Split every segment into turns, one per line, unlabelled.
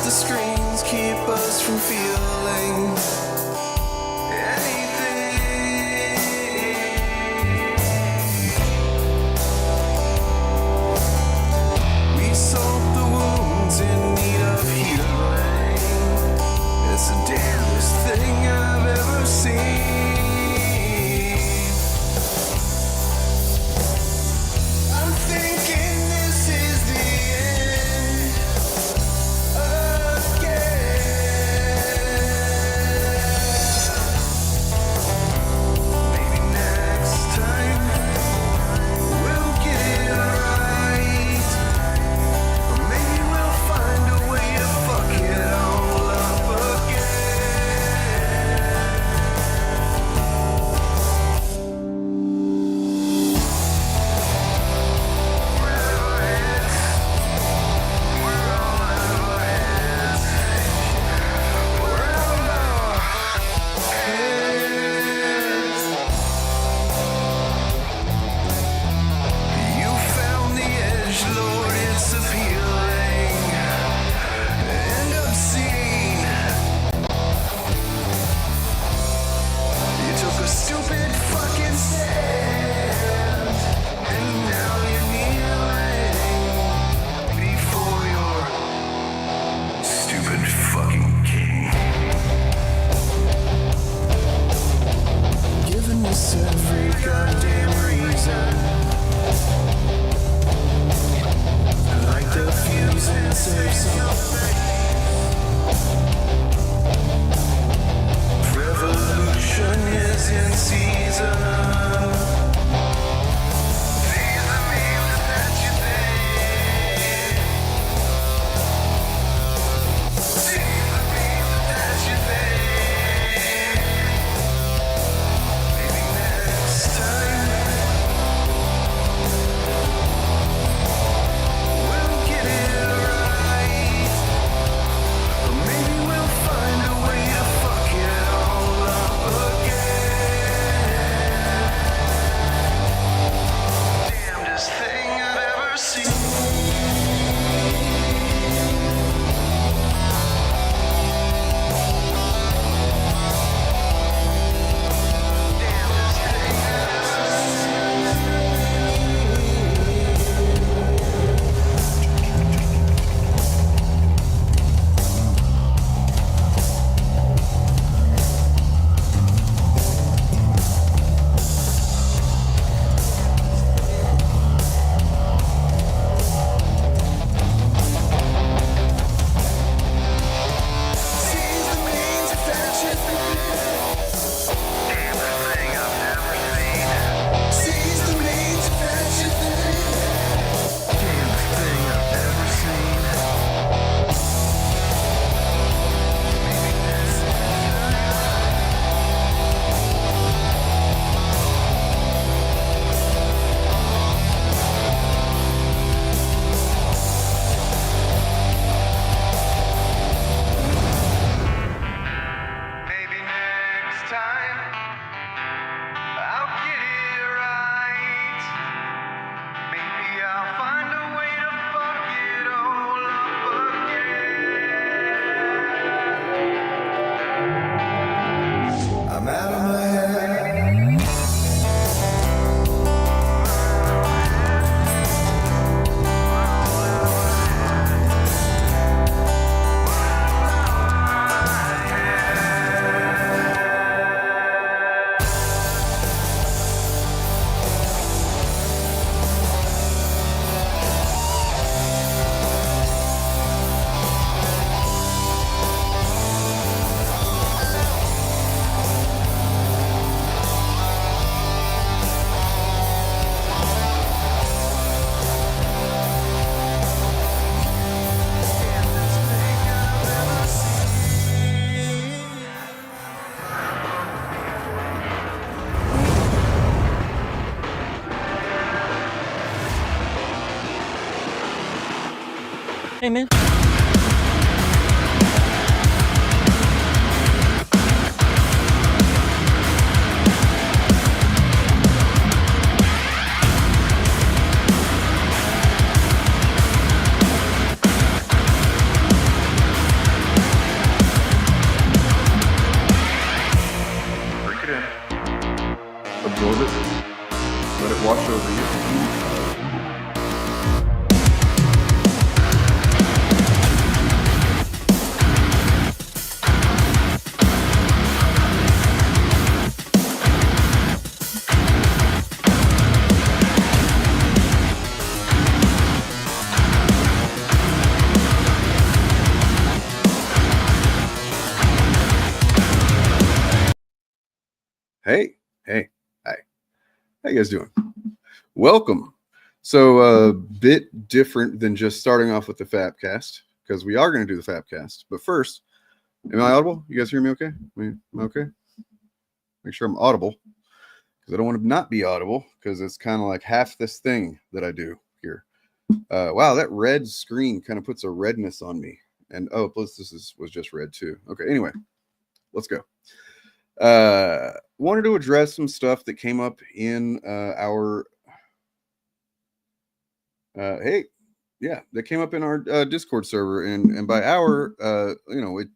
the screens keep us from feeling it's the damnedest thing I've ever seen. I'm thinking this is the end again. Maybe next time we'll get it right. Or maybe we'll find a way to fuck it all up again. You found the edge, Lord, it's appealing and obscene. You took a stupid fucking stand, and now you're kneeling before your stupid fucking king. Giving us every goddamn reason, like the fuse and save something. Revolution is in season. These are memes that you think. These are memes that you think. Maybe next time we'll get it right. Or maybe we'll find a way to fuck it all up again. Damnedest thing I've ever seen. Damnedest thing I've ever Seize the means of that shit. Damnedest thing I've ever seen. Seize the means of that shit. Damnedest thing I've ever seen. Maybe next Maybe next time I'll get it right. Maybe I'll find a way to fuck it all up again. I'm out of my head.
Hey, man. Hey, hi. How you guys doing? Welcome. So a bit different than just starting off with the FAPcast, because we are going to do the FAPcast. But first, am I audible? You guys hear me okay? Am I okay? Make sure I'm audible, because I don't want to not be audible, because it's kind of like half this thing that I do here. Wow, that red screen kind of puts a redness on me. And oh, plus this was just red too. Okay, anyway, let's go. Wanted to address some stuff that came up in our that came up in our Discord server, and by our it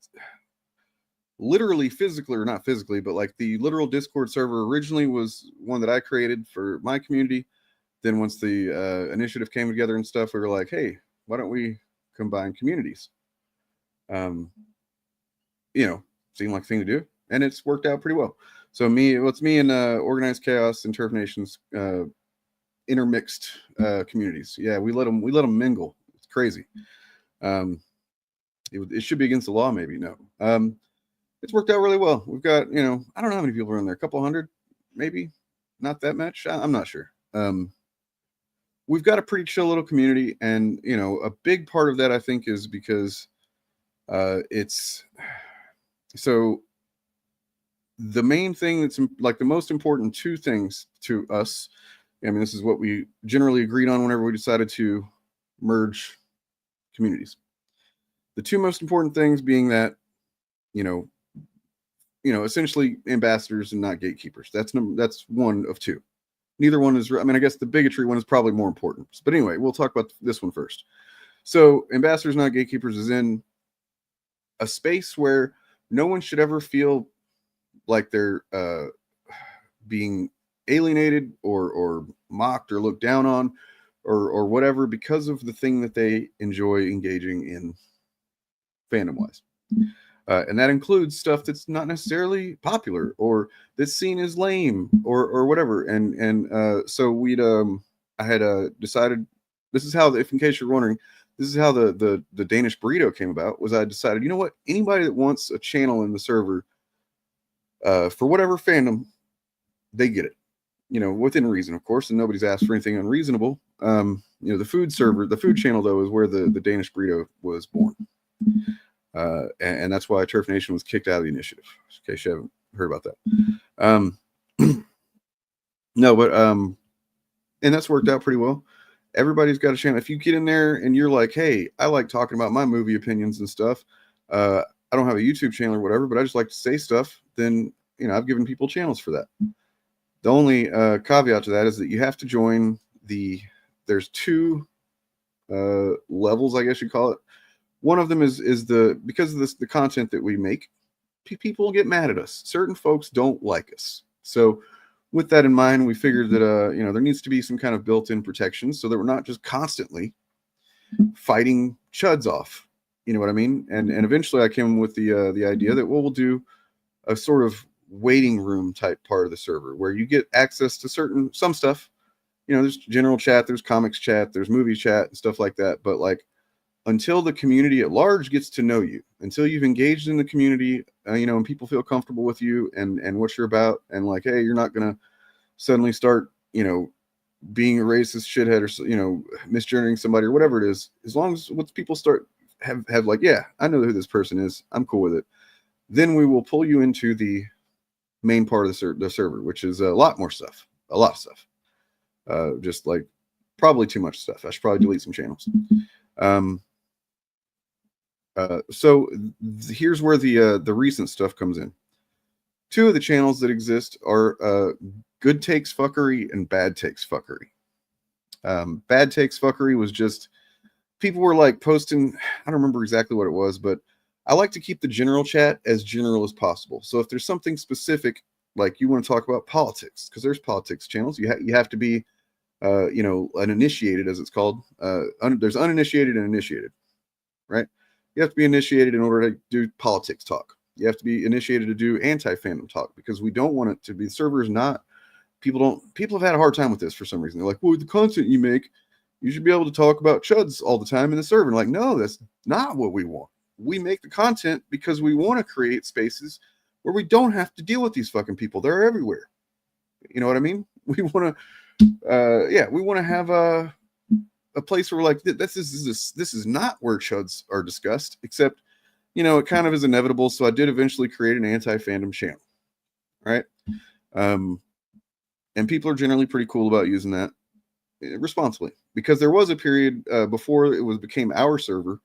literally physically, or not physically, but like the literal Discord server originally was one that I created for my community. Then once the initiative came together and stuff, we were like, hey, why don't we combine communities? Seemed like a thing to do, and it's worked out pretty well. So me and Organized Chaos and Turf Nations intermixed communities. Yeah, we let them mingle. It's crazy. It should be against the law, maybe. No. It's worked out really well. We've got, I don't know how many people are in there, a couple hundred, maybe, not that much. I'm not sure. We've got a pretty chill little community, and a big part of that, I think, is because it's so the main thing that's like the most important two things to us. I mean, this is what we generally agreed on whenever we decided to merge communities. The two most important things being that, essentially ambassadors and not gatekeepers. That's one of two. Neither one is, I guess the bigotry one is probably more important. But anyway, we'll talk about this one first. So ambassadors, not gatekeepers is in a space where no one should ever feel like they're being alienated or mocked or looked down on or whatever because of the thing that they enjoy engaging in fandom wise. And that includes stuff that's not necessarily popular or that's seen as lame or whatever. And so I had decided, this is how, if in case you're wondering, this is how the Danish burrito came about. Was I decided, you know what, anybody that wants a channel in the server for whatever fandom, they get it, within reason, of course, and nobody's asked for anything unreasonable. The food server, the food channel though, is where the Danish burrito was born. And that's why Turf Nation was kicked out of the initiative, in case you haven't heard about that. No, but and that's worked out pretty well. Everybody's got a channel. If you get in there and you're like, hey, I like talking about my movie opinions and stuff, I don't have a YouTube channel or whatever, but I just like to say stuff, then I've given people channels for that. The only caveat to that is that you have to join there's two levels, I guess you call it. One of them is because of the content that we make, people get mad at us. Certain folks don't like us. So with that in mind, we figured that there needs to be some kind of built-in protection so that we're not just constantly fighting chuds off. You know what I mean? And eventually I came with the idea that we'll do a sort of waiting room type part of the server where you get access to some stuff. There's general chat, there's comics chat, there's movie chat and stuff like that. But like, until the community at large gets to know you, until you've engaged in the community, and people feel comfortable with you and what you're about, and like, hey, you're not gonna suddenly start, being a racist shithead or misgendering somebody or whatever it is. As long as once people start have like, yeah, I know who this person is, I'm cool with it, then we will pull you into the main part of the server, which is a lot of stuff, just like probably too much stuff. I should probably delete some channels. So here's where the recent stuff comes in. Two of the channels that exist are Good Takes Fuckery and Bad Takes Fuckery. Bad Takes Fuckery was just, people were like posting, I don't remember exactly what it was, but I like to keep the general chat as general as possible. So if there's something specific, like you want to talk about politics, because there's politics channels, you have to be an initiated, as it's called. There's uninitiated and initiated, right? You have to be initiated in order to do politics talk. You have to be initiated to do anti-fandom talk, because we don't want it to be, the server is not, people have had a hard time with this for some reason. They're like, well, with the content you make, you should be able to talk about chuds all the time in the server. And like, no, that's not what we want. We make the content because we want to create spaces where we don't have to deal with these fucking people. They're everywhere. You know what I mean? We want to, we want to have a place where like this is not where chuds are discussed, except, you know, it kind of is inevitable. So I did eventually create an anti-fandom channel, right? And people are generally pretty cool about using that responsibly, because there was a period before it became our server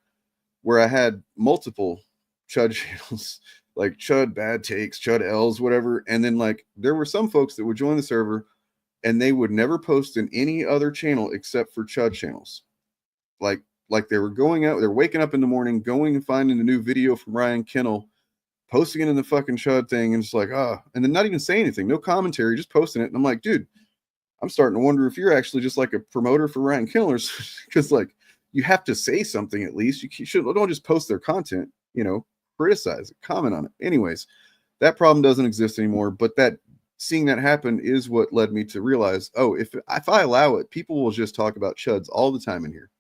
where I had multiple chud channels, like chud bad takes, chud L's, whatever. And then like there were some folks that would join the server and they would never post in any other channel except for chud channels. Like they were going out, they're waking up in the morning, going and finding a new video from Ryan Kennel, posting it in the fucking chud thing, and just like, and then not even saying anything, no commentary, just posting it. And I'm like, dude, I'm starting to wonder if you're actually just like a promoter for Ryan Kennel, because like you have to say something at least. You don't just post their content, you know, criticize it, comment on it. Anyways, that problem doesn't exist anymore. But seeing that happen is what led me to realize, if I allow it, people will just talk about chuds all the time in here.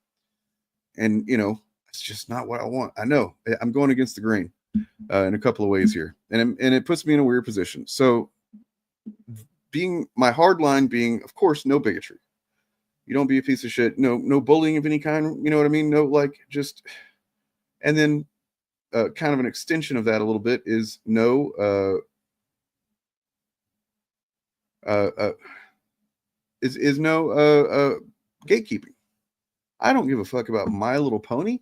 And, you know, it's just not what I want. I know I'm going against the grain in a couple of ways here. And it puts me in a weird position. So my hard line being, of course, no bigotry. You don't be a piece of shit. No bullying of any kind. You know what I mean? No, like just, and then kind of an extension of that a little bit is no gatekeeping. I don't give a fuck about My Little Pony.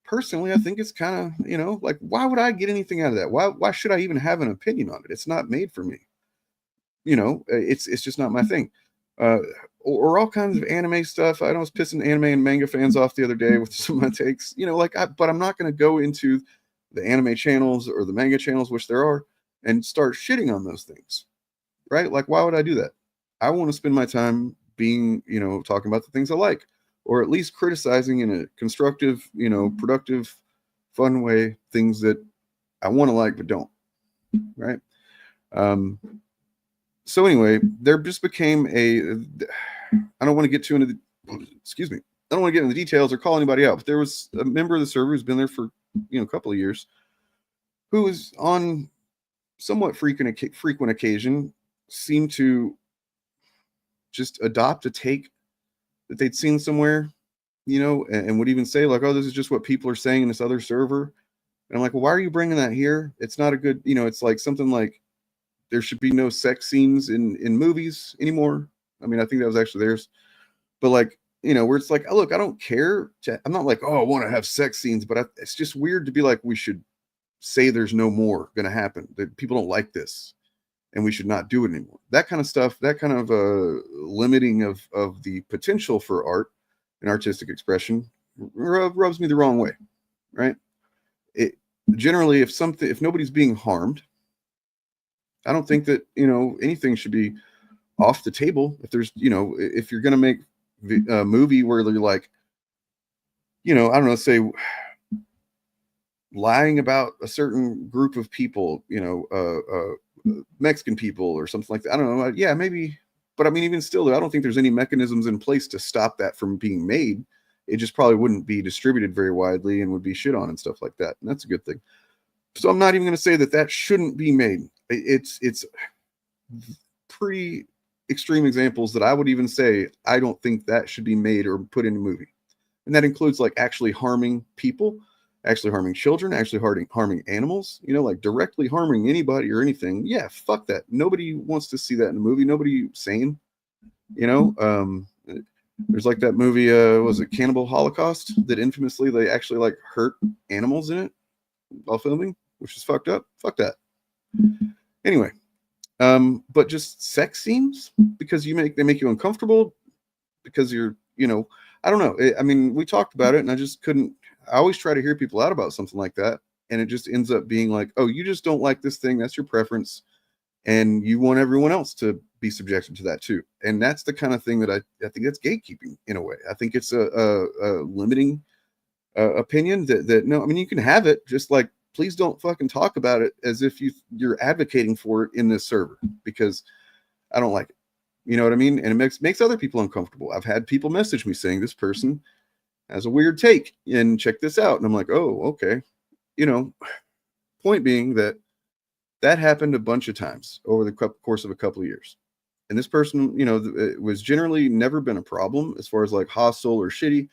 Personally, I think it's kind of, you know, like, why would I get anything out of that? Why should I even have an opinion on it? It's not made for me. You know, it's just not my thing. Or all kinds of anime stuff. I was pissing anime and manga fans off the other day with some of my takes. You know, like, but I'm not going to go into the anime channels or the manga channels, which there are, and start shitting on those things. Right? Like, why would I do that? I want to spend my time being, you know, talking about the things I like, or at least criticizing in a constructive, you know, productive, fun way, things that I want to like but don't. Right? So anyway, there just became I don't want to get too into I don't want to get into the details or call anybody out, but there was a member of the server who's been there for, you know, a couple of years, who was on somewhat frequent occasion seemed to just adopt a take that they'd seen somewhere, you know, and would even say like, oh, this is just what people are saying in this other server. And I'm like, well, why are you bringing that here? It's not a good, you know, it's like something like there should be no sex scenes in movies anymore. I mean, I think that was actually theirs. But like, you know, where it's like, oh, look, I don't care. I'm not like, oh, I want to have sex scenes, but it's just weird to be like, we should say there's no more going to happen. That people don't like this and we should not do it anymore. That kind of stuff, that kind of limiting of the potential for art and artistic expression rubs me the wrong way, right? It generally, if nobody's being harmed, I don't think that, you know, anything should be off the table. If there's, you know, if you're going to make a movie where they're like, you know, I don't know, say lying about a certain group of people, you know, Mexican people or something like that. I don't know. Yeah, maybe. But I mean, even still, I don't think there's any mechanisms in place to stop that from being made. It just probably wouldn't be distributed very widely and would be shit on and stuff like that. And that's a good thing. So I'm not even going to say that shouldn't be made. It's pretty extreme examples that I would even say I don't think that should be made or put in a movie. And that includes like actually harming people, actually harming children, actually harming animals, you know, like directly harming anybody or anything. Yeah, fuck that. Nobody wants to see that in a movie. Nobody sane, you know. There's like that movie, was it Cannibal Holocaust, that infamously they actually like hurt animals in it while filming, which is fucked up. Fuck that. Anyway, but just sex scenes because they make you uncomfortable because you're, you know, I don't know. I mean, we talked about it and I just couldn't. I always try to hear people out about something like that, and it just ends up being like, oh, you just don't like this thing. That's your preference, and you want everyone else to be subjected to that too. And that's the kind of thing that I think that's gatekeeping in a way. I think it's a limiting opinion that no, I mean, you can have it, just like, please don't fucking talk about it as if you're advocating for it in this server, because I don't like it. You know what I mean? And it makes other people uncomfortable. I've had people message me saying this person has a weird take and check this out. And I'm like, oh, okay. You know, point being that That happened a bunch of times over the course of a couple of years. And this person, you know, it was generally never been a problem as far as like hostile or shitty.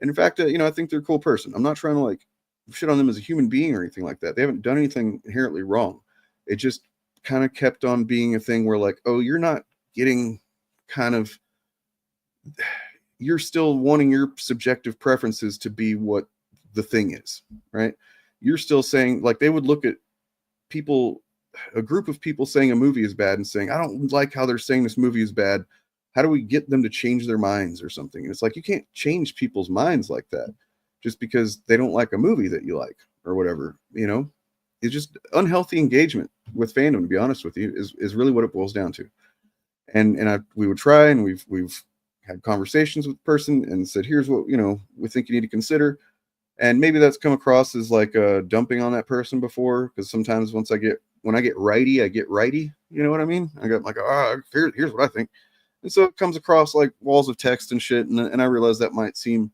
And in fact, you know, I think they're a cool person. I'm not trying to like shit on them as a human being or anything like that. They haven't done anything inherently wrong. It just kind of kept on being a thing where like, oh, you're not getting kind of, you're still wanting your subjective preferences to be what the thing is, right? You're still saying, like, they would look at people, a group of people saying a movie is bad and saying, I don't like how they're saying this movie is bad. How do we get them to change their minds or something? And it's like, you can't change people's minds like that just because they don't like a movie that you like or whatever, you know? It's just unhealthy engagement with fandom, to be honest with you, is really what it boils down to. And we would try, and we've had conversations with the person and said, here's what, you know, we think you need to consider. And maybe that's come across as like dumping on that person before, because sometimes when I get righty, I get righty. You know what I mean? I got like, here's what I think. And so it comes across like walls of text and shit. And I realize that might seem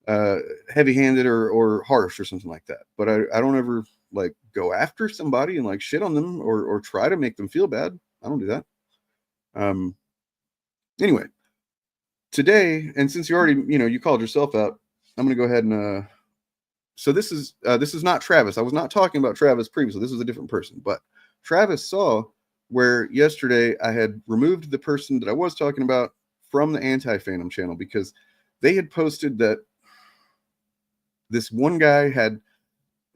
heavy-handed or harsh or something like that. But I don't ever like go after somebody and like shit on them or try to make them feel bad. I don't do that. Anyway, today, and since you already, you know, you called yourself out, I'm going to go ahead and, so this is not Travis. I was not talking about Travis previously. This was a different person, but Travis saw where yesterday I had removed the person that I was talking about from the anti-fandom channel because they had posted that this one guy had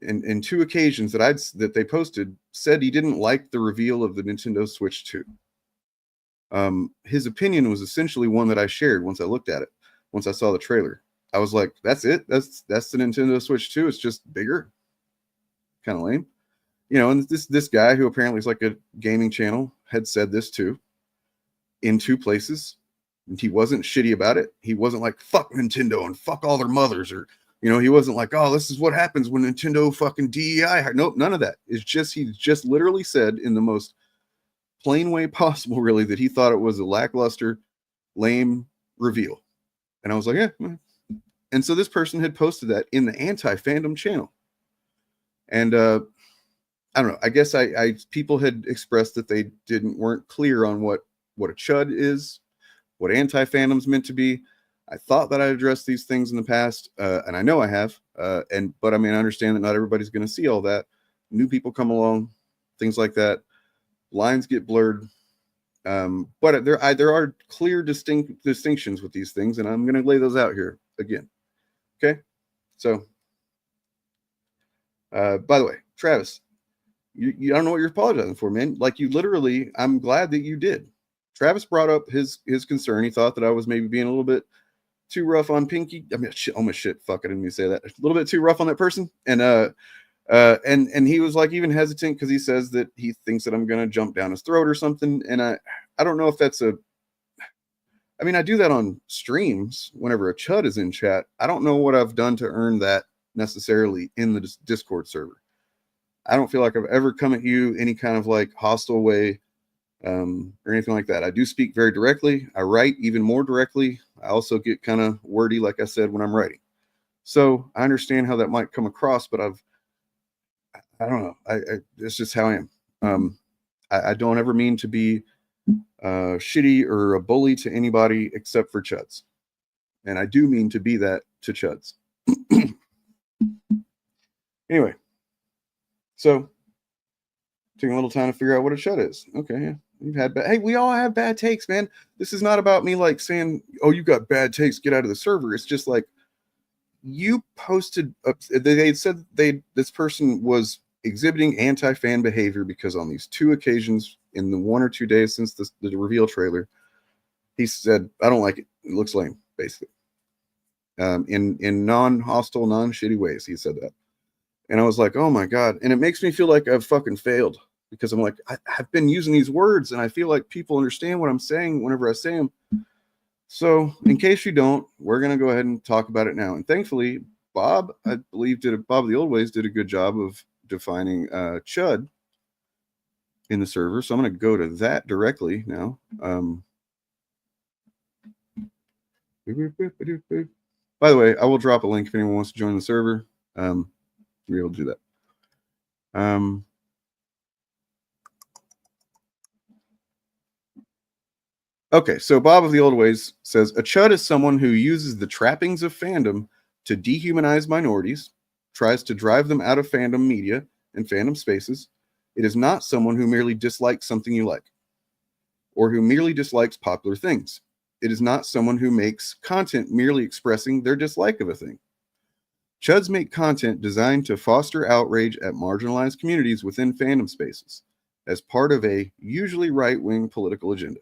in two occasions that they posted said he didn't like the reveal of the Nintendo Switch 2. His opinion was essentially one that I shared once I looked at it, once I saw the trailer. I was like, that's it. That's the Nintendo Switch 2. It's just bigger. Kind of lame. You know, and this guy who apparently is like a gaming channel had said this too in two places. And he wasn't shitty about it. He wasn't like, fuck Nintendo and fuck all their mothers, or, you know, he wasn't like, oh, this is what happens when Nintendo fucking DEI. Nope, none of that. It's just, he just literally said in the most plain way possible, really, that he thought it was a lackluster, lame reveal. And I was like, yeah. And so this person had posted that in the anti-fandom channel. And I don't know. I guess people had expressed that they weren't clear on what a chud is, what anti-fandom's meant to be. I thought that I addressed these things in the past, and I know I have. But I mean, I understand that not everybody's going to see all that. New people come along, things like that. Lines get blurred. But there are clear distinctions with these things, and I'm going to lay those out here again. Okay, so by the way, Travis, you don't know what you're apologizing for, man. Like, you literally, I'm glad that you did. Travis brought up his concern. He thought that I was maybe being a little bit too rough on Pinky. I mean, shit, almost shit. Fuck, I didn't mean to say that. A little bit too rough on that person. And he was like even hesitant because he says that he thinks that I'm gonna jump down his throat or something. And I don't know if that's I mean, I do that on streams whenever a chud is in chat. I don't know what I've done to earn that necessarily in the Discord server. I don't feel like I've ever come at you any kind of like hostile way or anything like that. I do speak very directly. I write even more directly. I also get kind of wordy, like I said, when I'm writing. So I understand how that might come across, but I don't know. It's just how I am. I don't ever mean to be shitty or a bully to anybody except for chuds. And I do mean to be that to chuds. Anyway, so taking a little time to figure out what a chud is. Okay, yeah. You've had hey, we all have bad takes, man. This is not about me like saying, oh, you got bad takes, get out of the server. It's just like, you posted they said this person was exhibiting anti-fan behavior because on these two occasions in the 1 or 2 days since the reveal trailer, he said, I don't like it. It looks lame, basically. In non-hostile, non-shitty ways, he said that. And I was like, oh my God. And it makes me feel like I've fucking failed, because I'm like, I've been using these words and I feel like people understand what I'm saying whenever I say them. So in case you don't, we're going to go ahead and talk about it now. And thankfully, Bob, I believe, Bob the Old Ways did a good job of defining chud in the server. So I'm going to go to that directly now. By the way, I will drop a link if anyone wants to join the server. You're able to do that. Okay, so Bob of the Old Ways says a chud is someone who uses the trappings of fandom to dehumanize minorities, tries to drive them out of fandom media and fandom spaces. It is not someone who merely dislikes something you like or who merely dislikes popular things. It is not someone who makes content merely expressing their dislike of a thing. Chuds make content designed to foster outrage at marginalized communities within fandom spaces as part of a usually right-wing political agenda.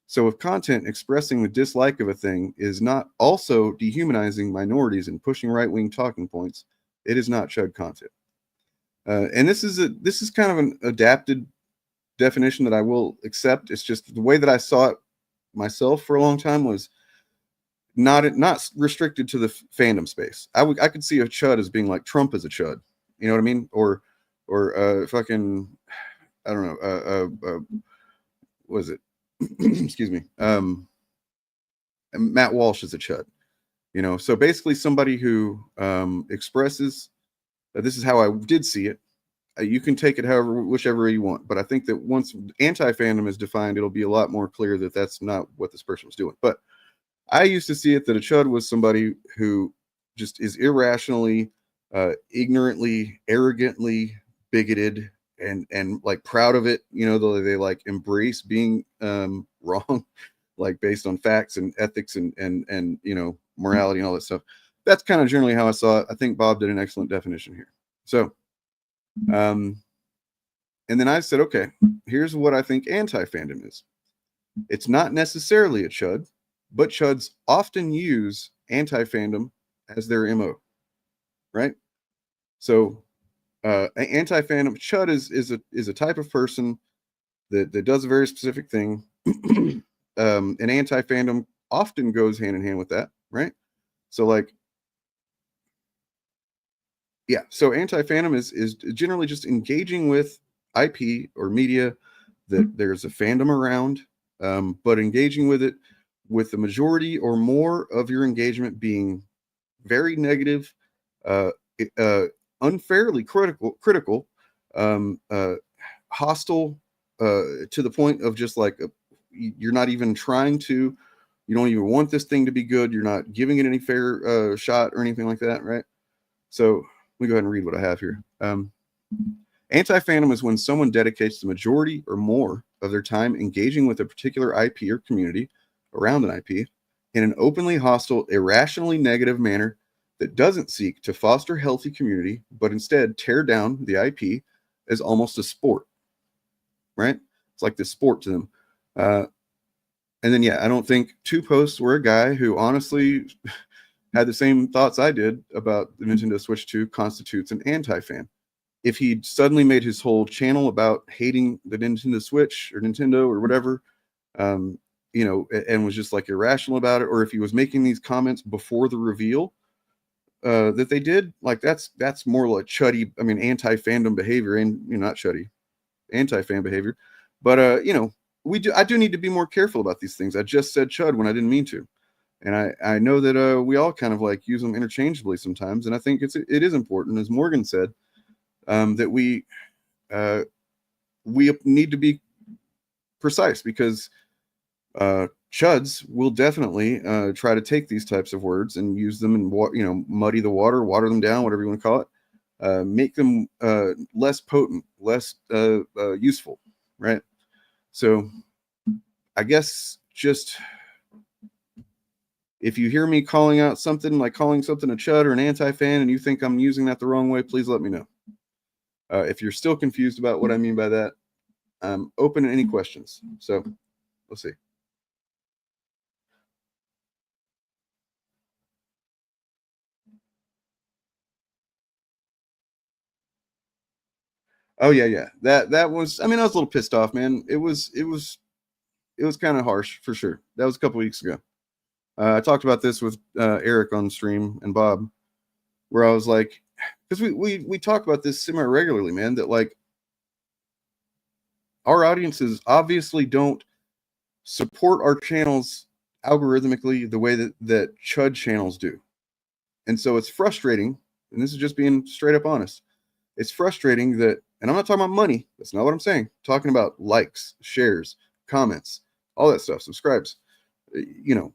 So if content expressing the dislike of a thing is not also dehumanizing minorities and pushing right-wing talking points, it is not chud content. And this is kind of an adapted definition that I will accept. It's just the way that I saw it myself for a long time was not restricted to the fandom space. I could see a chud as being like Trump is a chud. You know what I mean? Or fucking, I don't know. What is it? Excuse me. Matt Walsh is a chud. You know, so basically somebody who expresses, this is how I did see it. You can take it whichever way you want, but I think that once anti-fandom is defined, it'll be a lot more clear that that's not what this person was doing. But I used to see it that a chud was somebody who just is irrationally, ignorantly, arrogantly bigoted and like proud of it. You know, they like embrace being wrong, like based on facts and ethics and you know, morality and all that stuff. That's kind of generally how I saw it. I think Bob did an excellent definition here. So, and then I said, okay, here's what I think anti-fandom is. It's not necessarily a chud, but chuds often use anti-fandom as their MO, right? So, anti-fandom chud is a type of person that does a very specific thing. And anti-fandom often goes hand in hand with that, right? So like, yeah, so anti-fandom is generally just engaging with IP or media that there's a fandom around, but engaging with it with the majority or more of your engagement being very negative, unfairly critical, hostile, to the point of just like you're not even trying to, you don't even want this thing to be good. You're not giving it any fair shot or anything like that, right? So let me go ahead and read what I have here. Anti-fandom is when someone dedicates the majority or more of their time engaging with a particular IP or community around an IP in an openly hostile, irrationally negative manner that doesn't seek to foster healthy community, but instead tear down the IP as almost a sport, right? It's like this sport to them. And then, yeah, I don't think two posts where a guy who honestly had the same thoughts I did about the Nintendo Switch 2 constitutes an anti-fan. If he suddenly made his whole channel about hating the Nintendo Switch or Nintendo or whatever, you know, and was just like irrational about it, or if he was making these comments before the reveal that they did, like that's more like chuddy, I mean, anti-fandom behavior, and you know, not chuddy, anti-fan behavior. But you know, I do need to be more careful about these things. I just said chud when I didn't mean to. And I know that we all kind of like use them interchangeably sometimes. And I think it is important, as Morgan said, that we need to be precise, because chuds will definitely try to take these types of words and use them and, you know, muddy the water them down, whatever you want to call it, make them less potent, less useful, right? So I guess just, if you hear me calling out something, like calling something a chud or an anti-fan, and you think I'm using that the wrong way, please let me know. If you're still confused about what I mean by that, I'm open to any questions. So let's see. Oh yeah. That was, I mean, I was a little pissed off, man. It was kind of harsh for sure. That was a couple weeks ago. I talked about this with Eric on stream and Bob, where I was like, because we talk about this semi-regularly, man, that like our audiences obviously don't support our channels algorithmically the way that chud channels do. And so it's frustrating, and this is just being straight up honest. It's frustrating that, and I'm not talking about money, that's not what I'm saying. I'm talking about likes, shares, comments, all that stuff, subscribes, you know,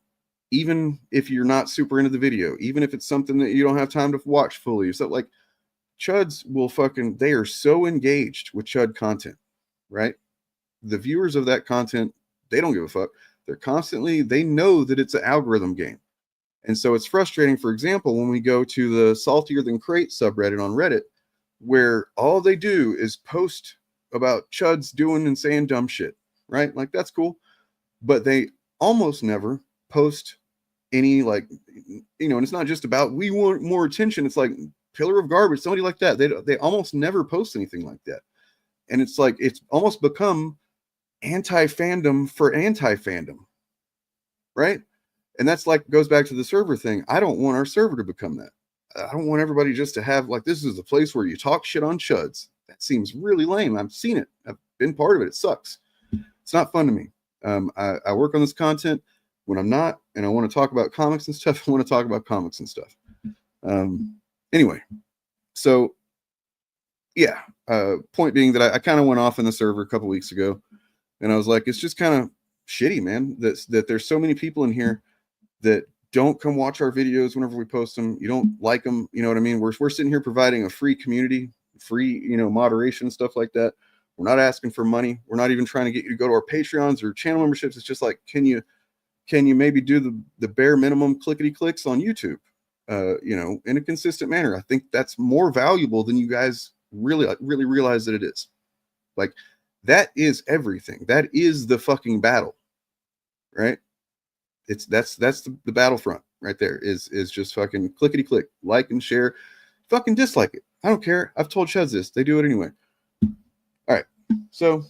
even if you're not super into the video, even if it's something that you don't have time to watch fully. So like Chuds will fucking, they are so engaged with Chud content, right? The viewers of that content, they don't give a fuck. They're constantly, they know that it's an algorithm game. And so it's frustrating, for example, when we go to the Saltier Than Crate subreddit on Reddit, where all they do is post about Chuds doing and saying dumb shit, right? Like, that's cool. But they almost never post any, like, you know, and it's not just about, we want more attention. It's like Pillar of Garbage, somebody like that. They almost never post anything like that. And it's like, it's almost become anti-fandom for anti-fandom, right? And that's like, goes back to the server thing. I don't want our server to become that. I don't want everybody just to have like, this is the place where you talk shit on Chuds. That seems really lame. I've seen it. I've been part of it. It sucks. It's not fun to me. I work on this content when I'm not, and I want to talk about comics and stuff. I want to talk about comics and stuff. Anyway, so yeah, point being that I kind of went off in the server a couple weeks ago, and I was like, it's just kind of shitty, man, that there's so many people in here that don't come watch our videos whenever we post them. You don't like them. You know what I mean? We're sitting here providing a free community, free, you know, moderation, stuff like that. We're not asking for money. We're not even trying to get you to go to our Patreons or channel memberships. It's just like, can you maybe do the bare minimum clickety clicks on YouTube, you know, in a consistent manner? I think that's more valuable than you guys really realize that it is. Like, that is everything. That is the fucking battle, right? That's the battlefront right there, is just fucking clickety click, like and share, fucking dislike it. I don't care. I've told Chuds this. They do it anyway. All right. So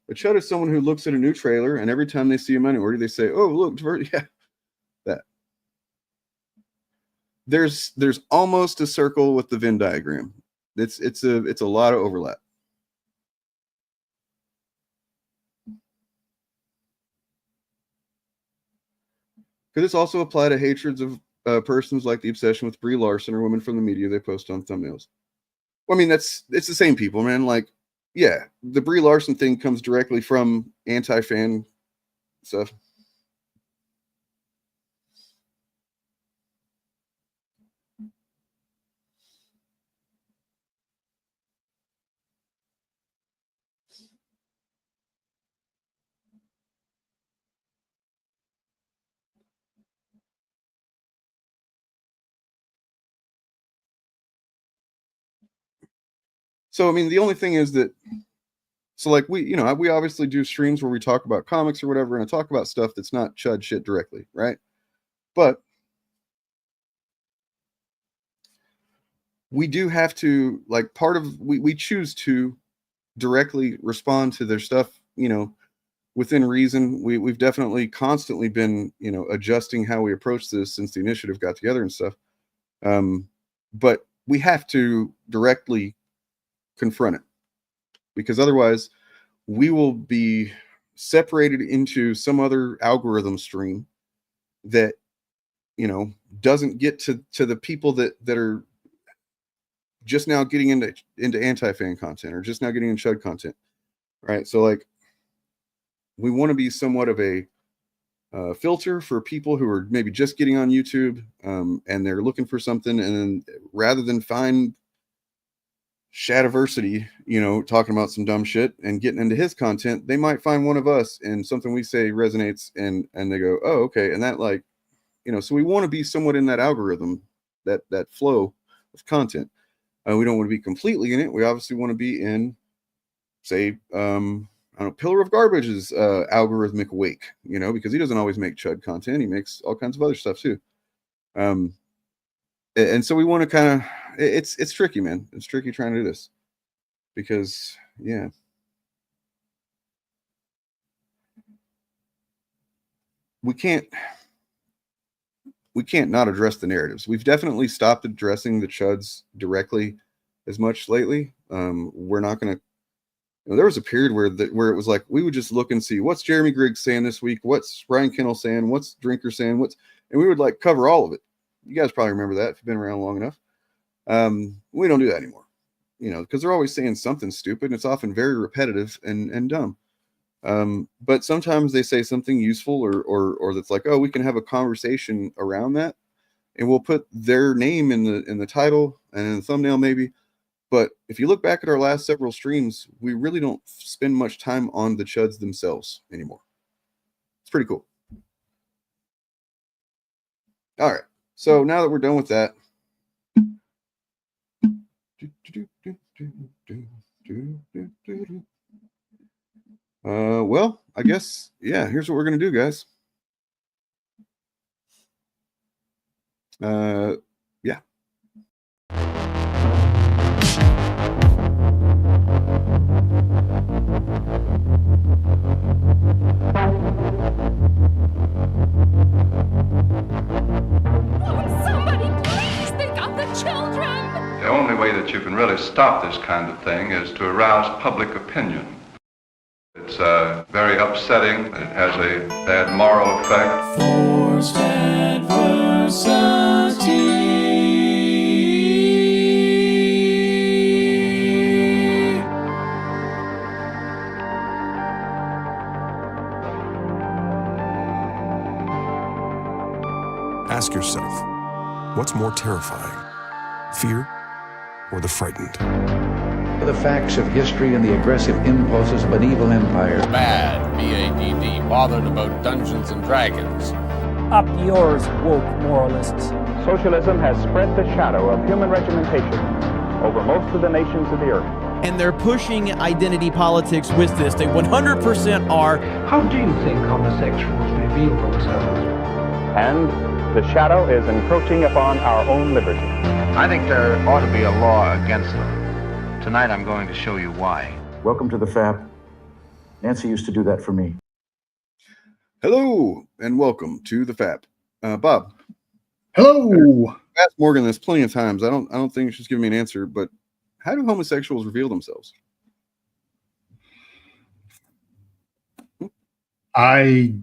a Chud is someone who looks at a new trailer, and every time they see a minority, they say, oh, look, yeah, that. There's almost a circle with the Venn diagram. It's a lot of overlap. Could this also apply to hatreds of persons like the obsession with Brie Larson or women from the media they post on thumbnails? Well, I mean, it's the same people, man. Like, yeah, the Brie Larson thing comes directly from anti-fan stuff. So, I mean, the only thing is that, so like we obviously do streams where we talk about comics or whatever, and I talk about stuff that's not Chud shit directly, right? But we do have to, like, part of, we choose to directly respond to their stuff, you know, within reason. We've definitely constantly been, you know, adjusting how we approach this since the initiative got together and stuff. But we have to directly confront it, because otherwise we will be separated into some other algorithm stream that, you know, doesn't get to the people that are just now getting into anti-fan content, or just now getting into Chud content, right? So like, we want to be somewhat of a filter for people who are maybe just getting on YouTube, and they're looking for something, and then rather than find Shadiversity, you know, talking about some dumb shit and getting into his content, they might find one of us and something we say resonates, and they go, oh, okay. And that, like, you know, so we want to be somewhat in that algorithm, that flow of content. We don't want to be completely in it. We obviously want to be in, say, I don't know, Pillar of Garbage's algorithmic wake, you know, because he doesn't always make Chud content. He makes all kinds of other stuff too. And so we want to kind of, it's tricky, man. It's tricky trying to do this, because, yeah. We can't not address the narratives. We've definitely stopped addressing the Chuds directly as much lately. We're not going to, you know, there was a period where it was like, we would just look and see, what's Jeremy Griggs saying this week? What's Ryan Kennel saying? What's Drinker saying? And we would like cover all of it. You guys probably remember that if you've been around long enough. We don't do that anymore. because they're always saying something stupid, and it's often very repetitive and dumb. But sometimes they say something useful or that's like, oh, we can have a conversation around that, and we'll put their name in the title and in the thumbnail maybe. But if you look back at our last several streams, we really don't spend much time on the chuds themselves anymore. It's pretty cool. All right. So now that we're done with that, well, I guess, yeah, here's what we're going to do, guys. Yeah.
Somebody please think of the children!
The only way that you can really stop this kind of thing is to arouse public opinion. It's very upsetting. It has a bad moral effect.
Forced adversity.
Ask yourself, what's more terrifying, fear or the frightened?
The facts of history and the aggressive impulses of an evil empire.
Bad, B-A-D-D, bothered about Dungeons and Dragons.
Up yours, woke moralists.
Socialism has spread the shadow of human regimentation over most of the nations of the earth.
And they're pushing identity politics with this. They 100% are.
How do you think homosexuals reveal themselves?
And the shadow is encroaching upon our own liberty.
I think there ought to be a law against them. Tonight I'm going to show you why.
Welcome to the FAP. Nancy used to do that for me.
Hello and welcome to the FAP. Bob.
Hello.
I asked Morgan this plenty of times. I don't think she's giving me an answer, but how do homosexuals reveal themselves?
I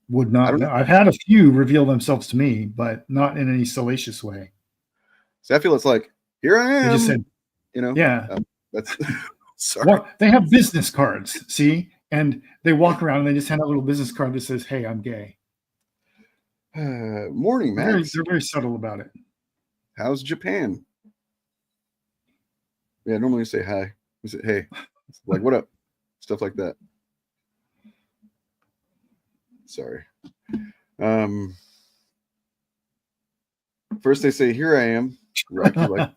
would not know. I've had a few reveal themselves to me, but not in any salacious way.
So I feel it's like, here I am.
They just said,
yeah.
That's
sorry.
Well, they have business cards, see, and they walk around and they just hand out a little business card that says, "Hey, I'm gay."
Morning, Max.
They're very subtle about it.
How's Japan? Yeah, normally you say hi. We say hey, like what up, stuff like that. Sorry. First they say, "Here I am." Rocky like.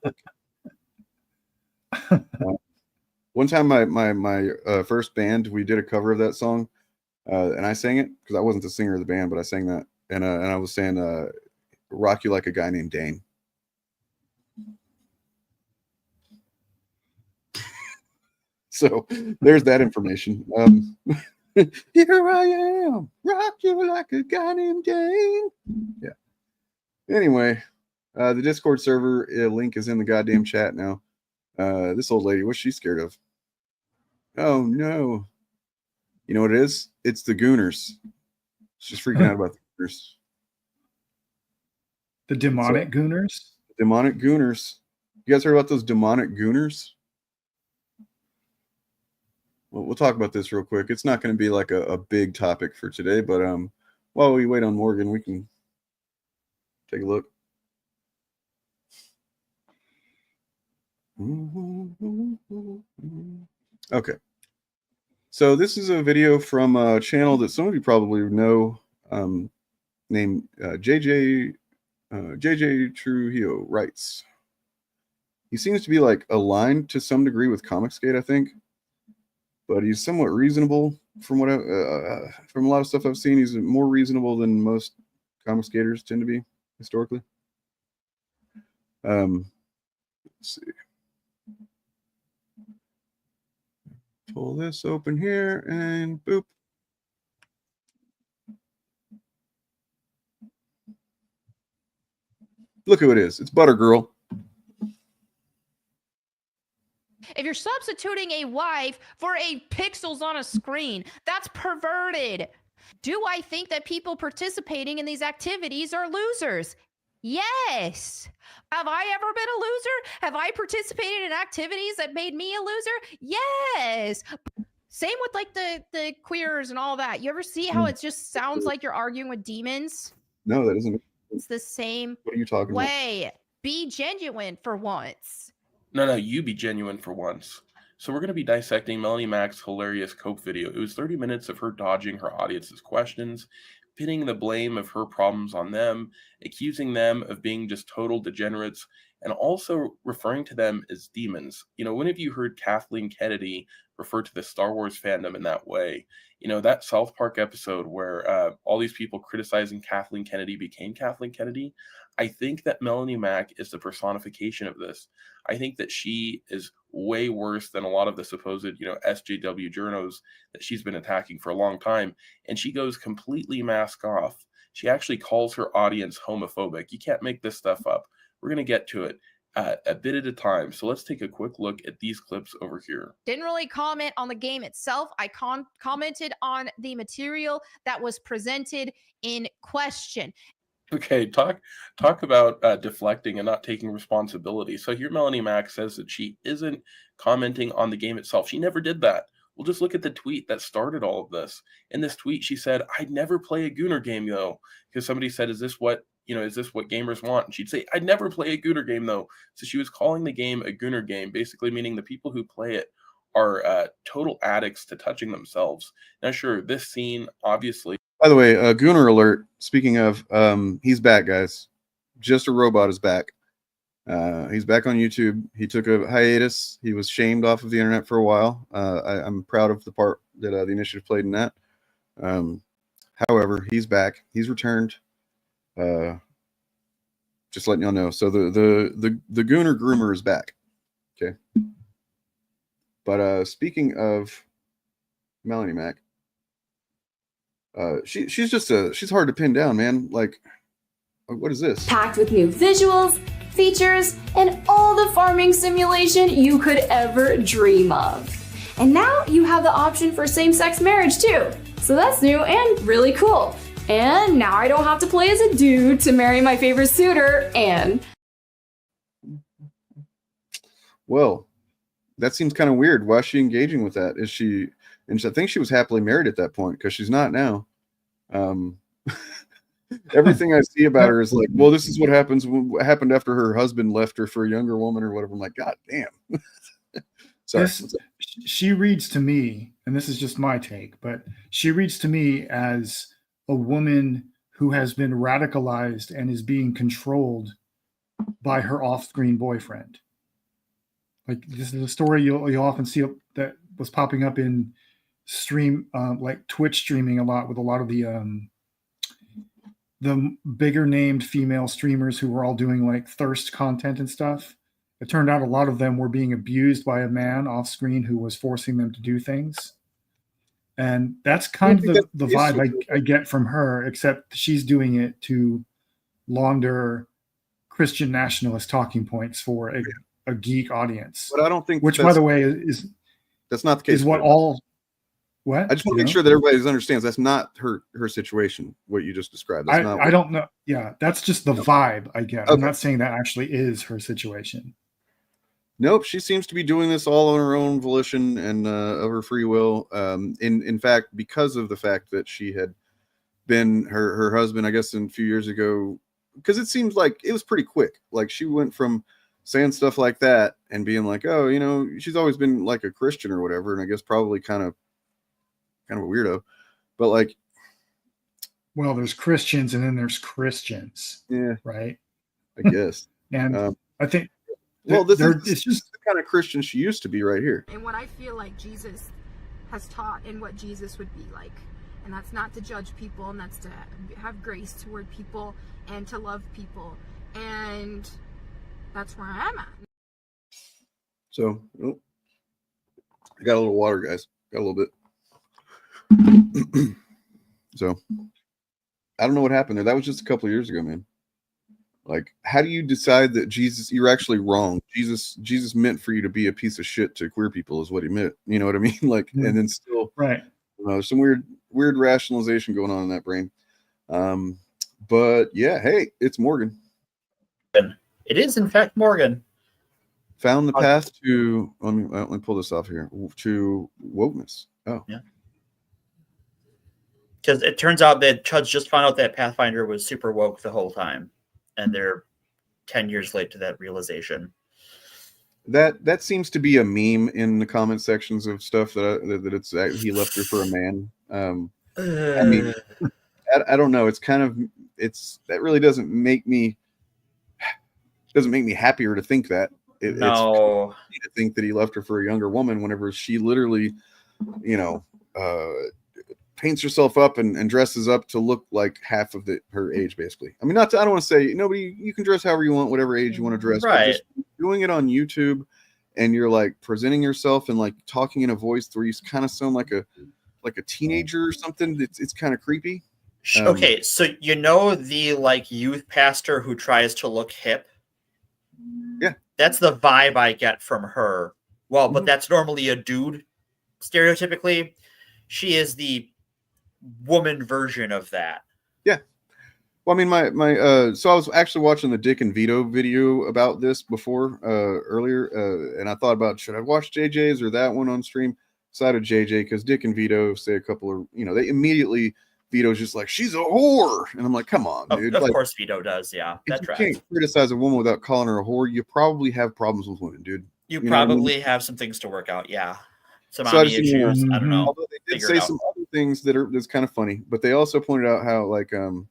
One time my first band, we did a cover of that song, and I sang it because I wasn't the singer of the band, but I sang that, and I was saying "Rock You Like a Guy Named Dane." So there's that information. Here I am, rock you like a guy named Dane. Yeah. Anyway, the Discord server link is in the goddamn chat now. This old lady, what's she scared of? Oh no. You know what it is? It's the Gooners. She's freaking out about the Gooners.
The demonic Gooners?
Demonic Gooners. You guys heard about those demonic Gooners? Well, we'll talk about this real quick. It's not going to be like a big topic for today, but while we wait on Morgan, we can take a look. Okay. So this is a video from a channel that some of you probably know, named JJ Trujillo Writes. He seems to be like aligned to some degree with Comicsgate, I think, but he's somewhat reasonable from what from a lot of stuff I've seen. He's more reasonable than most Comicsgaters tend to be historically. Let's see. Pull this open here and boop. Look who it is. It's Butter Girl.
If you're substituting a wife for a pixels on a screen, that's perverted. Do I think that people participating in these activities are losers? Yes. Have I ever been a loser? Have I participated in activities that made me a loser? Yes. Same with like the queers and all that. You ever see how it just sounds like you're arguing with demons?
No, that isn't.
It's the same
What are you talking about?
way. Be genuine for once.
No, you be genuine for once. So we're going to be dissecting Melanie Mack's hilarious Cope video. It was 30 minutes of her dodging her audience's questions, pinning the blame of her problems on them, accusing them of being just total degenerates, and also referring to them as demons. You know, when have you heard Kathleen Kennedy refer to the Star Wars fandom in that way? You know, that South Park episode where all these people criticizing Kathleen Kennedy became Kathleen Kennedy. I think that Melanie Mack is the personification of this. I think that she is way worse than a lot of the supposed, SJW journos that she's been attacking for a long time. And she goes completely mask off. She actually calls her audience homophobic. You can't make this stuff up. We're going to get to it a bit at a time. So let's take a quick look at these clips over here.
Didn't really comment on the game itself. I commented on the material that was presented in question.
Okay, talk about deflecting and not taking responsibility. So here Melanie Mack says that she isn't commenting on the game itself. She never did that. We'll just look at the tweet that started all of this. In this tweet, she said, "I'd never play a Gooner game though," because somebody said, is this what gamers want? And she'd say, "I'd never play a Gooner game though." So she was calling the game a Gooner game, basically meaning the people who play it are total addicts to touching themselves. Now, sure, this scene obviously.
By the way, Gooner alert. Speaking of, he's back, guys. Just a Robot is back. He's back on YouTube. He took a hiatus. He was shamed off of the internet for a while. I'm proud of the part that the initiative played in that. However, he's back. He's returned. Just letting y'all know. So the Gooner groomer is back. Okay. But speaking of Melanie Mack, she's hard to pin down, man. Like, what is this?
Packed with new visuals, features, and all the farming simulation you could ever dream of. And now you have the option for same-sex marriage too. So that's new and really cool. And now I don't have to play as a dude to marry my favorite suitor, and...
Well, that seems kind of weird. Why is she engaging with that? Is she... And I think she was happily married at that point, because she's not now. Everything I see about her is like, well, this is what happened after her husband left her for a younger woman or whatever. I'm like, God damn. Sorry.
She reads to me, and this is just my take, but she reads to me as a woman who has been radicalized and is being controlled by her off-screen boyfriend. Like, this is a story you'll often see that was popping up in stream, like Twitch streaming a lot, with a lot of the bigger named female streamers who were all doing like thirst content and stuff. It turned out a lot of them were being abused by a man off screen who was forcing them to do things. And that's kind of the vibe I get from her, except she's doing it to launder Christian nationalist talking points for a geek audience.
But I don't think,
which, by the way,
that's not the case.
Is what all. What?
I just want to make sure that everybody understands that's not her situation. What you just described. That's not.
I don't know. Yeah, that's just the vibe I get. Okay. I'm not saying that actually is her situation.
Nope, she seems to be doing this all on her own volition and of her free will. In fact, because of the fact that she had been her husband, I guess, a few years ago, because it seems like it was pretty quick. Like, she went from saying stuff like that and being like, oh, she's always been like a Christian or whatever, and I guess probably kind of a weirdo, but like,
well, there's Christians and then there's Christians.
Yeah,
right.
I guess.
And I think.
Well, it's just the kind of Christian she used to be right here.
And what I feel like Jesus has taught and what Jesus would be like. And that's not to judge people, and that's to have grace toward people and to love people. And that's where I am at.
So, I got a little water, guys. Got a little bit. So, I don't know what happened there. That was just a couple of years ago, man. Like, how do you decide that you're actually wrong? Jesus meant for you to be a piece of shit to queer people is what he meant. You know what I mean? Like, and then still,
right.
Some weird rationalization going on in that brain. But yeah, hey, it's Morgan.
It is, in fact, Morgan.
Found the path to, let me pull this off here, to wokeness. Oh.
Yeah. Because it turns out that Chuds just found out that Pathfinder was super woke the whole time. And they're 10 years late to that realization.
That seems to be a meme in the comment sections of stuff that he left her for a man. I mean, I don't know. It's kind of, that really doesn't make me happier to think that.
No.
It's to think that he left her for a younger woman whenever she literally, paints herself up and dresses up to look like half of her age, basically. I mean, I don't want to say you can dress however you want, whatever age you want to dress,
right.
But just doing it on YouTube and you're like presenting yourself and like talking in a voice where you kind of sound like a teenager or something. It's kind of creepy.
Okay, so the like youth pastor who tries to look hip?
Yeah.
That's the vibe I get from her. Well, but that's normally a dude, stereotypically. She is the woman version of that.
Yeah. Well, I mean, so I was actually watching the Dick and Vito video about this before, earlier, and I thought about, should I watch JJ's or that one on stream? Decided JJ, because Dick and Vito say a couple of, they immediately, Vito's just like, she's a whore. And I'm like, come on, dude.
Of course Vito does, yeah. That tracks.
You can't criticize a woman without calling her a whore. You probably have problems with women, dude.
You probably have some things to work out, yeah. Some mommy issues, I don't know.
Although they did say some other things that's kind of funny, but they also pointed out how like, and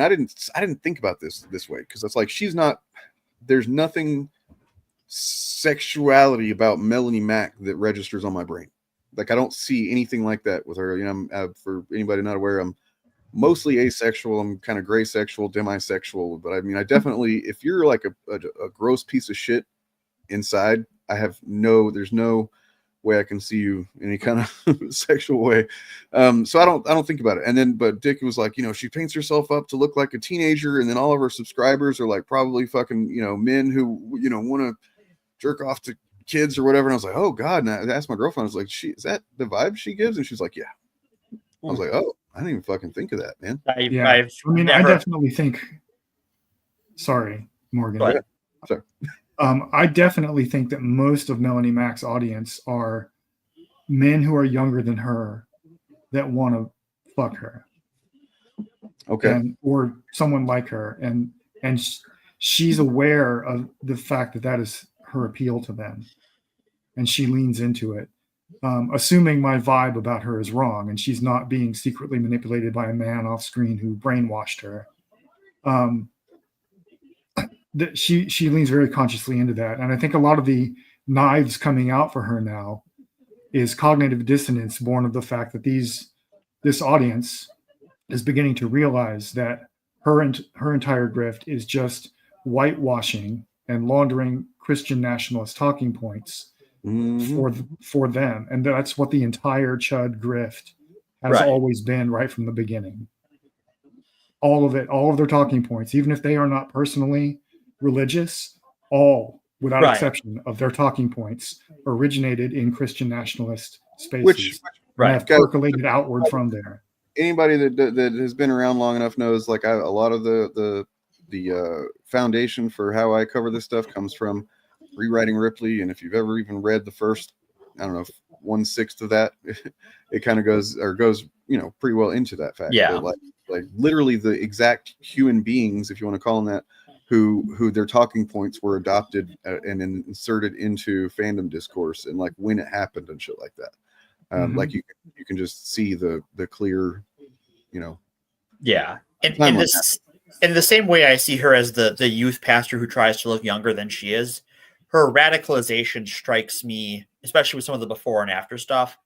I didn't think about this way, because it's like, there's nothing sexuality about Melanie Mack that registers on my brain. Like, I don't see anything like that with her. For anybody not aware, I'm mostly asexual. I'm kind of gray sexual, demisexual. But I mean, I definitely, if you're like a gross piece of shit inside, there's no way I can see you in any kind of sexual way. So I don't think about it. But Dick was like, she paints herself up to look like a teenager, and then all of her subscribers are like probably fucking, men who, want to jerk off to kids or whatever. And I was like, oh God. And I asked my girlfriend, I was like, is that the vibe she gives? And she's like, yeah. I was like, oh, I didn't even fucking think of that, man.
I definitely think, sorry, Morgan.
Sorry.
I definitely think that most of Melanie Mack's audience are men who are younger than her that want to fuck her.
Okay.
Or someone like her. And she's aware of the fact that is her appeal to them. And she leans into it. Assuming my vibe about her is wrong and she's not being secretly manipulated by a man off screen who brainwashed her. She leans very consciously into that. And I think a lot of the knives coming out for her now is cognitive dissonance born of the fact that this audience is beginning to realize that her entire grift is just whitewashing and laundering Christian nationalist talking points for them. And that's what the entire Chud grift has always been right from the beginning. All of it, all of their talking points, even if they are not personally religious, all without exception of their talking points originated in Christian nationalist spaces, which have percolated outward from there.
Anybody that has been around long enough knows, like, a lot of the foundation for how I cover this stuff comes from Rewriting Ripley. And if you've ever even read the first, I don't know, 1/6 of that, it kind of goes pretty well into that fact.
Yeah.
That, like literally the exact human beings, if you want to call them that, who their talking points were adopted and inserted into fandom discourse, and like when it happened and shit like that. Like you can just see the clear,
yeah. In the same way I see her as the youth pastor who tries to look younger than she is, her radicalization strikes me, especially with some of the before and after stuff,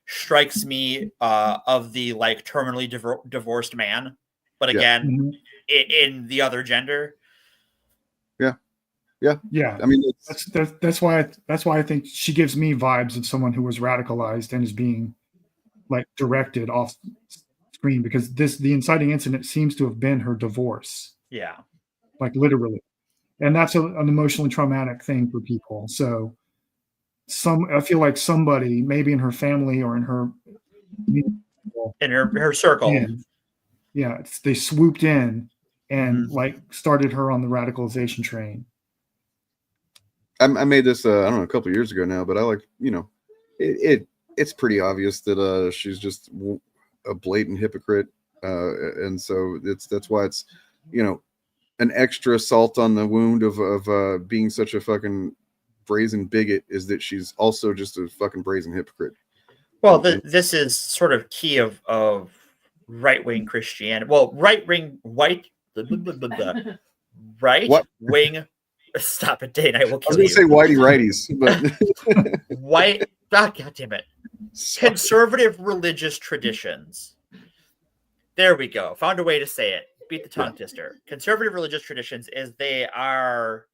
strikes me of the like terminally divorced man, but again, in the other gender.
Yeah. I mean,
that's why I think she gives me vibes of someone who was radicalized and is being like directed off screen, because the inciting incident seems to have been her divorce.
Yeah.
Like literally. And that's an emotionally traumatic thing for people. So I feel like somebody, maybe in her family or in her
circle.
They swooped in and like started her on the radicalization train.
I made this I don't know, a couple of years ago now, but I like, you know, it's pretty obvious that she's just a blatant hypocrite, and so that's why it's, you know, an extra salt on the wound of being such a fucking brazen bigot is that she's also just a fucking brazen hypocrite.
Well, this is sort of key of right-wing Christianity. Well, right-wing right-wing. Stop it, Dane. I will kill you.
I was going to say whitey righties, but
God damn it. Sorry. Conservative religious traditions. There we go. Found a way to say it. Beat the tongue twister. Conservative religious traditions is they are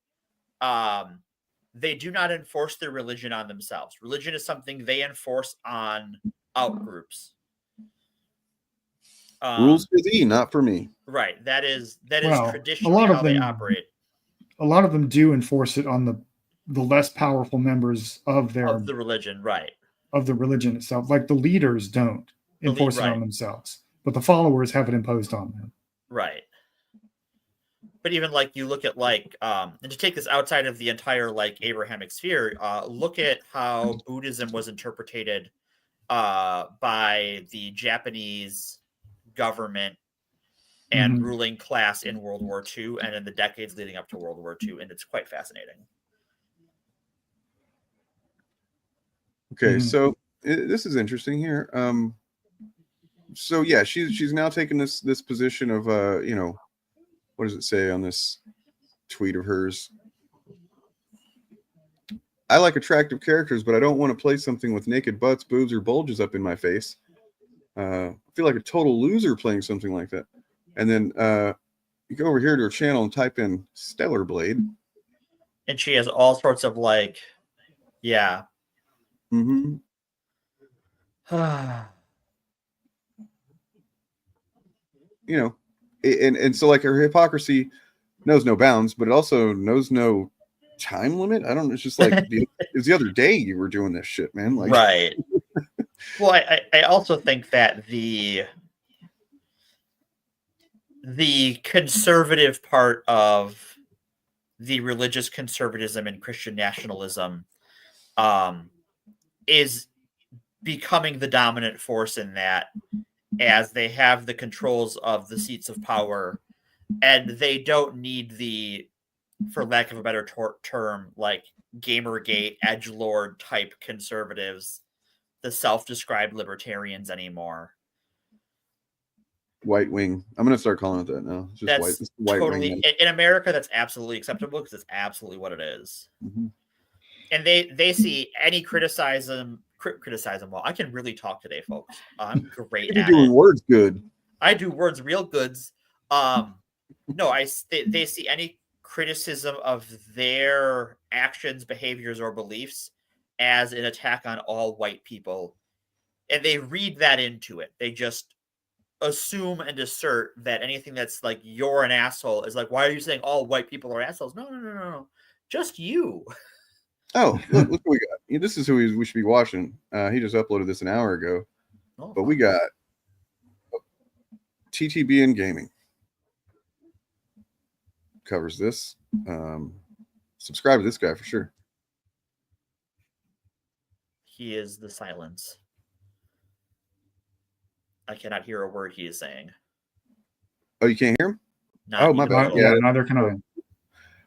they do not enforce their religion on themselves. Religion is something they enforce on outgroups.
Rules for thee, not for me.
Right. That is traditionally
a lot of
how
them,
they operate.
A lot of them do enforce it on the less powerful members of the
religion, right?
Of the religion itself. Like the leaders don't enforce it on themselves, but the followers have it imposed on them.
Right. But even like you look at like and to take this outside of the entire like Abrahamic sphere, look at how Buddhism was interpreted by the Japanese government and ruling class in World War II and in the decades leading up to World War II, and it's quite fascinating.
Okay, so this is interesting here. So yeah, she's now taken this position of you know, what does it say on this tweet of hers? I like attractive characters, but I don't want to play something with naked butts, boobs, or bulges up in my face. I feel like a total loser playing something like that. And then you go over here to her channel and type in Stellar Blade.
And she has all sorts of like, yeah.
Mm-hmm. You know, and so like her hypocrisy knows no bounds, but it also knows no time limit. I don't know. It's just like it was the other day you were doing this shit, man. Like,
right. Well, I also think that the conservative part of the religious conservatism and Christian nationalism is becoming the dominant force in that, as they have the controls of the seats of power, and they don't need the, for lack of a better term, like Gamergate, edgelord type conservatives, the self-described libertarians anymore.
White wing. I'm gonna start calling it that now. It's just
that's
white
totally
wing.
In America. That's absolutely acceptable because it's absolutely what it is.
Mm-hmm.
And they see any criticism. Well, I can really talk today, folks. I'm great.
You're doing words good.
I do words real goods. No, they see any criticism of their actions, behaviors, or beliefs as an attack on all white people, and they read that into it. They just assume and assert that anything that's like you're an asshole is like, why are you saying all white people are assholes? No, just you.
Oh, look what we got. This is who we should be watching. He just uploaded this an hour ago. But we got TTB Gaming. Covers this. Subscribe to this guy for sure.
He is the silence. I cannot hear a word he is saying.
Oh, you can't hear him?
Not
my bad. Yeah,
neither can I.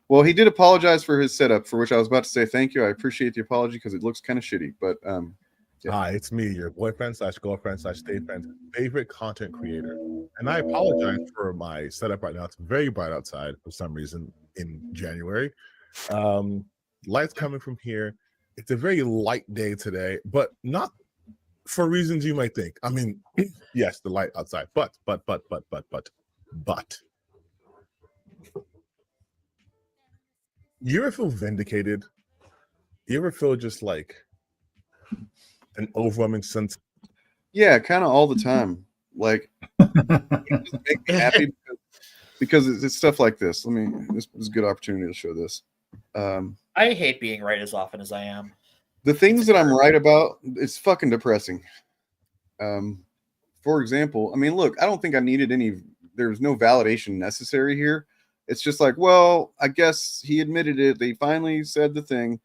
Well, he did apologize for his setup, for which I was about to say thank you. I appreciate the apology because it looks kind of shitty. But
yeah. Hi, it's me, your boyfriend/girlfriend/state friend, favorite content creator. And I apologize for my setup right now. It's very bright outside for some reason in January. Light's coming from here. It's a very light day today, but not for reasons you might think. I mean, yes, the light outside, but. You ever feel vindicated? You ever feel just like an overwhelming sense?
Yeah, kind of all the time. Like, it just makes me happy because it's stuff like this. This is a good opportunity to show this.
I hate being right as often as I am.
The things that I'm right about, it's fucking depressing. For example, look, I don't think I needed any there's no validation necessary here. It's just like, well, I guess he admitted it. They finally said the thing.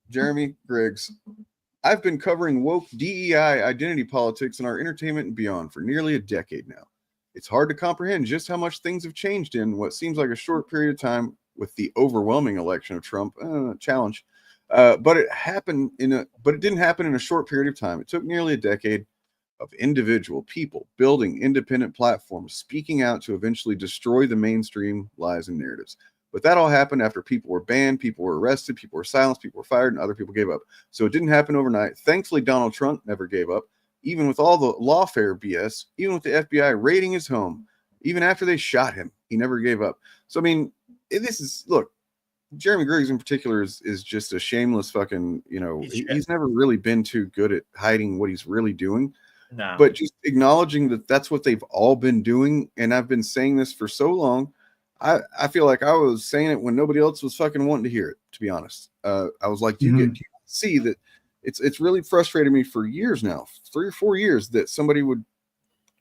Jeremy Griggs, I've been covering woke DEI identity politics in our entertainment and beyond for nearly a decade now. It's hard to comprehend just how much things have changed in what seems like a short period of time with the overwhelming election of Trump. Challenge. But it didn't happen in a short period of time. It took nearly a decade of individual people building independent platforms, speaking out to eventually destroy the mainstream lies and narratives. But that all happened after people were banned, people were arrested, people were silenced, people were fired, and other people gave up. So it didn't happen overnight. Thankfully, Donald Trump never gave up, even with all the lawfare BS, even with the FBI raiding his home, even after they shot him, he never gave up. So, I mean, look, Jeremy Griggs in particular is just a shameless fucking, he's never really been too good at hiding what he's really doing.
No.
But just acknowledging that that's what they've all been doing, and I've been saying this for so long, I feel like I was saying it when nobody else was fucking wanting to hear it, to be honest. I was like, do you see that it's really frustrated me for years now, 3 or 4 years, that somebody would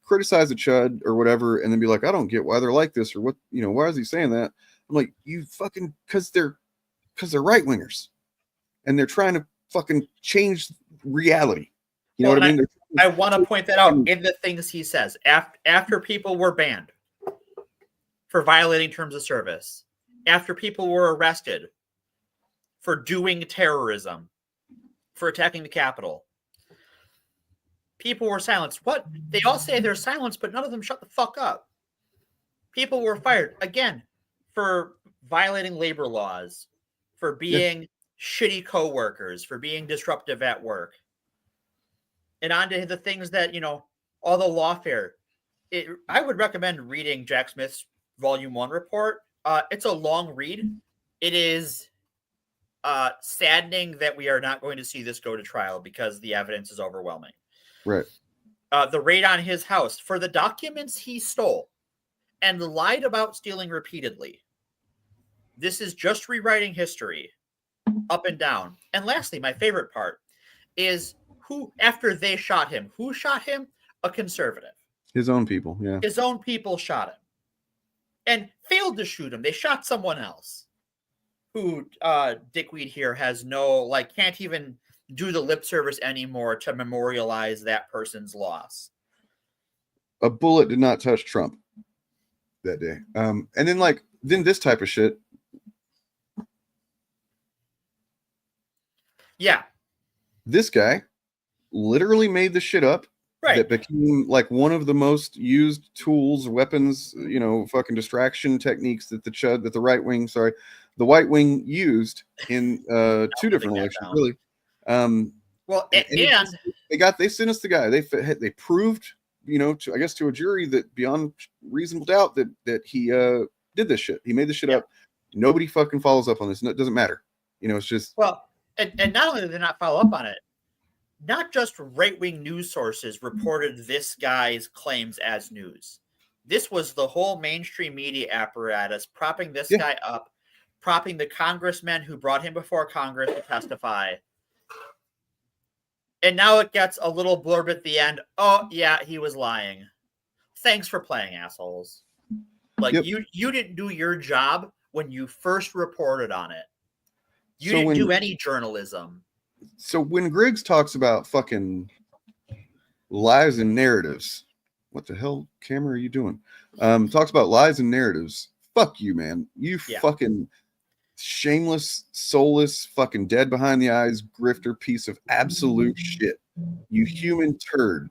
criticize a chud or whatever and then be like, I don't get why they're like this, or what, why is he saying that? I'm like, you fucking, because they're right wingers and they're trying to fucking change reality. You know what I mean?
I want to point that out in the things he says. After people were banned for violating terms of service, after people were arrested for doing terrorism, for attacking the Capitol, people were silenced. What? They all say they're silenced, but none of them shut the fuck up. People were fired, again, for violating labor laws, for being shitty coworkers, for being disruptive at work. And on to the things that, all the lawfare. I would recommend reading Jack Smith's Volume 1 report. It's a long read. It is saddening that we are not going to see this go to trial because the evidence is overwhelming.
Right.
The raid on his house for the documents he stole and lied about stealing repeatedly. This is just rewriting history up and down. And lastly, my favorite part is after they shot him, who shot him? A conservative.
His own people, yeah.
His own people shot him and failed to shoot him. They shot someone else who Dickweed here has can't even do the lip service anymore to memorialize that person's loss.
A bullet did not touch Trump that day. And then this type of shit.
Yeah.
This guy literally made the shit up. Right. That became like one of the most used tools, weapons, fucking distraction techniques that the white wing used in 2 different elections, really. They sentenced the guy. They proved, to a jury that beyond reasonable doubt that he did this shit. He made this shit up. Nobody fucking follows up on this. It doesn't matter. It's just
and not only did they not follow up on it, not just right-wing news sources reported this guy's claims as news. This was the whole mainstream media apparatus propping this guy up, propping the congressmen who brought him before Congress to testify. And now it gets a little blurb at the end. Oh, yeah, he was lying. Thanks for playing, assholes. You didn't do your job when you first reported on it. You didn't do any journalism.
So when Griggs talks about fucking lies and narratives, what the hell camera are you doing? Talks about lies and narratives. Fuck you, man. You fucking shameless, soulless, fucking dead behind the eyes, grifter piece of absolute shit. You human turd.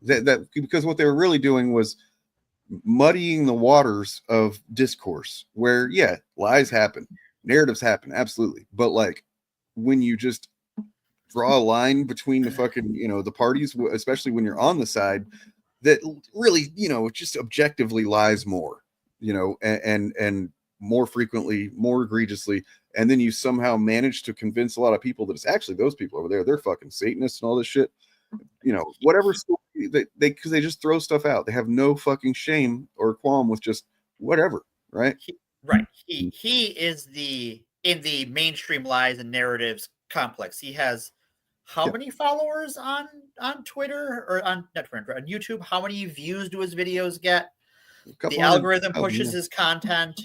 That because what they were really doing was muddying the waters of discourse where, lies happen, narratives happen, absolutely. But when you just draw a line between the fucking, the parties, especially when you're on the side that really, just objectively lies more, and more frequently, more egregiously. And then you somehow manage to convince a lot of people that it's actually those people over there. They're fucking Satanists and all this shit. Whatever story because they just throw stuff out. They have no fucking shame or qualm with just whatever. Right.
He is in the mainstream lies and narratives complex. He has how many followers on Twitter or on not Twitter, on YouTube? How many views do his videos get? The algorithm pushes his content.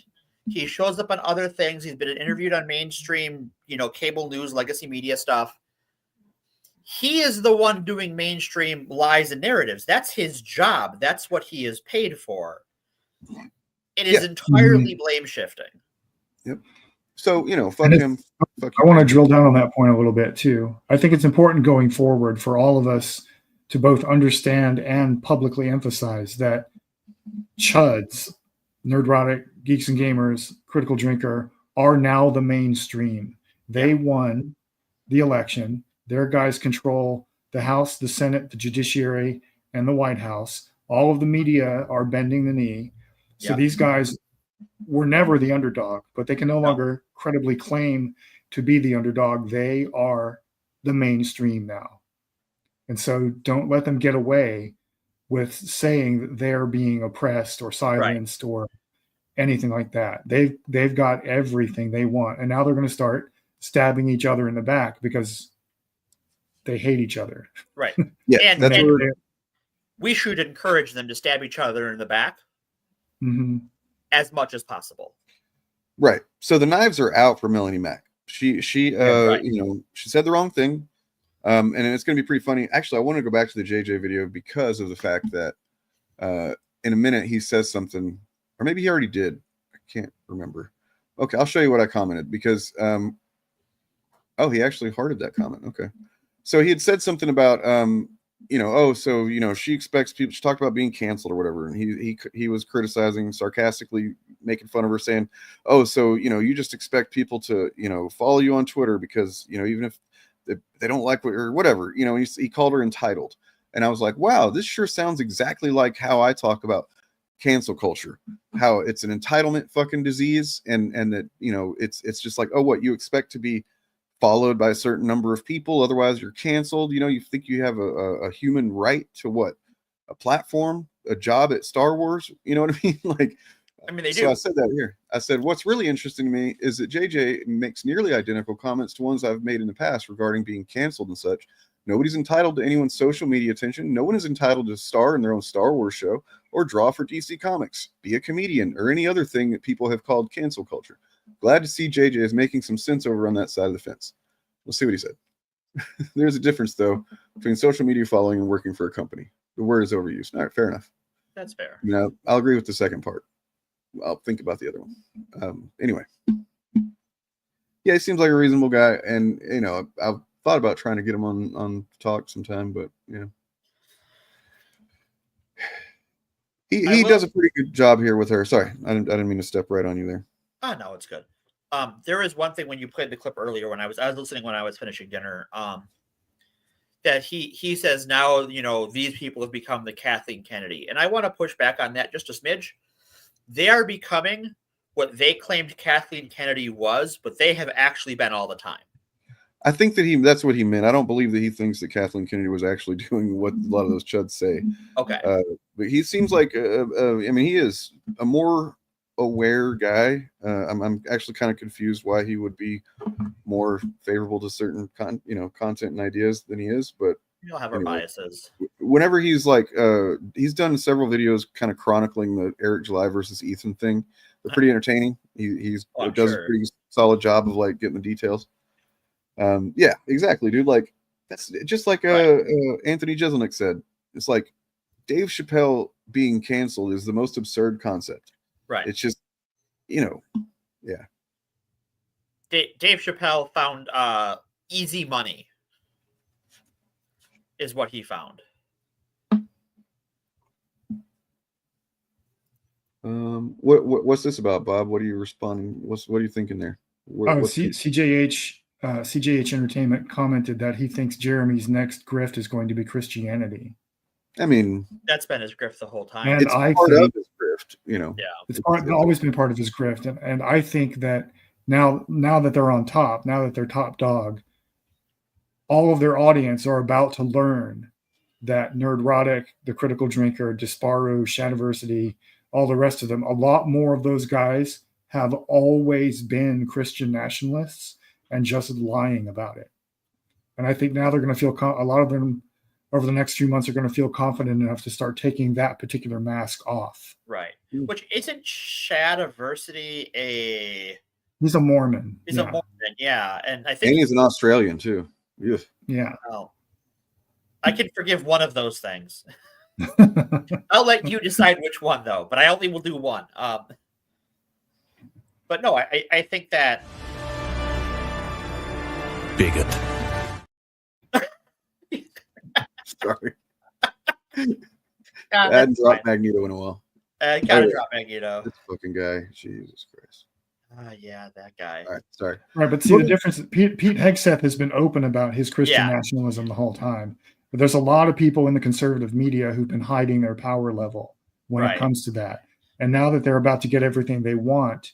He shows up on other things. He's been interviewed on mainstream, cable news, legacy media stuff. He is the one doing mainstream lies and narratives. That's his job. That's what he is paid for. It is entirely blame shifting.
Yep. So, fuck him. Fuck
I want to drill down on that point a little bit too. I think it's important going forward for all of us to both understand and publicly emphasize that chuds, Nerdrotic, Geeks and Gamers, Critical Drinker are now the mainstream. They won the election. Their guys control the House, the Senate, the judiciary, and the White House. All of the media are bending the knee. So these guys were never the underdog, but they can no longer credibly claim to be the underdog. They are the mainstream now. And so don't let them get away with saying that they're being oppressed or silenced or anything like that. They've got everything they want. And now they're going to start stabbing each other in the back because they hate each other.
Right.
Yeah.
And we should encourage them to stab each other in the back as much as possible.
Right. So the knives are out for Melanie Mack. She she said the wrong thing. And it's going to be pretty funny. Actually, I want to go back to the JJ video because of the fact that in a minute he says something, or maybe he already did. I can't remember. Okay, I'll show you what I commented because he actually hearted that comment. Okay. So he had said something about she expects people. She talked about being canceled or whatever, and he was criticizing, sarcastically making fun of her, saying, you just expect people to follow you on Twitter because even if they don't like what or whatever, he called her entitled, and I was like, wow, this sure sounds exactly like how I talk about cancel culture, how it's an entitlement fucking disease, and that it's just like, oh, what you expect to be followed by a certain number of people, otherwise you're canceled. You think you have a human right to what? A platform, a job at Star Wars? You know what I mean? Like,
they do.
So I said that here. I said, what's really interesting to me is that JJ makes nearly identical comments to ones I've made in the past regarding being canceled and such. Nobody's entitled to anyone's social media attention. No one is entitled to star in their own Star Wars show or draw for DC Comics, be a comedian, or any other thing that people have called cancel culture. Glad to see JJ is making some sense over on that side of the fence. We'll see what he said. There's a difference, though, between social media following and working for a company. The word is overused. All right, fair enough.
That's fair.
I'll agree with the second part. I'll think about the other one. Anyway. Yeah, he seems like a reasonable guy. And, I've thought about trying to get him on talk sometime, but, He does a pretty good job here with her. Sorry, I didn't mean to step right on you there.
Oh, no, it's good. There is one thing when you played the clip earlier when I was listening when I was finishing dinner, that he says now, these people have become the Kathleen Kennedy. And I want to push back on that just a smidge. They are becoming what they claimed Kathleen Kennedy was, but they have actually been all the time.
I think that that's what he meant. I don't believe that he thinks that Kathleen Kennedy was actually doing what a lot of those chuds say.
Okay.
But he seems like, he is a more aware guy. I'm actually kind of confused why he would be more favorable to certain content and ideas than he is, but
you'll have our biases.
Whenever he's like he's done several videos kind of chronicling the Eric July versus Ethan thing. They're pretty entertaining. He does a pretty solid job of like getting the details. Yeah, exactly, dude. Like that's just like Anthony Jeselnik said. It's like Dave Chappelle being canceled is the most absurd concept.
Right.
It's just, yeah.
Dave Chappelle found easy money is what he found.
What's this about, Bob? What are you responding? What are you thinking there?
CJH Entertainment commented that he thinks Jeremy's next grift is going to be Christianity.
I mean,
that's been his grift the whole time.
And
it's part of his grift,
Yeah,
it's always been part of his grift, and I think that now that they're on top, now that they're top dog, all of their audience are about to learn that Nerdrotic, the Critical Drinker, Disparu, Shadiversity, all the rest of them, a lot more of those guys have always been Christian nationalists and just lying about it. And I think now they're going to feel a lot of them over the next few months are going to feel confident enough to start taking that particular mask off.
Right. Which isn't Shadiversity a...
He's a Mormon.
He's a Mormon, yeah. And I think
he's an Australian too.
Yeah.
Oh. I can forgive one of those things. I'll let you decide which one, though. But I only will do one. But no, I think that...
Bigot.
Sorry.
Yeah,
I hadn't dropped Magneto in a while.
Gotta drop Magneto.
This fucking guy. Jesus Christ.
Yeah, that guy.
All right, sorry.
Right, but see the difference. Pete Hegseth has been open about his Christian nationalism the whole time. But there's a lot of people in the conservative media who've been hiding their power level when it comes to that. And now that they're about to get everything they want,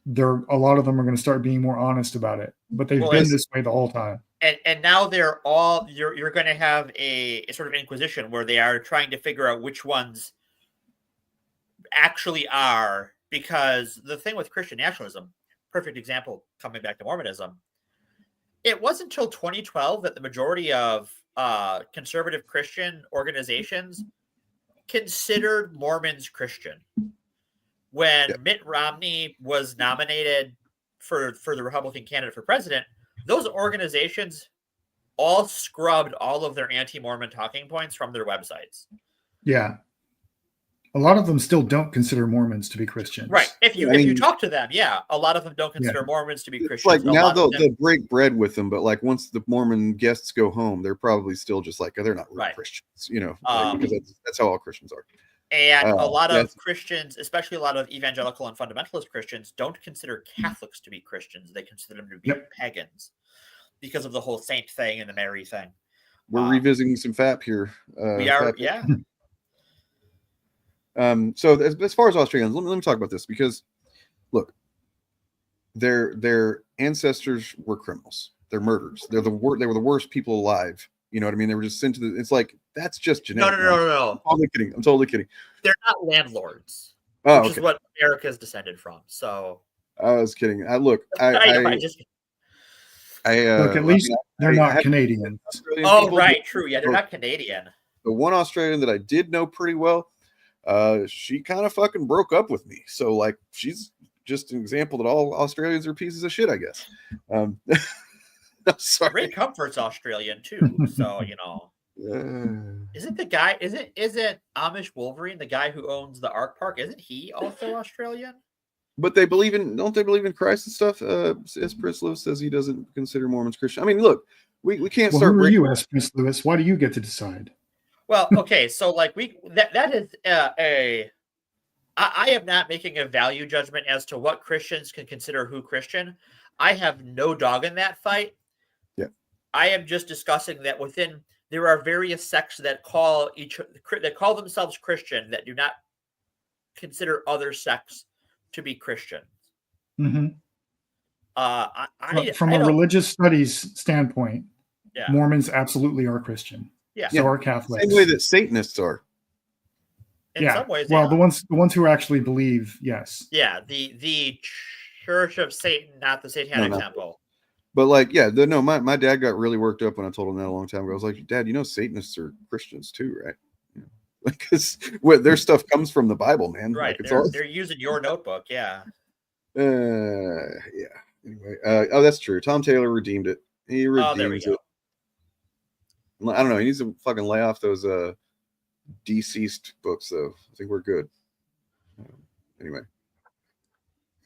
a lot of them are going to start being more honest about it. But they've been this way the whole time.
And now they're all you're going to have a sort of inquisition where they are trying to figure out which ones actually are, because the thing with Christian nationalism, perfect example coming back to Mormonism, it wasn't until 2012 that the majority of conservative Christian organizations considered Mormons Christian. When Mitt Romney was nominated for the Republican candidate for president, those organizations all scrubbed all of their anti-Mormon talking points from their websites.
Yeah. A lot of them still don't consider Mormons to be Christians.
Right. If you talk to them, a lot of them don't consider Mormons to be Christians.
Like now they'll break bread with them, but like once the Mormon guests go home, they're probably still just like, they're not real Christians, because that's how all Christians are.
And a lot of Christians, especially a lot of evangelical and fundamentalist Christians, don't consider Catholics to be Christians. They consider them to be pagans because of the whole saint thing and the Mary thing.
We're revisiting some FAP here.
We are,
So as far as Australians, let me talk about this, because look, their ancestors were criminals. They're murderers. They were the worst people alive. You know what I mean? They were just sent to the. It's like that's just genetic.
No.
I'm totally kidding.
They're not landlords,
which
is what America is descended from. So
I was kidding. Look,
at least they're not Canadians.
Right, true. Yeah, they're not Canadian.
The one Australian that I did know pretty well, she kind of fucking broke up with me. So like, she's just an example that all Australians are pieces of shit, I guess. Sorry.
Ray Comfort's Australian too, so isn't the guy? Isn't Amish Wolverine the guy who owns the Ark Park? Isn't he also Australian?
But don't they believe in Christ and stuff? S. Prince Lewis says he doesn't consider Mormons Christian. I mean, look, we can't start.
Who are you, S. Prince Lewis? Why do you get to decide?
Well, okay, so like that is I am not making a value judgment as to what Christians can consider who Christian. I have no dog in that fight.
Yeah,
I am just discussing that there are various sects that call themselves Christian that do not consider other sects to be Christian.
Mm-hmm. From a religious studies standpoint, Mormons absolutely are Christian.
Yeah,
so are Catholics.
Same way that Satanists are.
In some ways,
well, the ones who actually believe, yes.
Yeah, the Church of Satan, not the Satanic Temple.
But like, my dad got really worked up when I told him that a long time ago. I was like, Dad, Satanists are Christians too, right? Because their stuff comes from the Bible, man.
Right.
Like,
they're using your notebook, yeah.
Yeah. Anyway, that's true. Tom Taylor redeemed it. He redeems it. I don't know. He needs to fucking lay off those deceased books, though. I think we're good. Anyway.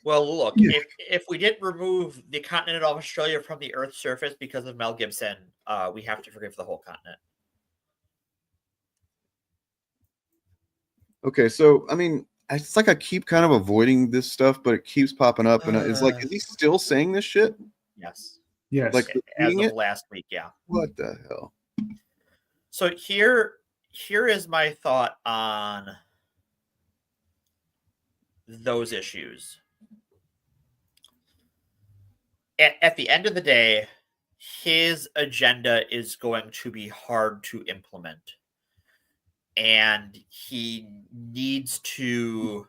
Well, look, if we didn't remove the continent of Australia from the Earth's surface because of Mel Gibson, we have to forgive the whole continent.
Okay, so I mean, it's like I keep kind of avoiding this stuff, but it keeps popping up, and it's like, is he still saying this shit?
Yes.
Yes.
Like
as of last week, yeah.
What the hell?
So here is my thought on those issues. At the end of the day, his agenda is going to be hard to implement. And he needs to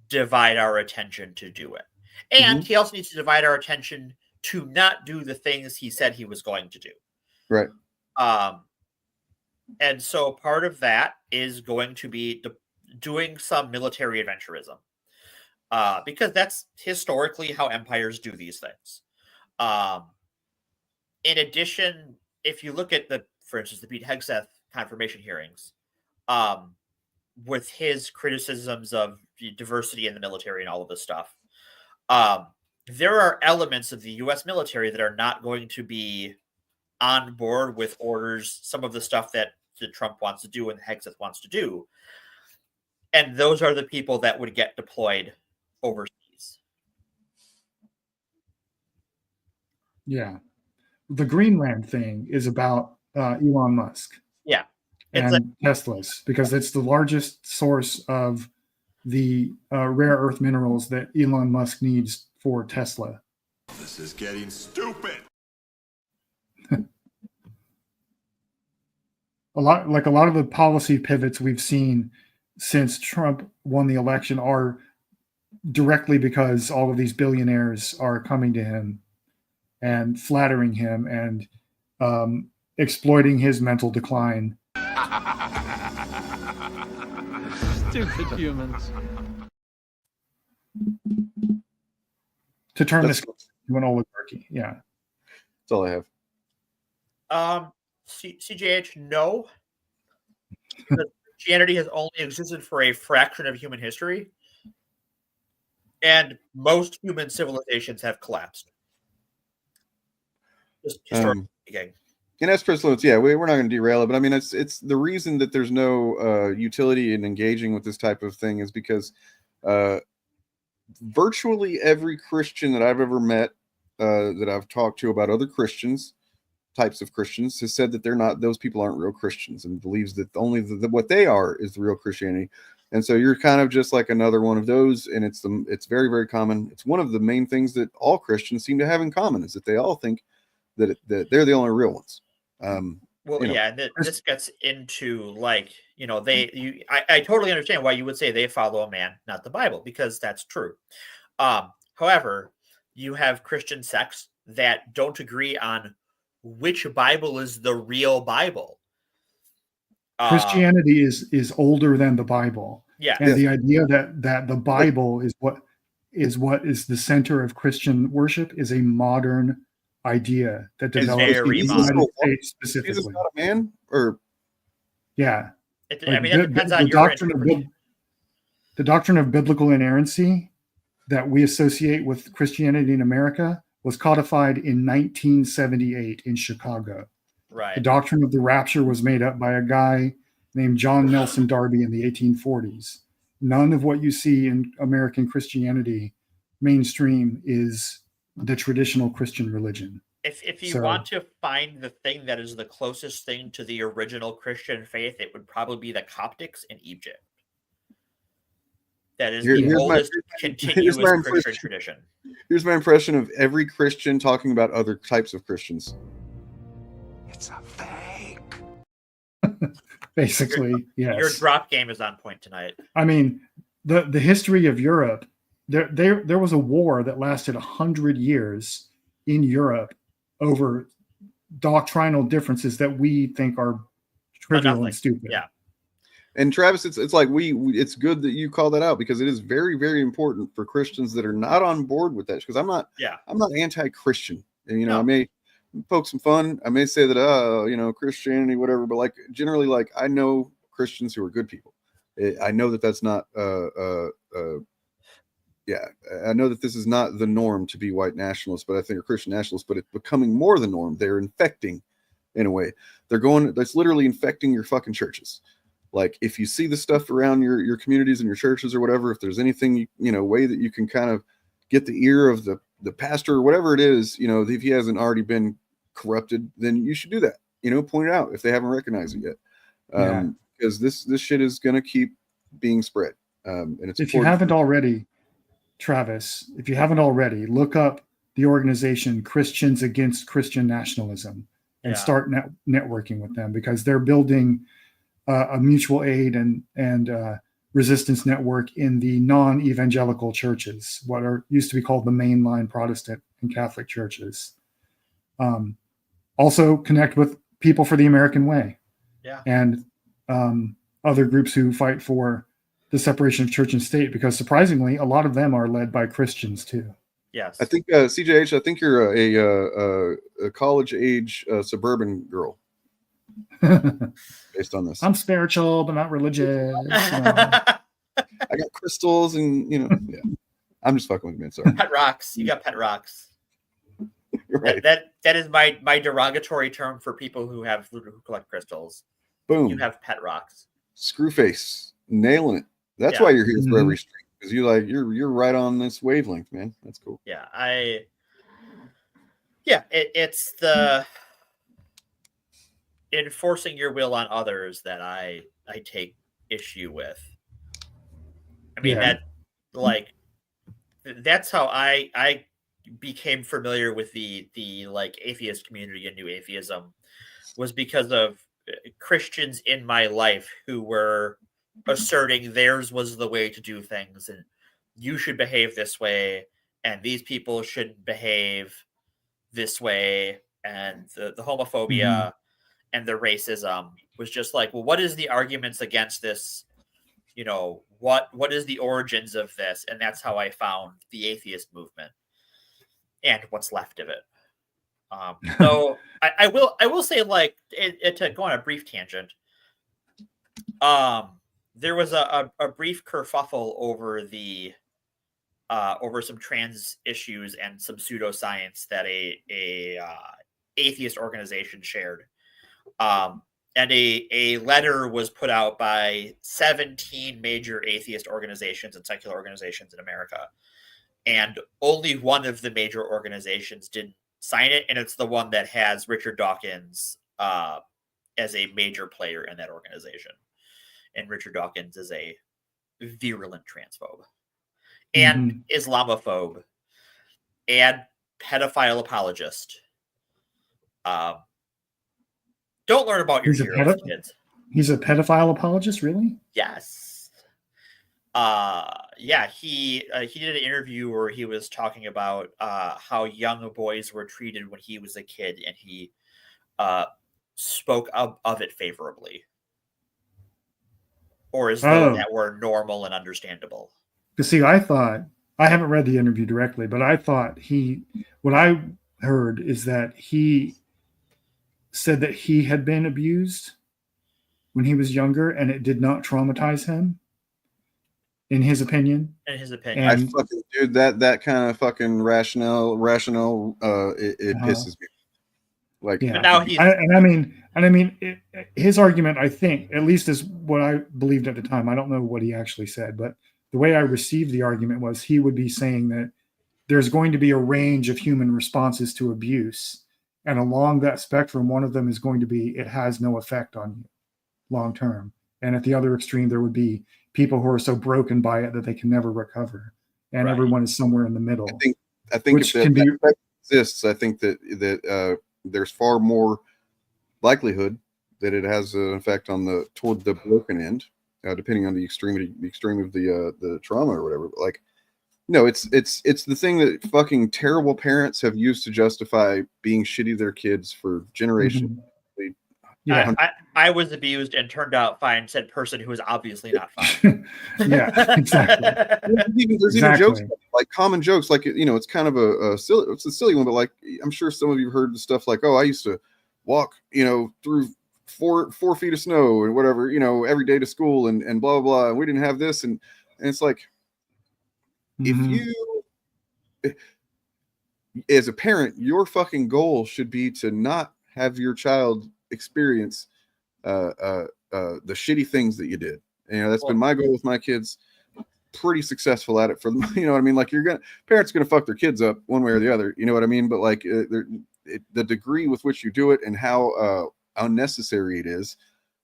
divide our attention to do it. And he also needs to divide our attention to not do the things he said he was going to do.
Right.
And so part of that is going to be doing some military adventurism, because that's historically how empires do these things. In addition, if you look at for instance, the Pete Hegseth confirmation hearings, with his criticisms of diversity in the military and all of this stuff, there are elements of the U.S. military that are not going to be on board with orders, some of the stuff that Trump wants to do and Hegseth wants to do. And those are the people that would get deployed overseas.
Yeah. The Greenland thing is about Elon Musk.
Yeah.
And Tesla's, because it's the largest source of the rare earth minerals that Elon Musk needs for Tesla.
This is getting stupid.
A lot of the policy pivots we've seen since Trump won the election are directly because all of these billionaires are coming to him and flattering him and exploiting his mental decline.
Stupid humans.
To turn this into an oligarchy. Yeah.
That's all I have.
CJH, no. Christianity has only existed for a fraction of human history, and most human civilizations have collapsed. Just historically speaking.
And as Priscilla, yeah, we're not going to derail it, but I mean, it's the reason that there's no utility in engaging with this type of thing is because virtually every Christian that I've ever met, that I've talked to about other Christians, types of Christians, has said that those people aren't real Christians and believes that only what they are is the real Christianity. And so you're kind of just like another one of those, and it's very, very common. It's one of the main things that all Christians seem to have in common is that they all think that they're the only real ones.
This gets into I totally understand why you would say they follow a man, not the Bible, because that's true. However, you have Christian sects that don't agree on which Bible is the real Bible.
Christianity is older than the Bible.
Yeah.
And the idea that the Bible is what is the center of Christian worship is a modern idea that developed in the United States specifically.
Jesus not a man? Or
yeah.
It depends on your interpretation.
The doctrine of biblical inerrancy that we associate with Christianity in America was codified in 1978 in Chicago.
Right.
The doctrine of the rapture was made up by a guy named John Nelson Darby in the 1840s. None of what you see in American Christianity mainstream is the traditional Christian religion.
If you want to find the thing that is the closest thing to the original Christian faith, it would probably be the Coptics in Egypt. That is the oldest continuous Christian tradition.
Here's my impression of every Christian talking about other types of Christians.
It's a fake.
Basically, yes.
Your drop game is on point tonight.
I mean, the history of Europe, there was a war that lasted 100 years in Europe over doctrinal differences that we think are trivial and stupid.
Yeah.
And Travis, it's like it's good that you call that out because it is very, very important for Christians that are not on board with that. Because I'm not anti-Christian, and I may poke some fun. I may say that Christianity, whatever, but generally, I know Christians who are good people. I know that that's not I know that this is not the norm to be white nationalists, but I think are Christian nationalists, but it's becoming more the norm. They're infecting, in a way. That's literally infecting your fucking churches. Like if you see the stuff around your communities and your churches or whatever, if there's anything, way that you can kind of get the ear of the pastor or whatever it is, if he hasn't already been corrupted, then you should do that, point it out if they haven't recognized it yet. Because this shit is going to keep being spread. And it's
if you haven't already, Travis, look up the organization Christians Against Christian Nationalism and start networking with them because they're building a mutual aid and resistance network in the non-evangelical churches, what used to be called the mainline Protestant and Catholic churches. Also connect with People for the American Way.
Yeah.
And other groups who fight for the separation of church and state, because surprisingly, a lot of them are led by Christians too.
Yes.
I think CJH. I think you're a college age suburban girl. Based on this,
I'm spiritual but not religious.
I got crystals, and yeah. I'm just fucking with you, man. Sorry.
Pet rocks. You got pet rocks.
Right.
That is my derogatory term for people who collect crystals.
Boom.
You have pet rocks.
Screwface, nailing it. That's why you're here for every stream, because you're right on this wavelength, man. That's cool.
Yeah, it's the enforcing your will on others that I take issue with. I mean that's how I became familiar with the like atheist community and new atheism, was because of Christians in my life who were asserting theirs was the way to do things, and you should behave this way, and these people should behave this way, and the homophobia and the racism was just like, well, what is the arguments against this? What is the origins of this? And that's how I found the atheist movement and what's left of it. So I will say, like, to go on a brief tangent, there was a brief kerfuffle over over some trans issues and some pseudoscience that a atheist organization shared. And a letter was put out by 17 major atheist organizations and secular organizations in America. And only one of the major organizations didn't sign it, and it's the one that has Richard Dawkins as a major player in that organization. And Richard Dawkins is a virulent transphobe and Islamophobe and pedophile apologist. Don't learn about your heroes, kids.
He's a pedophile apologist, really?
Yes. He did an interview where he was talking about how young boys were treated when he was a kid, and he spoke of it favorably, or as though that were normal and understandable.
Because see, I haven't read the interview directly, but I thought what I heard is that he said that he had been abused when he was younger, and it did not traumatize him. In his opinion.
In his opinion.
I fucking, dude, that kind of fucking rationale, it pisses me. Like,
yeah. But now his argument, I think, at least is what I believed at the time. I don't know what he actually said, but the way I received the argument was he would be saying that there's going to be a range of human responses to abuse. And along that spectrum, one of them is going to be, it has no effect on you long term. And at the other extreme, there would be people who are so broken by it that they can never recover. And everyone is somewhere in the middle.
I think if that effect exists, I think that there's far more likelihood that it has an effect on toward the broken end, depending on the extreme of the trauma or whatever. But like, no, it's the thing that fucking terrible parents have used to justify being shitty to their kids for generations.
Yeah, I was abused and turned out fine, said person who is obviously not fine.
Yeah, exactly.
There's even jokes, like common jokes, like, it's kind of a silly one, but like, I'm sure some of you have heard the stuff like, oh, I used to walk, through 4 feet of snow and whatever, every day to school and blah, blah, blah. And we didn't have this. And it's like, if you, as a parent, your fucking goal should be to not have your child experience the shitty things that you did. That's been my goal with my kids. Pretty successful at it for them. You know what I mean? Like, parents are gonna fuck their kids up one way or the other. You know what I mean? But like, the degree with which you do it and how unnecessary it is,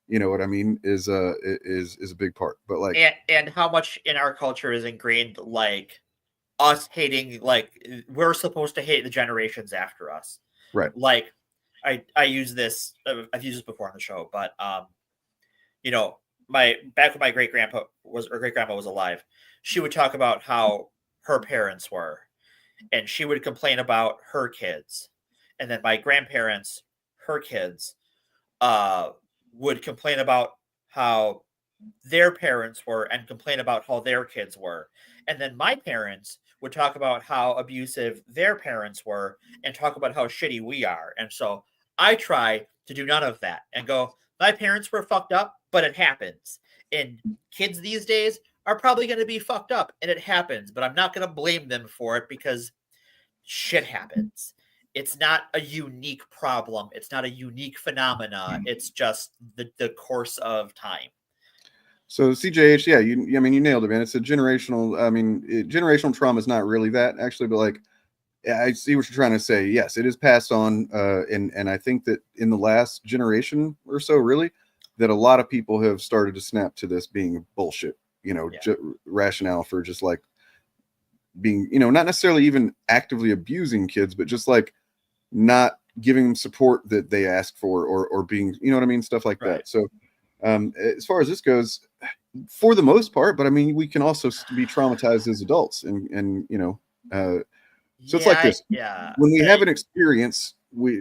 you know what I mean, is a big part. But like,
and how much in our culture is ingrained, like us hating, like we're supposed to hate the generations after us,
right?
Like, I use this. I've used this before on the show, but back when my great grandma was alive, she would talk about how her parents were, and she would complain about her kids, and then my grandparents, her kids, would complain about how their parents were and complain about how their kids were. And then my parents would talk about how abusive their parents were and talk about how shitty we are. And so I try to do none of that and go, my parents were fucked up, but it happens. And kids these days are probably going to be fucked up and it happens, but I'm not going to blame them for it because shit happens. It's not a unique problem. It's not a unique phenomena. It's just the course of time.
So CJH, yeah, I mean, you nailed it, man. It's a generational. I mean, generational trauma is not really that actually, but like, I see what you're trying to say. Yes, it is passed on, and I think that in the last generation or so, really, that a lot of people have started to snap to this being bullshit. You know, rationale for just like being, you know, not necessarily even actively abusing kids, but just like not giving them support that they ask for, or being, you know what I mean, stuff like that. So, as far as this goes, for the most part, but I mean, we can also be traumatized as adults, and you know, so it's like this. When we have an experience,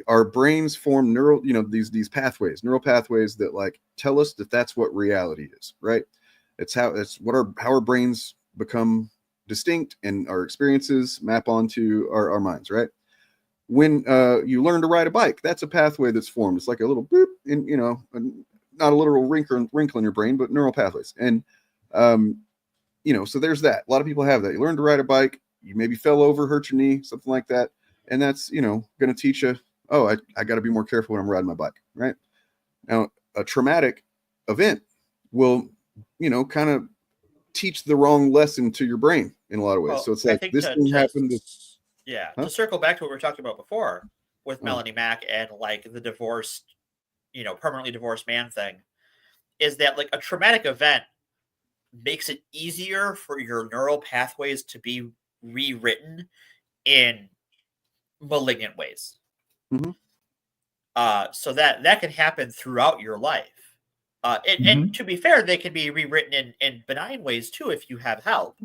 our brains form neural, you know, these pathways, neural pathways that like tell us that that's what reality is, right? It's how our brains become distinct, and our experiences map onto our minds, right? When you learn to ride a bike, that's a pathway that's formed. It's like a little boop, and you know, not a literal wrinkle in your brain, but neural pathways. And you know, so there's that. A lot of people have that. You learn to ride a bike, you maybe fell over, hurt your knee, something like that, and that's, you know, going to teach you, oh, I got to be more careful when I'm riding my bike, right? Now, a traumatic event will, you know, kind of teach the wrong lesson to your brain in a lot of ways.
Well,
so it's like this thing happened.
To circle back to what we were talking about before with Melanie Mack and like the divorced, you know, permanently divorced man thing, is that like a traumatic event makes it easier for your neural pathways to be rewritten in malignant ways.
Mm-hmm.
So that can happen throughout your life. And to be fair, they can be rewritten in benign ways too if you have help.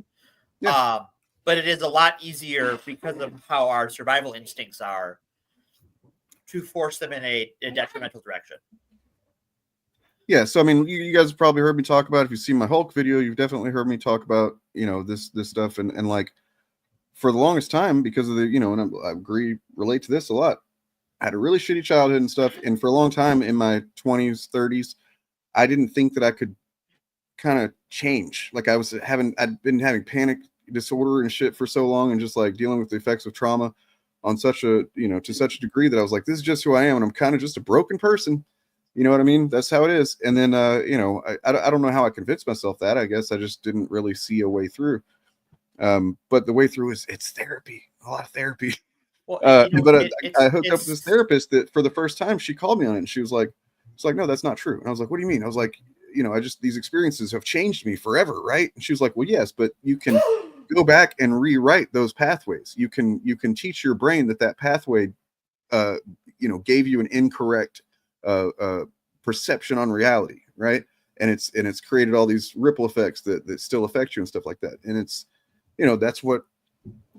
Yeah. But it is a lot easier because of how our survival instincts are to force them in a detrimental direction.
Yeah, so I mean, you guys have probably heard me talk about, if you've seen my Hulk video, you've definitely heard me talk about, you know, this stuff, and like for the longest time, because of the, you know, and I relate to this a lot. I had a really shitty childhood and stuff, and for a long time in my 20s, 30s, I didn't think that I could kind of change. Like I'd been having panic disorder and shit for so long, and just like dealing with the effects of trauma on such a, you know, to such a degree that I was like, this is just who I am, and I'm kind of just a broken person. You know what I mean? That's how it is. And then, you know, I don't know how I convinced myself that. I guess I just didn't really see a way through. But the way through it's therapy, a lot of therapy. Well, you know, but I hooked up with this therapist that for the first time, she called me on it, and she was like, no, that's not true. And I was like, what do you mean? I was like, you know, these experiences have changed me forever, right? And she was like, well, yes, but you can go back and rewrite those pathways. You can teach your brain that pathway, you know, gave you an incorrect perception on reality, right? And it's created all these ripple effects that still affect you and stuff like that. And it's, you know, that's what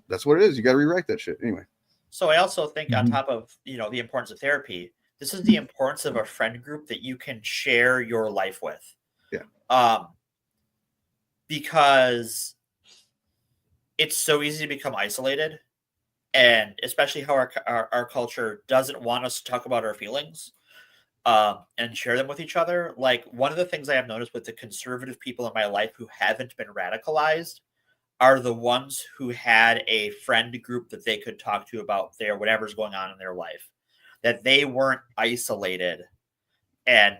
it is. You got to rewrite that shit anyway.
So I also think on top of, you know, the importance of therapy, this is the importance of a friend group that you can share your life with.
Yeah.
Because it's so easy to become isolated, and especially how our culture doesn't want us to talk about our feelings and share them with each other. Like, one of the things I have noticed with the conservative people in my life who haven't been radicalized are the ones who had a friend group that they could talk to about whatever's going on in their life, that they weren't isolated, and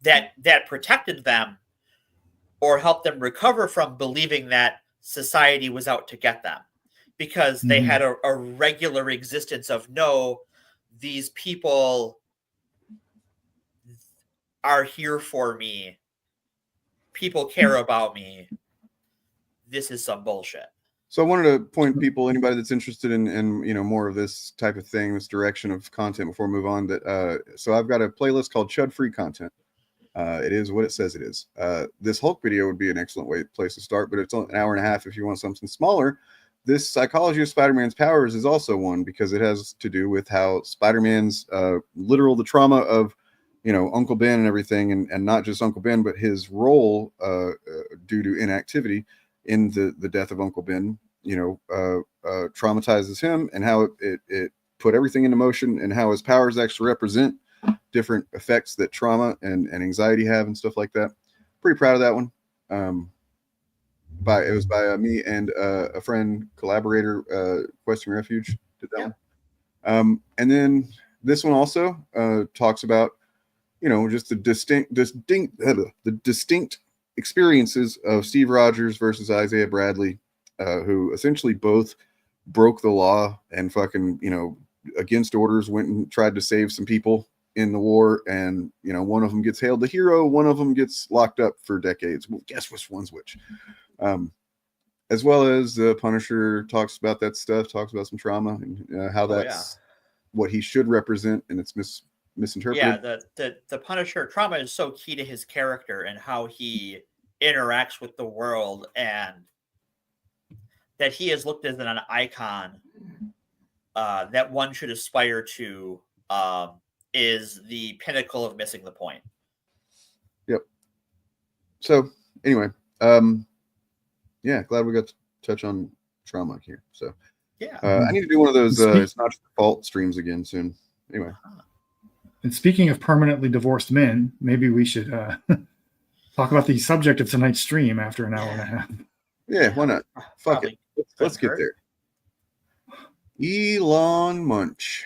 that protected them or helped them recover from believing that society was out to get them, because they had a regular existence of, no, these people are here for me. People care about me. This is some bullshit.
So I wanted to point people, anybody that's interested in you know, more of this type of thing, this direction of content, before we move on, that so I've got a playlist called Chud Free Content. It is what it says it is. This Hulk video would be an excellent place to start, but it's only an hour and a half if you want something smaller. This Psychology of Spider-Man's Powers is also one, because it has to do with how Spider-Man's the trauma of, Uncle Ben and everything, and not just Uncle Ben, but his role due to inactivity in the death of Uncle Ben, traumatizes him, and how it put everything into motion, and how his powers actually represent different effects that trauma and anxiety have and stuff like that. Pretty proud of that one. It was by me and a friend collaborator, Questing Refuge did that one. And then this one also talks about just the distinct experiences of Steve Rogers versus Isaiah Bradley, who essentially both broke the law and fucking against orders went and tried to save some people in the war, and one of them gets hailed the hero, one of them gets locked up for decades. Well, guess which one's which. As well as the Punisher talks about that stuff, talks about some trauma and how that's what he should represent, and it's misinterpreted.
Yeah, the Punisher trauma is so key to his character and how he interacts with the world, and that he is looked as an icon that one should aspire to, is the pinnacle of missing the point.
Yep. So anyway, glad we got to touch on trauma here. So I need to do one of those It's Not Your Fault streams again soon. Anyway.
And speaking of permanently divorced men, maybe we should talk about the subject of tonight's stream after an hour and a half.
Yeah, why not? Fuck it. Let's get there. Elon Munch.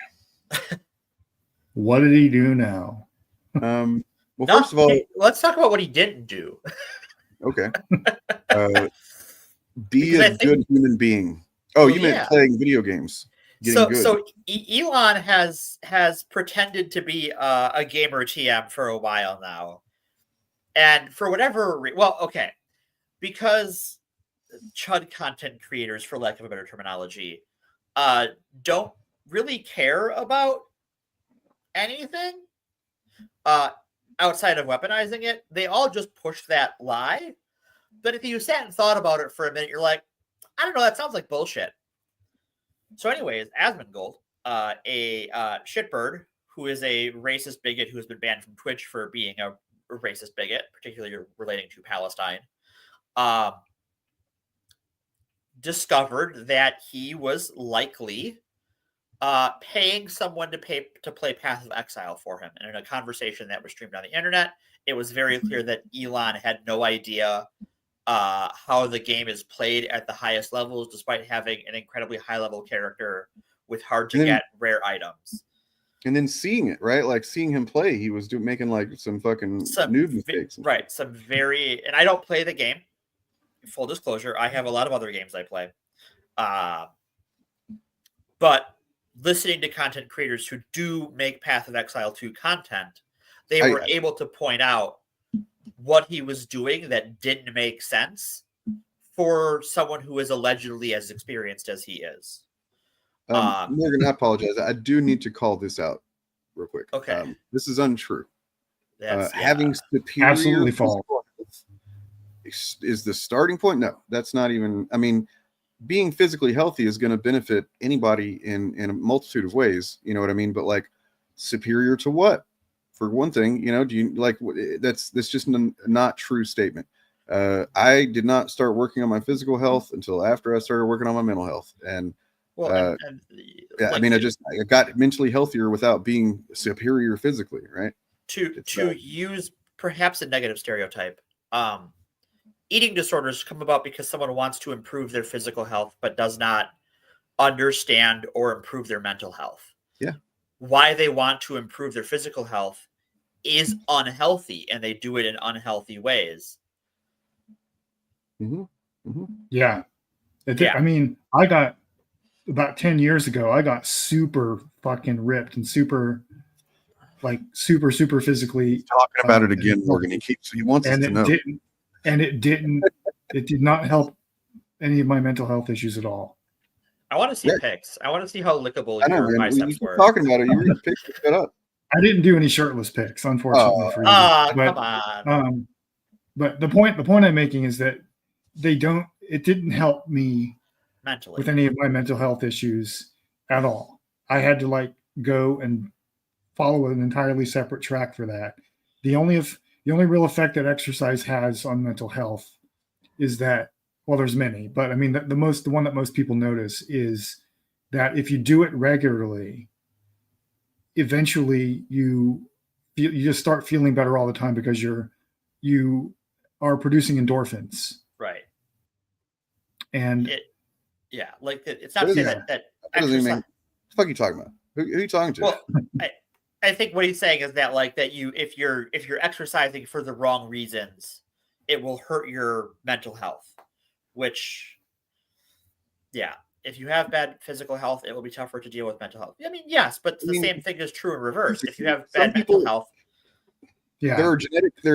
What did he do now?
Well, first of all,
let's talk about what he didn't do.
Okay. Be a good human being. Oh, you meant playing video games.
So Elon has pretended to be a gamer TM for a while now, and for whatever because chud content creators, for lack of a better terminology, don't really care about anything outside of weaponizing it. They all just push that lie. But if you sat and thought about it for a minute, you're like, I don't know, that sounds like bullshit. So anyways, Asmongold, a shitbird who is a racist bigot who has been banned from Twitch for being a racist bigot, particularly relating to Palestine, discovered that he was likely paying someone to play Path of Exile for him. And in a conversation that was streamed on the internet, it was very clear that Elon had no idea how the game is played at the highest levels, despite having an incredibly high-level character with hard-to-get rare items.
And then seeing it, right? Like seeing him play, he was making like some noob mistakes.
Right. And I don't play the game. Full disclosure, I have a lot of other games I play. But listening to content creators who do make Path of Exile 2 content, they were able to point out what he was doing that didn't make sense for someone who is allegedly as experienced as he is.
Morgan, I apologize. I do need to call this out real quick.
Okay.
This is untrue. Having superior
absolutely false
is the starting point. No, that's not even, being physically healthy is going to benefit anybody in a multitude of ways. You know what I mean? But like, superior to what? For one thing, do you like that's just a not true statement. I did not start working on my physical health until after I started working on my mental health. And I got mentally healthier without being superior physically, right?
To use perhaps a negative stereotype, eating disorders come about because someone wants to improve their physical health but does not understand or improve their mental health.
Yeah.
Why they want to improve their physical health is unhealthy, and they do it in unhealthy ways.
Mm-hmm. Mm-hmm.
Yeah. I got about 10 years ago, I got super fucking ripped and super physically.
He's talking about it again, Morgan. He wants us to know.
It did not help any of my mental health issues at all.
I want to see pics. I want to see how lickable your biceps were.
Talking about it, you were going to pick that up.
I didn't do any shirtless pics, unfortunately for you.
Come on.
But the point I'm making is that it didn't help me
mentally
with any of my mental health issues at all. I had to go and follow an entirely separate track for that. The only real effect that exercise has on mental health is that, well, there's many, but I mean, the one that most people notice is that if you do it regularly, eventually you just start feeling better all the time because you are producing endorphins.
Right.
And
like it's not to say that exercise.
What the fuck are you talking about? Who are you talking to?
Well, I think what he's saying is that like that if you're exercising for the wrong reasons, it will hurt your mental health. Which, if you have bad physical health, it will be tougher to deal with mental health. I mean, yes, but the same thing is true in reverse. If you have bad mental health,
there are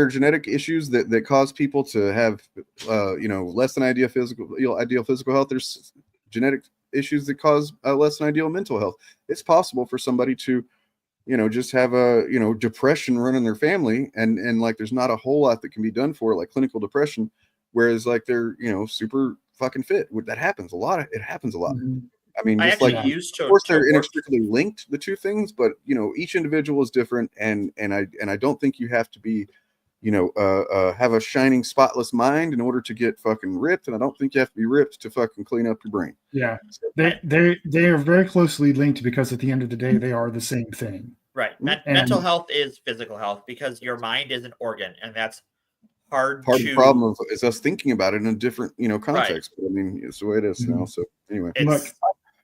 genetic issues that cause people to have less than ideal physical health. There's genetic issues that cause less than ideal mental health. It's possible for somebody to just have a depression run in their family, and like there's not a whole lot that can be done for it, like clinical depression, whereas like they're super fucking fit. That happens a lot. It happens a lot.
Mm-hmm.
I mean, just like, of course, they're inextricably linked, the two things, but each individual is different, and I don't think you have to be, have a shining, spotless mind in order to get fucking ripped, and I don't think you have to be ripped to fucking clean up your brain.
Yeah, they are very closely linked because at the end of the day, they are the same thing.
Right. Mental health is physical health because your mind is an organ, and that's hard.
Part of the problem is us thinking about it in a different, context. Right. But I mean, it's the way it is now. So anyway,
look,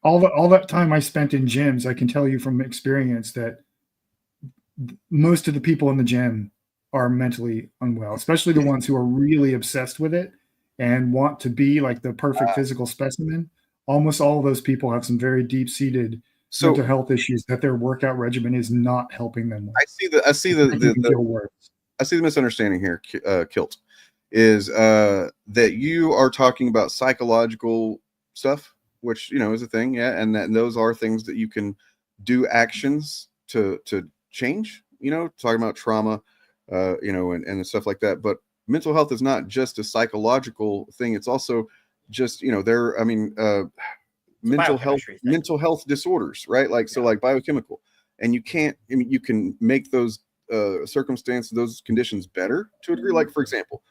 all that time I spent in gyms, I can tell you from experience that most of the people in the gym are mentally unwell, especially the ones who are really obsessed with it and want to be like the perfect physical specimen. Almost all of those people have some very deep-seated mental health issues that their workout regimen is not helping them with.
I see the misunderstanding here, Kilt, is that you are talking about psychological stuff, which is a thing, and those are things that you can do actions to change. Talking about trauma, and stuff like that. But mental health is not just a psychological thing; it's also just mental health disorders, right? Like so, like biochemical, and you can make those circumstances, those conditions better to a degree. Like for example,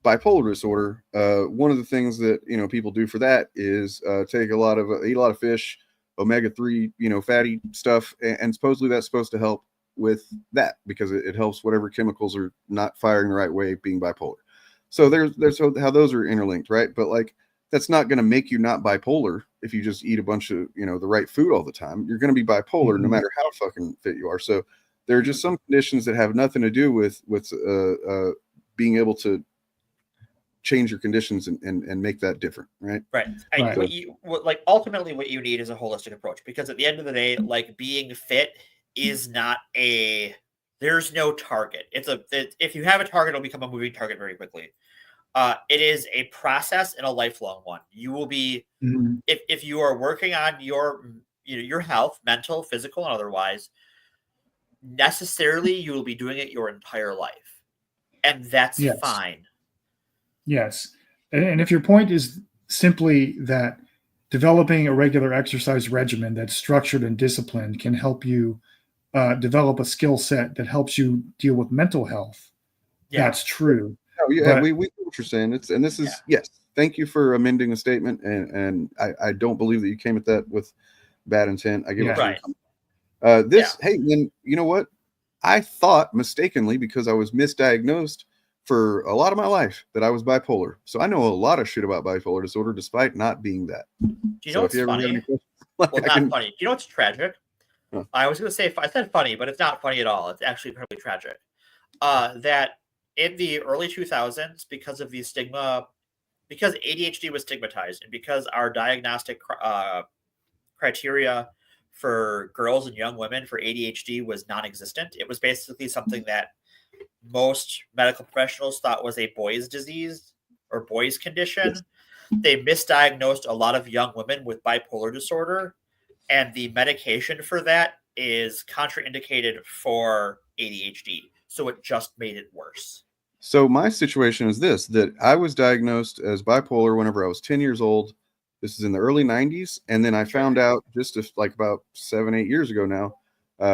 bipolar disorder. One of the things that people do for that is eat a lot of fish, omega-3, fatty stuff, and supposedly that's supposed to help with that because it helps whatever chemicals are not firing the right way being bipolar. So there's how those are interlinked, right? But like that's not going to make you not bipolar if you just eat a bunch of the right food all the time. You're going to be bipolar no matter how fucking fit you are. So there are just some conditions that have nothing to do with being able to change your conditions and make that different, right?
Right. Ultimately what you need is a holistic approach, because at the end of the day, like being fit is not there's no target. If you have a target, it'll become a moving target very quickly. It is a process and a lifelong one. You will be, if you are working on your health, mental, physical, and otherwise, necessarily you will be doing it your entire life, and that's fine.
Yes, and if your point is simply that developing a regular exercise regimen that's structured and disciplined can help you develop a skill set that helps you deal with mental health, that's true.
Oh, yeah, we know what you're saying. Yes. Thank you for amending the statement, and I don't believe that you came at that with bad intent. I get what you're saying. Hey, then you know what? I thought mistakenly, because I was misdiagnosed for a lot of my life, that I was bipolar. So I know a lot of shit about bipolar disorder, despite not being that.
Do you know what's funny? Well, not funny. Do you know what's tragic? Huh. I was going to say, I said funny, but it's not funny at all. It's actually incredibly tragic. That in the early 2000s, because of the stigma, because ADHD was stigmatized, and because our diagnostic criteria for girls and young women for ADHD was non-existent, it was basically something that most medical professionals thought was a boy's disease or boy's condition. They misdiagnosed a lot of young women with bipolar disorder, and the medication for that is contraindicated for ADHD. So it just made it worse.
So my situation is this, that I was diagnosed as bipolar whenever I was 10 years old. This is in the early 90s. And then I found out just like about 7-8 years ago now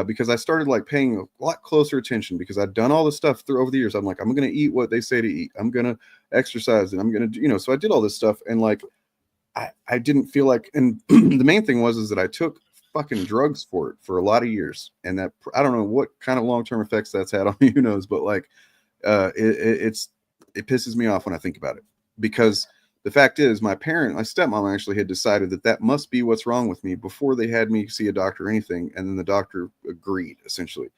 because I started like paying a lot closer attention because I'd done all this stuff through over the years. I'm like, I'm going to eat what they say to eat. I'm going to exercise and I'm going to, you know, so I did all this stuff and like, I didn't feel like, and the main thing was that I took fucking drugs for it for a lot of years. And that, I don't know what kind of long-term effects that's had on me, who knows, but like, it pisses me off when I think about it because the fact is my stepmom actually had decided that must be what's wrong with me before they had me see a doctor or anything. And then the doctor agreed essentially.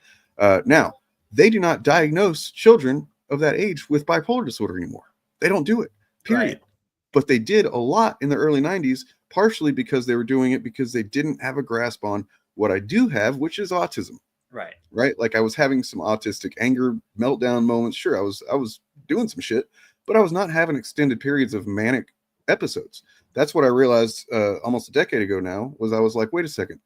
Now they do not diagnose children of that age with bipolar disorder anymore. They don't do it, period. Right. But they did a lot in the early 90s, partially because they were doing it because they didn't have a grasp on what I do have, which is autism.
Right.
Right. Like I was having some autistic anger meltdown moments. Sure. I was doing some shit, but I was not having extended periods of manic episodes. That's what I realized almost a decade ago now was I was like, wait a second.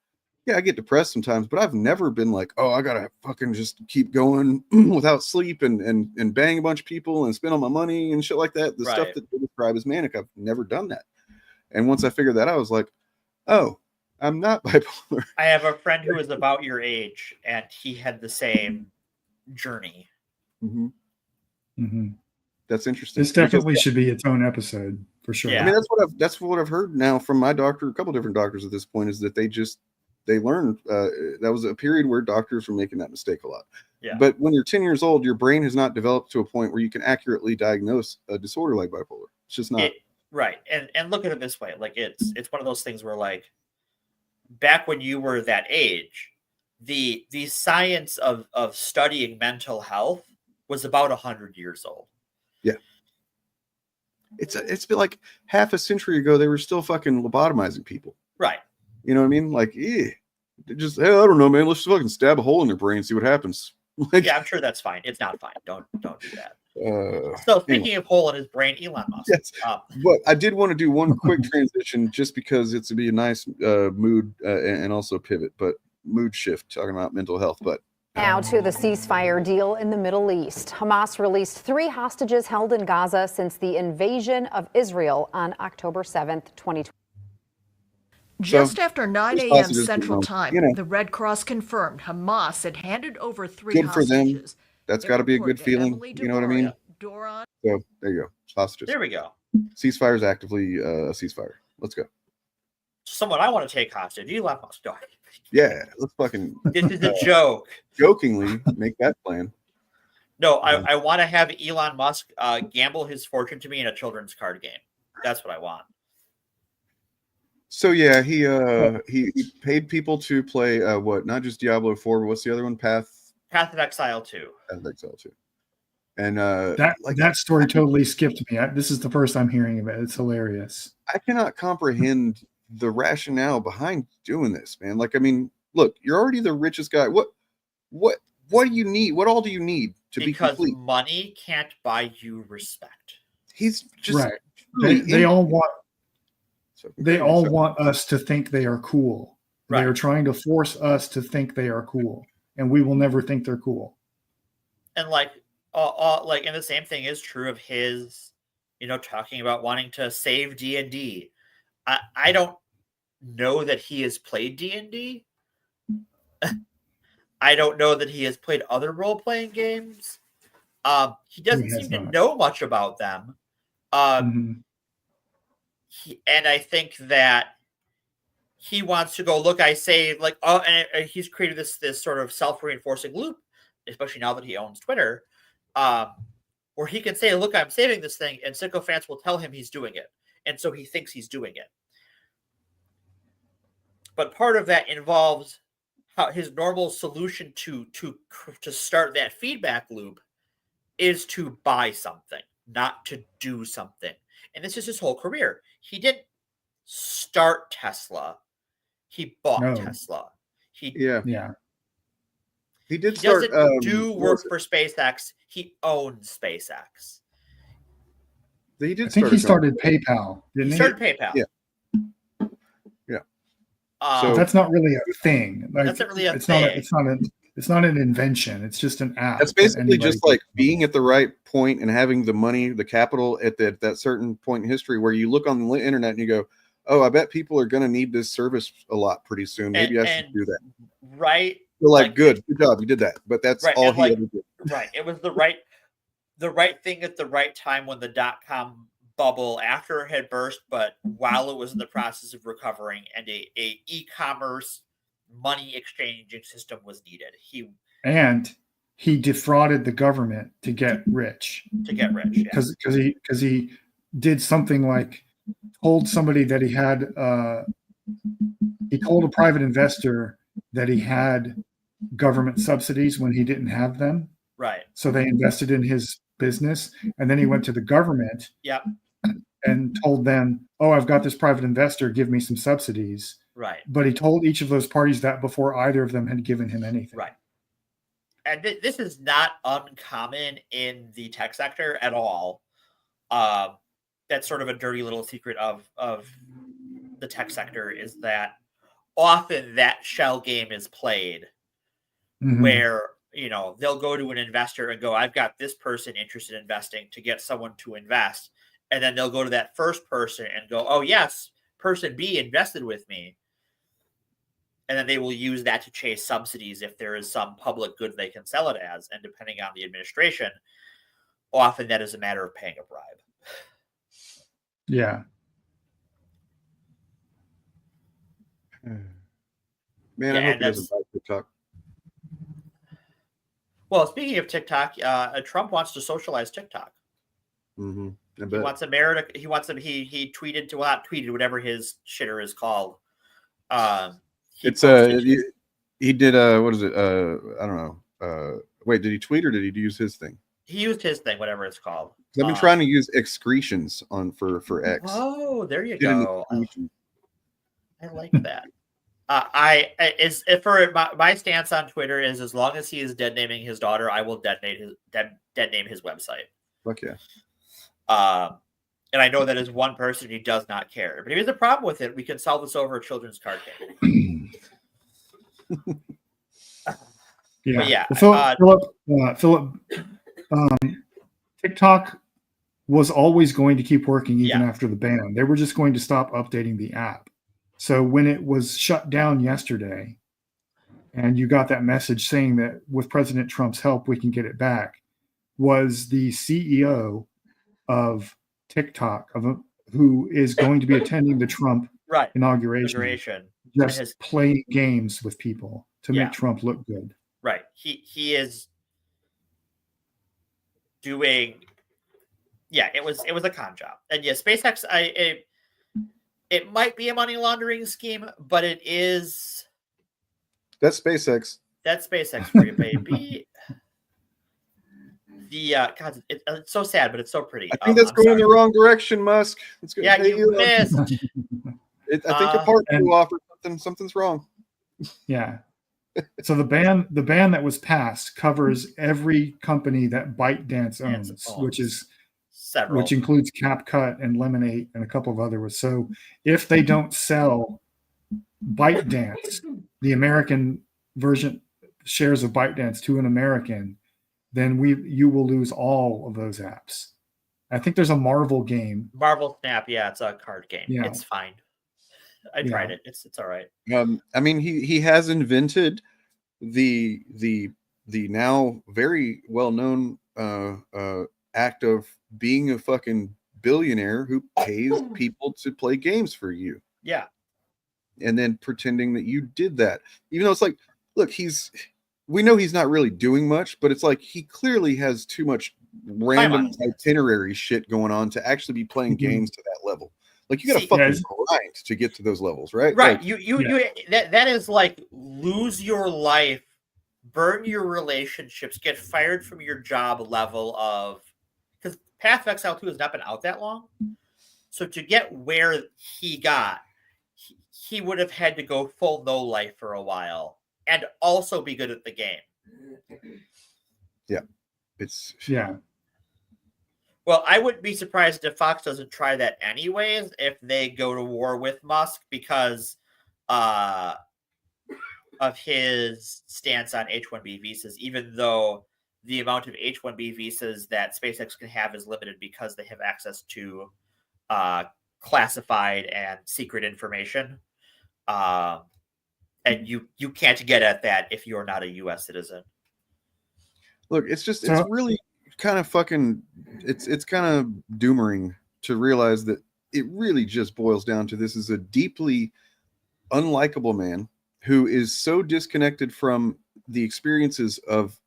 Yeah, I get depressed sometimes, but I've never been like, oh, I gotta fucking just keep going without sleep and bang a bunch of people and spend all my money and shit like that. The stuff that they describe as manic, I've never done that. And once I figured that out, I was like, oh, I'm not bipolar.
I have a friend who is about your age, and he had the same journey.
Mm-hmm.
Mm-hmm.
That's interesting.
This definitely should be its own episode for sure.
Yeah. I mean, that's what I've heard now from my doctor, a couple different doctors at this point, is that they learned that was a period where doctors were making that mistake a lot.
Yeah.
But when you're 10 years old, your brain has not developed to a point where you can accurately diagnose a disorder like bipolar. It's just not.
Right. And look at it this way. Like it's one of those things where like back when you were that age, the science of studying mental health was about 100 years old.
Yeah. It's been like half a century ago, they were still fucking lobotomizing people.
Right.
You know what I mean? Like, just, hey, I don't know, man. Let's fucking stab a hole in their brain and see what happens. Like,
yeah, I'm sure that's fine. It's not fine. Don't do that. So speaking of hole in his brain, Elon Musk.
Yes. But I did want to do one quick transition just because it's to be a nice mood and also pivot, but mood shift, talking about mental health. But
now to the ceasefire deal in the Middle East. Hamas released 3 hostages held in Gaza since the invasion of Israel on October 7th, 2020.
Just after 9 a.m. Central Time, the Red Cross confirmed Hamas had handed over 3
good
hostages.
for them. That's got to be a good feeling. You know what I mean? So there you go. Hostages.
There we go.
Ceasefire is actively a ceasefire. Let's go.
Someone I want to take hostage. Elon Musk.
Yeah, let's fucking.
This is a joke.
Jokingly make that plan.
No, I want to have Elon Musk gamble his fortune to me in a children's card game. That's what I want.
So yeah, he paid people to play what? Not just Diablo 4, but what's the other one? Path
of Exile 2.
Path of Exile 2. And
that story totally skipped me. This is the first I'm hearing of it. It's hilarious.
I cannot comprehend the rationale behind doing this, man. Like, I mean, look, you're already the richest guy. What do you need? What all do you need to be complete?
Because money can't buy you respect.
He's just
right. They all want us to think they are cool. Right. They are trying to force us to think they are cool, and we will never think they're cool.
And and the same thing is true of his, talking about wanting to save D&D. I don't know that he has played D&D. I don't know that he has played other role-playing games. He doesn't seem to know much about them. And I think that he wants to go, look, I say, and he's created this sort of self-reinforcing loop, especially now that he owns Twitter, where he can say, look, I'm saving this thing, and sycophants will tell him he's doing it. And so he thinks he's doing it. But part of that involves how his normal solution to start that feedback loop is to buy something, not to do something. And this is his whole career. He didn't start Tesla. He bought Tesla. He
did
he
start
doesn't do work for SpaceX. He owns SpaceX.
He did.
I think he started PayPal. Didn't he?
Started PayPal.
Yeah.
So that's not really a thing. Like,
that's not really a
it's
thing.
It's not an invention. It's just an app.
That's basically just like being at the right point and having the money, the capital at that certain point in history where you look on the internet and you go, "Oh, I bet people are going to need this service a lot pretty soon. Maybe I should do that." So like good job, you did that. But that's
right,
all he ever did.
Right. It was the right thing at the right time when the .com bubble after it had burst, but while it was in the process of recovering, and a e-commerce money exchanging system was needed.
He defrauded the government to get rich. Because he did something like told somebody that he had he told a private investor that he had government subsidies when he didn't have them.
Right.
So they invested in his business, and then he went to the government.
Yep.
And told them, "Oh, I've got this private investor. Give me some subsidies."
Right.
But he told each of those parties that before either of them had given him anything.
Right. And this is not uncommon in the tech sector at all. That's sort of a dirty little secret of the tech sector, is that often that shell game is played where, they'll go to an investor and go, I've got this person interested in investing, to get someone to invest. And then they'll go to that first person and go, oh, yes, person B invested with me. And then they will use that to chase subsidies if there is some public good they can sell it as. And depending on the administration, often that is a matter of paying a bribe.
Yeah.
Man, I hope he doesn't buy TikTok.
Well, speaking of TikTok, Trump wants to socialize TikTok.
Mm-hmm.
He wants America. He wants them. He tweeted to not tweeted, whatever his shitter is called.
He did what is it? I don't know. Wait, did he tweet or did he use his thing?
He used his thing, whatever it's called.
I've been trying to use excretions for X.
Oh, there you go. I like that. For my stance on Twitter is, as long as he is dead naming his daughter, I will dead name his website.
Fuck yeah.
And I know that is one person who does not care. But if there's a problem with it, we can solve this over a children's card game.
Yeah. Philip, TikTok was always going to keep working even after the ban. They were just going to stop updating the app. So when it was shut down yesterday, and you got that message saying that with President Trump's help, we can get it back, was the CEO of TikTok, who is going to be attending the Trump inauguration, just playing games with people to make Trump look good.
Right. He is doing. Yeah, it was a con job, and SpaceX. It might be a money laundering scheme, but it is.
That's SpaceX.
That's SpaceX for you, baby. God, it's so sad, but it's so pretty.
I think that's going in the wrong direction, Musk. It's good.
Yeah, you missed.
I think a part two offered something's wrong.
Yeah. So the ban that was passed covers every company that ByteDance owns, which includes CapCut and Lemonade and a couple of others. So if they don't sell ByteDance, the American version shares of ByteDance to an American, then you will lose all of those apps. I think there's a Marvel game.
Marvel Snap, it's a card game.
Yeah.
It's fine. I tried it. It's all right.
I mean, he has invented the now very well known act of being a fucking billionaire who pays people to play games for you.
Yeah.
And then pretending that you did that, even though it's like, look, we know he's not really doing much, but it's like he clearly has too much random itinerary shit going on to actually be playing games to that level. Like, you got to fucking grind to get to those levels, right?
Right.
Like,
you that is like lose your life, burn your relationships, get fired from your job level of, because Path of Exile 2 has not been out that long. So to get where he got, he would have had to go full no life for a while and also be good at the game.
Yeah.
Well, I wouldn't be surprised if Fox doesn't try that anyways, if they go to war with Musk because of his stance on H-1B visas, even though the amount of H-1B visas that SpaceX can have is limited because they have access to classified and secret information. And you can't get at that if you're not a U.S. citizen.
Look, it's really kind of fucking, it's kind of doomering to realize that it really just boils down to this is a deeply unlikable man who is so disconnected from the experiences of,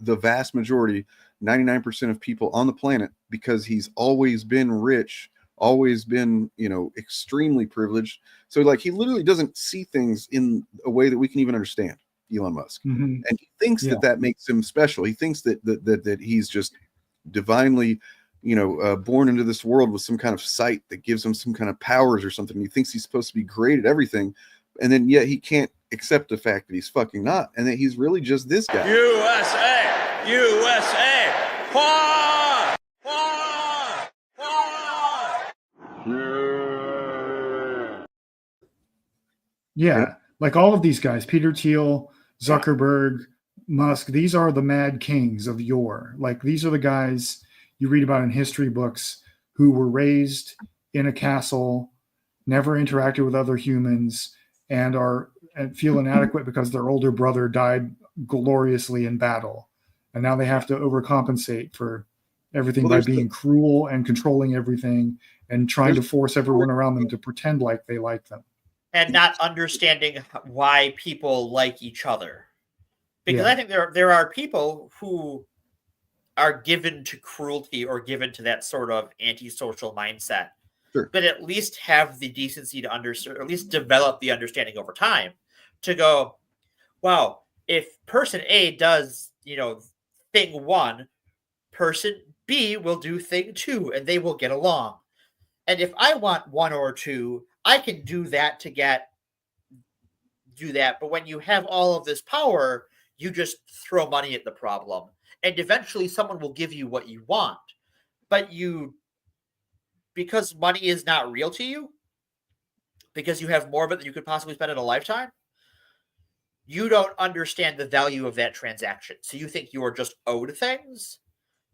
the vast majority, 99% of people on the planet, because he's always been rich, always been, extremely privileged. So like he literally doesn't see things in a way that we can even understand, Elon Musk.
Mm-hmm.
And he thinks that makes him special. He thinks that he's just divinely, born into this world with some kind of sight that gives him some kind of powers or something. He thinks he's supposed to be great at everything. And then yet he can't accept the fact that he's fucking not, and that he's really just this guy.
USA! USA! Why?
Yeah, like all of these guys, Peter Thiel, Zuckerberg, Musk, these are the mad kings of yore. Like these are the guys you read about in history books who were raised in a castle, never interacted with other humans, and feel inadequate because their older brother died gloriously in battle. And now they have to overcompensate for everything by being cruel and controlling everything and trying to force everyone around them to pretend like they like them.
And not understanding why people like each other. Because I think there are people who are given to cruelty or given to that sort of antisocial mindset.
Sure.
But at least have the decency to understand, or at least develop the understanding over time to go, wow, if person A does, thing 1, person B will do thing 2, and they will get along. And if I want 1 or 2, I can do that to do that. But when you have all of this power, you just throw money at the problem. And eventually someone will give you what you want. But because money is not real to you, because you have more of it than you could possibly spend in a lifetime, you don't understand the value of that transaction. So you think you are just owed things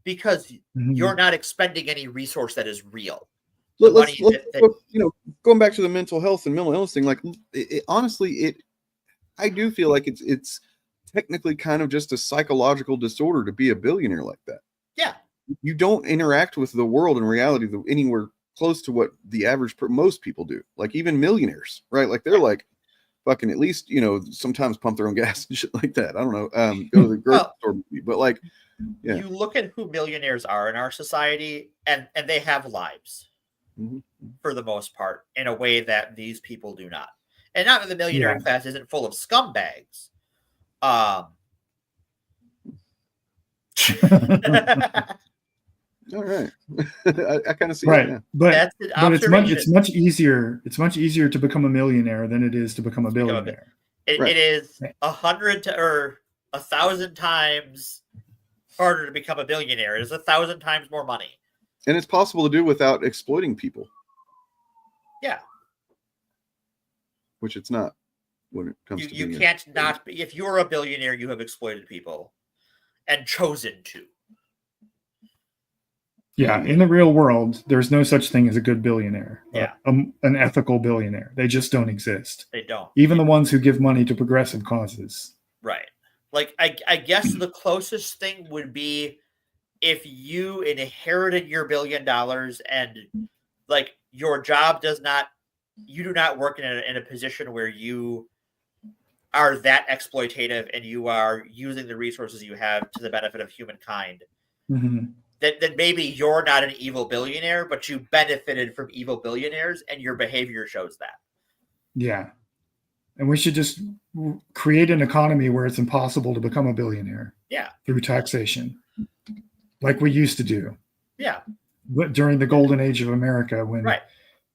because you're not expending any resource that is real.
Let's going back to the mental health and mental illness thing, like honestly, I do feel like it's technically kind of just a psychological disorder to be a billionaire like that.
Yeah.
You don't interact with the world in reality anywhere close to what the average most people do. Like even millionaires, right? Like they're like fucking at least, sometimes pump their own gas and shit like that. I don't know. Go to the grocery store, but like, yeah.
You look at who millionaires are in our society, and they have lives for the most part in a way that these people do not. And not that the millionaire class isn't full of scumbags.
All right. I kind of see
right.
that.
Yeah. But it's much easier. It's much easier to become a millionaire than it is to become a billionaire.
It is 100 or 1,000 times harder to become a billionaire. It is 1,000 times more money.
And it's possible to do without exploiting people.
Yeah.
Which it's not when it comes to
you can't not be. If you're a billionaire, you have exploited people and chosen to.
Yeah, in the real world, there's no such thing as a good billionaire.
Yeah.
An ethical billionaire. They just don't exist.
They don't.
Even the ones who give money to progressive causes.
Right. Like, I guess the closest thing would be if you inherited your $1 billion and, like, your job you do not work in a position where you are that exploitative and you are using the resources you have to the benefit of humankind.
Mm-hmm.
Then maybe you're not an evil billionaire, but you benefited from evil billionaires and your behavior shows that.
Yeah. And we should just create an economy where it's impossible to become a billionaire.
Yeah.
Through taxation. Like we used to do.
Yeah.
During the golden age of America when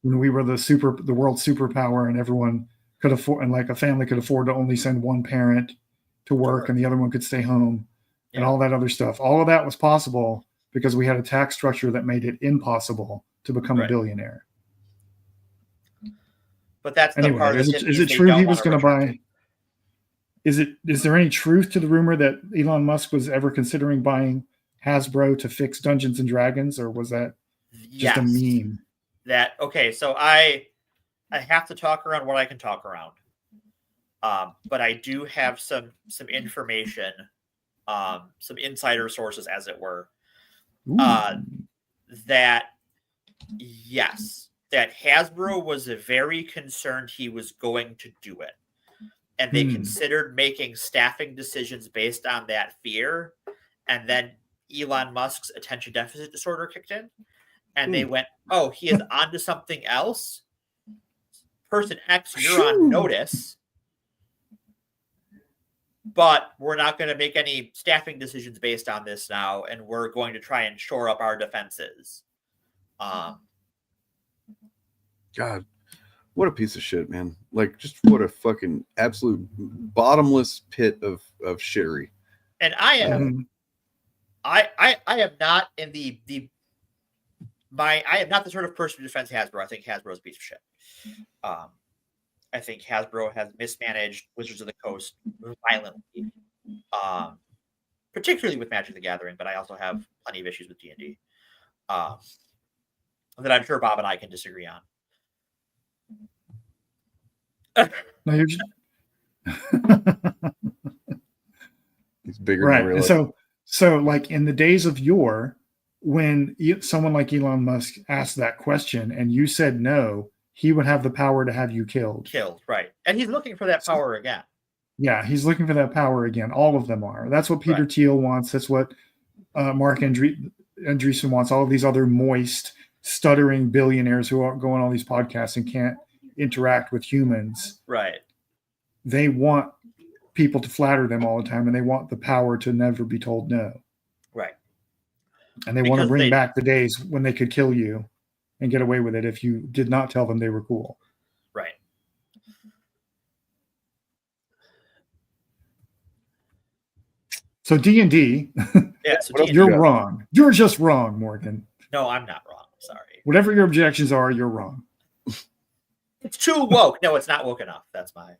we were the world superpower and everyone could afford, and like a family could afford to only send one parent to work and the other one could stay home and all that other stuff. All of that was possible because we had a tax structure that made it impossible to become a billionaire.
But that's
anyway,
the part
is it true he was going to buy? Is there any truth to the rumor that Elon Musk was ever considering buying Hasbro to fix Dungeons and Dragons, or was that just a meme?
So I have to talk around what I can talk around. But I do have some information, some insider sources, as it were, that yes, that Hasbro was very concerned he was going to do it. And they considered making staffing decisions based on that fear. And then Elon Musk's attention deficit disorder kicked in. And they went, oh, he is onto something else. Person X, you're on notice. But we're not going to make any staffing decisions based on this now. And we're going to try and shore up our defenses.
God. What a piece of shit, man. Like, just what a fucking absolute bottomless pit of shittery.
And I am I am not in I am not the sort of person who defends Hasbro. I think Hasbro is a piece of shit. I think Hasbro has mismanaged Wizards of the Coast violently. Particularly with Magic the Gathering, but I also have plenty of issues with D&D. That I'm sure Bob and I can disagree on.
No, you're just...
He's bigger
right.
than real.
And so like in the days of yore, when someone like Elon Musk asked that question and you said no, he would have the power to have you killed.
Right. And he's looking for that power again.
Yeah, he's looking for that power again. All of them are. That's what Peter Thiel wants. That's what Mark Andreessen wants. All of these other moist, stuttering billionaires who go on all these podcasts and can't interact with humans.
Right.
They want people to flatter them all the time, and they want the power to never be told no.
Right.
And they want to bring back the days when they could kill you and get away with it if you did not tell them they were cool.
Right.
So D&D, you're wrong. You're just wrong, Morgan.
No, I'm not wrong. Sorry.
Whatever your objections are, you're wrong.
It's too woke. No, it's not woke enough. That's my...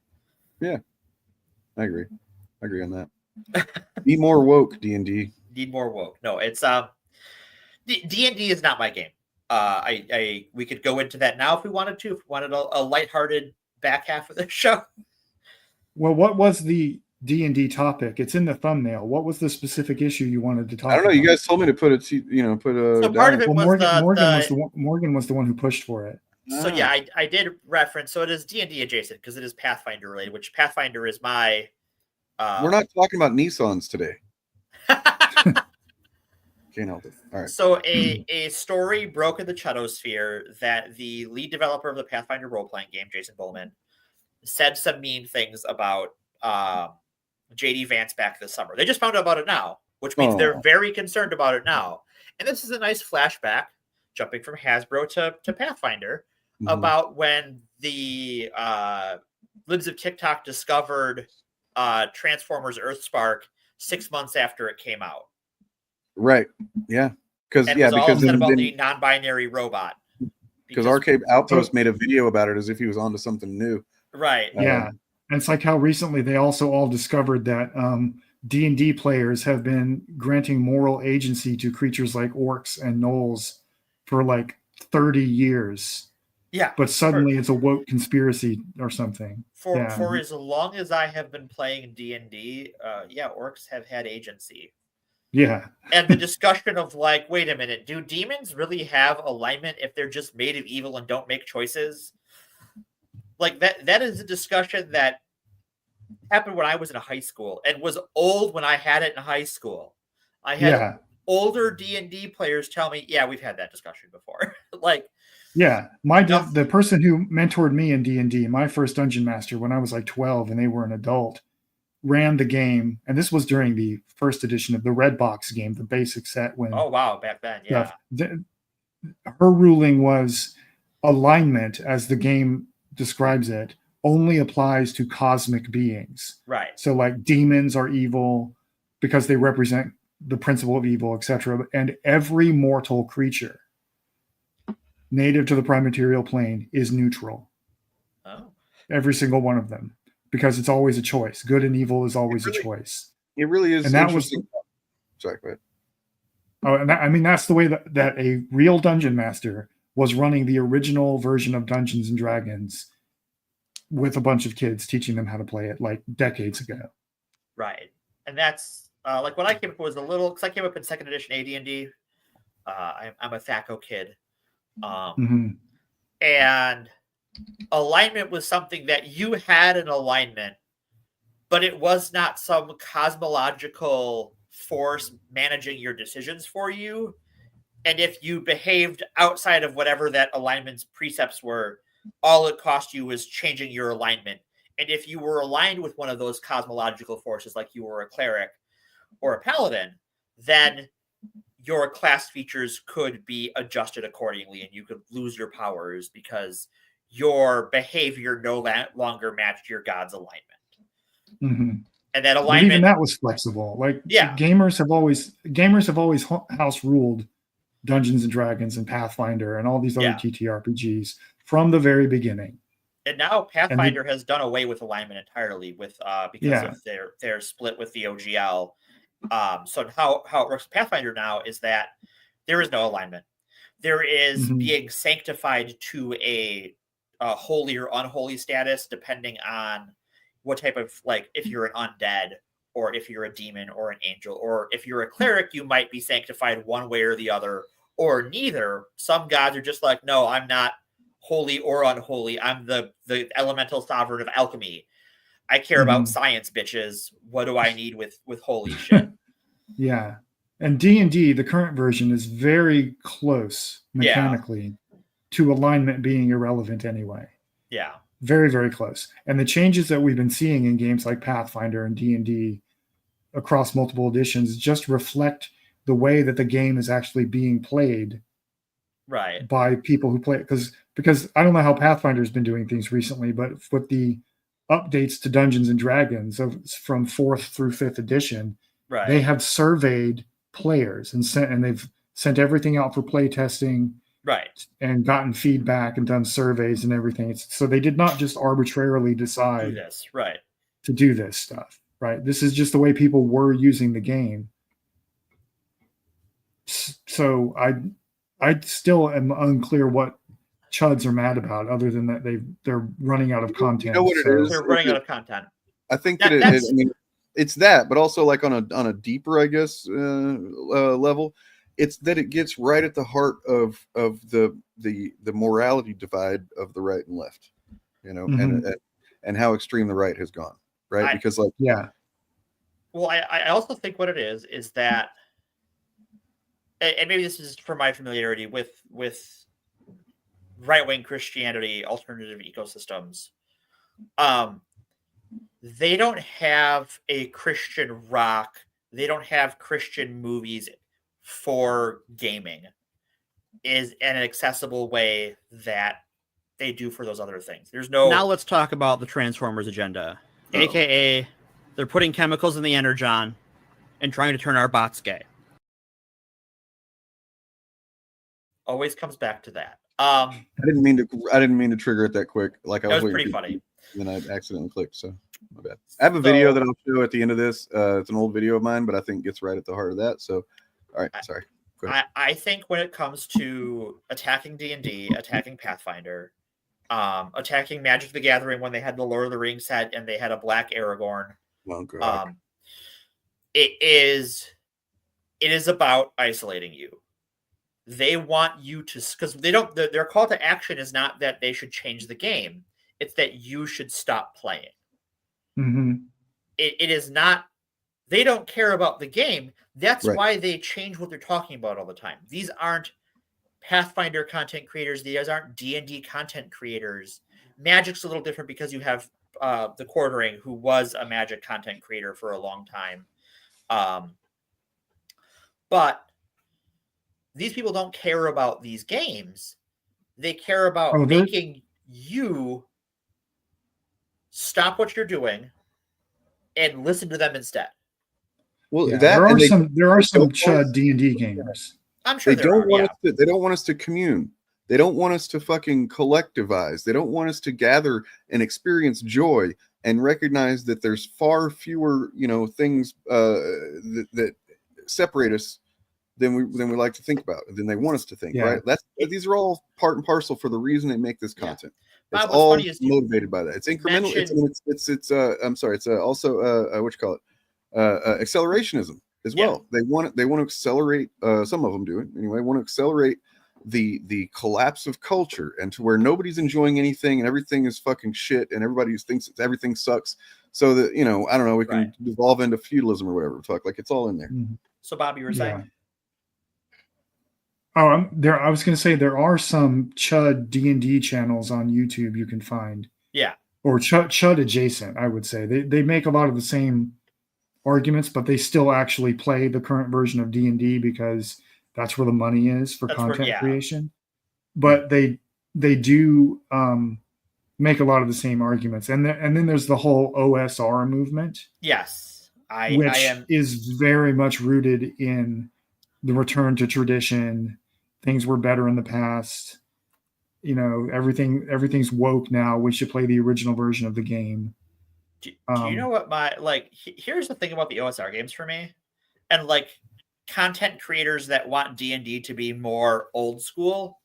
Yeah. I agree on that. Need more woke, D&D.
Need more woke. No, it's D&D is not my game. We could go into that now if we wanted to. If we wanted a lighthearted back half of the show.
Well, what was the D&D topic? It's in the thumbnail. What was the specific issue you wanted to talk about?
I don't know. You guys told me to put a. So
part of it was
Morgan was the one who pushed for it.
So yeah, I did reference. So it is D&D adjacent because it is Pathfinder related, which Pathfinder is my.
We're not talking about Nissans today. Can't help it. All right.
So a story broke in the Chutosphere that the lead developer of the Pathfinder role-playing game, Jason Bowman, said some mean things about JD Vance back this summer. They just found out about it now, which means they're very concerned about it now. And this is a nice flashback, jumping from Hasbro to Pathfinder, about when the libs of TikTok discovered Transformers Earthspark 6 months after it came out.
Right. Yeah. Because
about the non-binary robot.
Because Arcade Outpost made a video about it as if he was onto something new.
Right.
Yeah. And it's like how recently they also all discovered that D&D players have been granting moral agency to creatures like orcs and gnolls for like 30 years.
Yeah.
But suddenly it's a woke conspiracy or something.
For as long as I have been playing D&D, orcs have had agency.
Yeah.
And the discussion of like, wait a minute, do demons really have alignment if they're just made of evil and don't make choices? Like that is a discussion that happened when I was in high school and was old when I had it in high school. I had older D&D players tell me, yeah, we've had that discussion before.
The person who mentored me in D&D, my first dungeon master when I was like 12 and they were an adult, ran the game, and this was during the first edition of the Red Box game, the basic set.
Back then, yeah.
Her ruling was alignment, as the game describes it, only applies to cosmic beings.
Right.
So like demons are evil because they represent the principle of evil, etc. And every mortal creature native to the prime material plane is neutral.
Oh.
Every single one of them. Because it's always a choice. Good and evil is always a choice.
It really is.
And that
interesting. Sorry, go ahead.
Oh, and that's the way that a real dungeon master was running the original version of Dungeons and Dragons with a bunch of kids, teaching them how to play it like decades ago.
Right. And that's like what I came up with was a little, because I came up in 2nd edition AD&D. I'm a THACO kid. And alignment was something that you had an alignment, but it was not some cosmological force managing your decisions for you. And if you behaved outside of whatever that alignment's precepts were, all it cost you was changing your alignment. And if you were aligned with one of those cosmological forces, like you were a cleric or a paladin, then your class features could be adjusted accordingly, and you could lose your powers because your behavior no longer matched your god's alignment. And that alignment,
but even that was flexible. Like gamers have always house ruled Dungeons and Dragons and Pathfinder and all these other TTRPGs from the very beginning.
And now Pathfinder has done away with alignment entirely with because of their split with the OGL. So how it works with Pathfinder now is that there is no alignment. There is being sanctified to a holy or unholy status depending on what type of, like, if you're an undead or if you're a demon or an angel, or if you're a cleric, you might be sanctified one way or the other, or neither. Some gods are just like, no, I'm not holy or unholy. I'm the elemental sovereign of alchemy. I care about science, bitches. What do I need with holy shit?
Yeah. And D&D, the current version, is very close mechanically to alignment being irrelevant anyway.
Yeah.
Very, very close. And the changes that we've been seeing in games like Pathfinder and D&D across multiple editions just reflect the way that the game is actually being played by people who play it. Because I don't know how Pathfinder's been doing things recently, but with the updates to Dungeons and Dragons from 4th through 5th edition, they have surveyed players and they've sent everything out for play testing, and gotten feedback and done surveys and everything. So they did not just arbitrarily decide to do this stuff. This is just the way people were using the game. So I still am unclear what chuds are mad about, other than that they're running out of content.
You know what it is?
They're running out of content.
I think that I mean, it's that, but also like on a deeper, I guess, level, it's that it gets right at the heart of the morality divide of the right and left, you know, and how extreme the right has gone, because
Well, I also think what it is that, and maybe this is from my familiarity with right-wing Christianity, alternative ecosystems. They don't have a Christian rock. They don't have Christian movies for gaming is an accessible way that they do for those other things. There's no.
Now let's talk about the Transformers agenda, aka they're putting chemicals in the energon and trying to turn our bots gay.
Always comes back to that.
I didn't mean to trigger it that quick. Like
that was pretty funny.
And then I accidentally clicked. So my bad. I have a video that I'll show at the end of this. It's an old video of mine, but I think it gets right at the heart of that. So, all right, sorry.
I think when it comes to attacking D&D, attacking Pathfinder, attacking Magic the Gathering when they had the Lord of the Rings set and they had a black Aragorn, it is about isolating you. They want you to, because they don't. Their call to action is not that they should change the game; it's that you should stop playing. It is not. They don't care about the game. That's why they change what they're talking about all the time. These aren't Pathfinder content creators. These aren't D&D content creators. Magic's a little different because you have the Quartering, who was a Magic content creator for a long time. But these people don't care about these games. They care about making you stop what you're doing and listen to them instead.
Well,
there are some chud D&D gamers.
I'm sure
they don't want us to commune. They don't want us to fucking collectivize. They don't want us to gather and experience joy and recognize that there's far fewer, things that separate us than we like to think about, than they want us to think. Right? These are all part and parcel for the reason they make this content. It's
what's
all
funny is
motivated by that. It's incremental. It's I'm sorry. It's also what you call it, accelerationism as well. They want to accelerate. Some of them do it anyway. Want to accelerate the collapse of culture and to where nobody's enjoying anything and everything is fucking shit and everybody thinks everything sucks. So that I don't know, we can devolve into feudalism or whatever. Fuck, like it's all in there.
So Bob, you were saying.
Oh, I was going to say there are some Chud D&D channels on YouTube you can find.
Yeah.
Or Chud adjacent, I would say. They make a lot of the same arguments, but they still actually play the current version of D&D because that's where the money is for content creation. But they do make a lot of the same arguments. And then there's the whole OSR movement.
Yes.
Which is very much rooted in the return to tradition. Things were better in the past. Everything's woke now. We should play the original version of the game.
Do you know what here's the thing about the OSR games for me, and content creators that want D&D to be more old school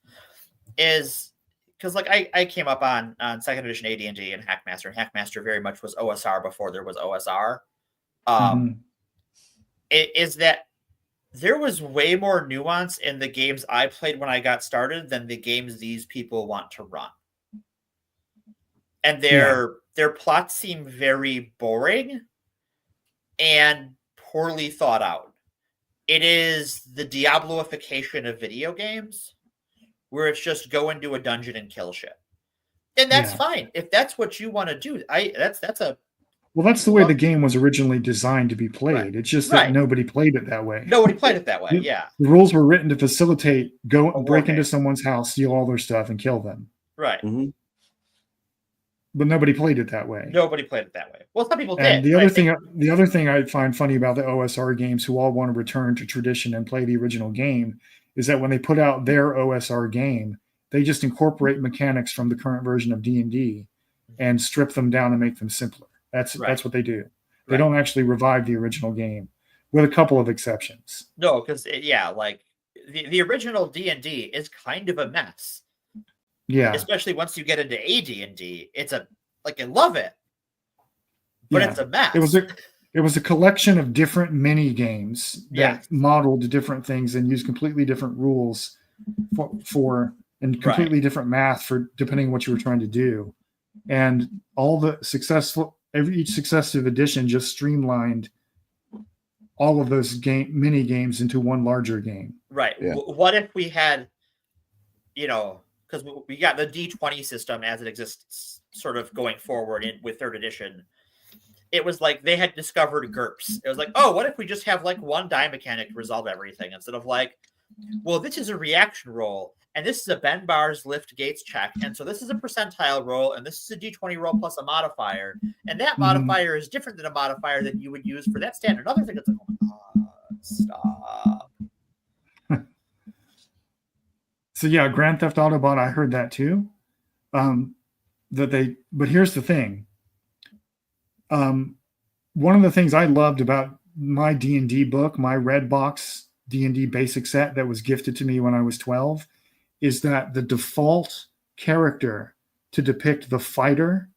is because I came up on second edition AD&D and Hackmaster, and Hackmaster very much was OSR before there was OSR. Is that there was way more nuance in the games I played when I got started than the games these people want to run. And their plots seem very boring and poorly thought out. It is the Diabloification of video games, where it's just go into a dungeon and kill shit. And that's fine. If that's what you want to do, that's
the way the game was originally designed to be played. Right. It's just that nobody played it that way.
Nobody played it that way.
The rules were written to facilitate break into someone's house, steal all their stuff, and kill them.
Right.
Mm-hmm.
But nobody played it that way.
Nobody played it that way. Well, some people
and
did.
The other thing I find funny about the OSR games, who all want to return to tradition and play the original game, is that when they put out their OSR game, they just incorporate mechanics from the current version of D&D and strip them down and make them simpler. That's what they do. They don't actually revive the original game, with a couple of exceptions.
No, because the original D&D is kind of a mess.
Yeah,
especially once you get into AD&D, it's I love it, but it's a mess.
It was a collection of different mini games that modeled different things and used completely different rules for and completely different math for depending on what you were trying to do. And all the each successive edition just streamlined all of those mini games into one larger game.
Right. Yeah. What if we had, because we got the D20 system as it exists sort of going forward with third edition. It was like they had discovered GURPS. It was like, oh, what if we just have one die mechanic to resolve everything instead of well, this is a reaction roll, and this is a Ben Bar's lift gates check, and so this is a percentile roll, and this is a D20 roll plus a modifier, and that modifier is different than a modifier that you would use for that standard. Another thing that's oh my God, stop.
So yeah, Grand Theft Autobot, I heard that too. But here's the thing. One of the things I loved about my D&D book, my red box D&D basic set that was gifted to me when I was 12, is that the default character to depict the fighter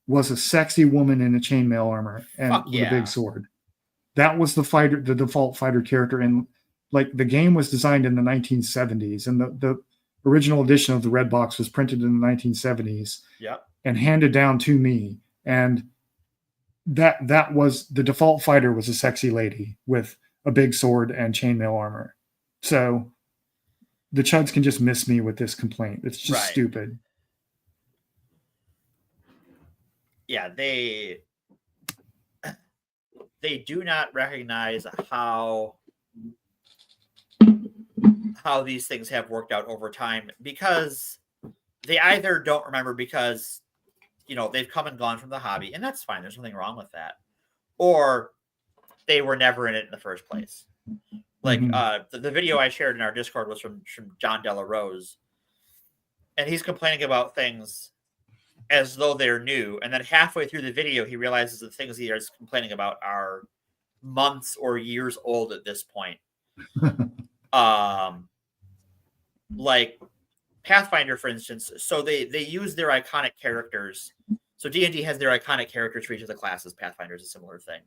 was a sexy woman in a chainmail armor and with a big sword. That was the default fighter character. And the game was designed in the 1970s, and the original edition of the red box was printed in the 1970s and handed down to me. And that was the default fighter was a sexy lady with a big sword and chainmail armor. So the chuds can just miss me with this complaint. It's just stupid.
Yeah, they do not recognize how these things have worked out over time, because they either don't remember because they've come and gone from the hobby, and that's fine. There's nothing wrong with that. Or they were never in it in the first place. The video I shared in our Discord was from John Della Rose, and he's complaining about things as though they're new. And then halfway through the video, he realizes the things he is complaining about are months or years old at this point. Pathfinder, for instance, so they use their iconic characters. So D&D has their iconic characters for each of the classes. Pathfinder is a similar thing.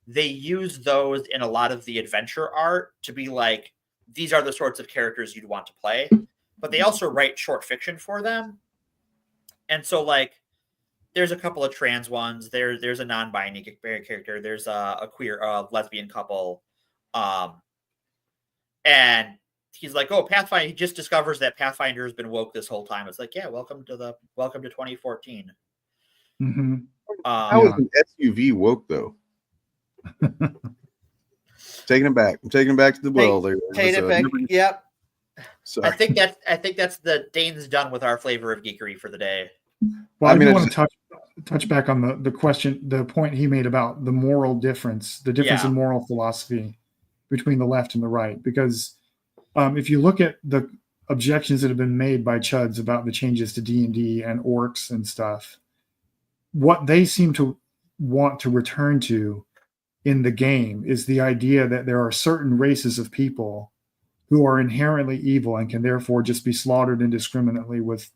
They use those in a lot of the adventure art to be like, these are the sorts of characters you'd want to play. But they also write short fiction for them. And so, like, there's a couple of trans ones. There's a non-binary character. There's a queer, lesbian couple. And he's like, oh, Pathfinder. He just discovers that Pathfinder has been woke this whole time. It's like, yeah, welcome to 2014.
Mm-hmm.
How is an SUV woke though? Taking it back. I'm taking it back to the well.
Take it back. Yep.
Sorry.
I think that's the Dane's done with our flavor of geekery for the day.
Well, I do want to touch back on the point he made about the moral difference, the difference in moral philosophy between the left and the right. Because if you look at the objections that have been made by Chuds about the changes to D&D and orcs and stuff, what they seem to want to return to in the game is the idea that there are certain races of people who are inherently evil and can therefore just be slaughtered indiscriminately with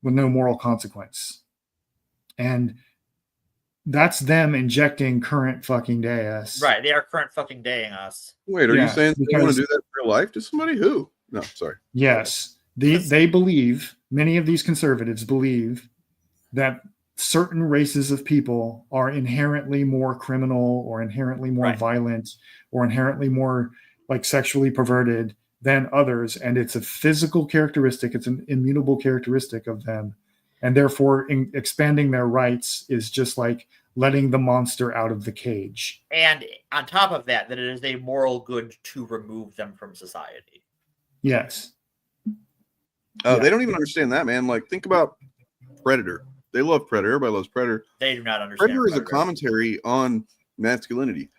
no moral consequence. And that's them injecting current fucking deus.
Right, they are current fucking daying us.
Wait, are you saying they want to do that in real life to somebody? Who? No, sorry.
Yes. They believe, many of these conservatives believe that certain races of people are inherently more criminal or inherently more violent or inherently more like sexually perverted than others, and it's a physical characteristic, it's an immutable characteristic of them, and therefore expanding their rights is just like letting the monster out of the cage.
And on top of that it is a moral good to remove them from society.
Yes.
They don't even understand that, man. Like, think about Predator. They love Predator. Everybody loves Predator.
They do not understand.
Predator is a commentary on masculinity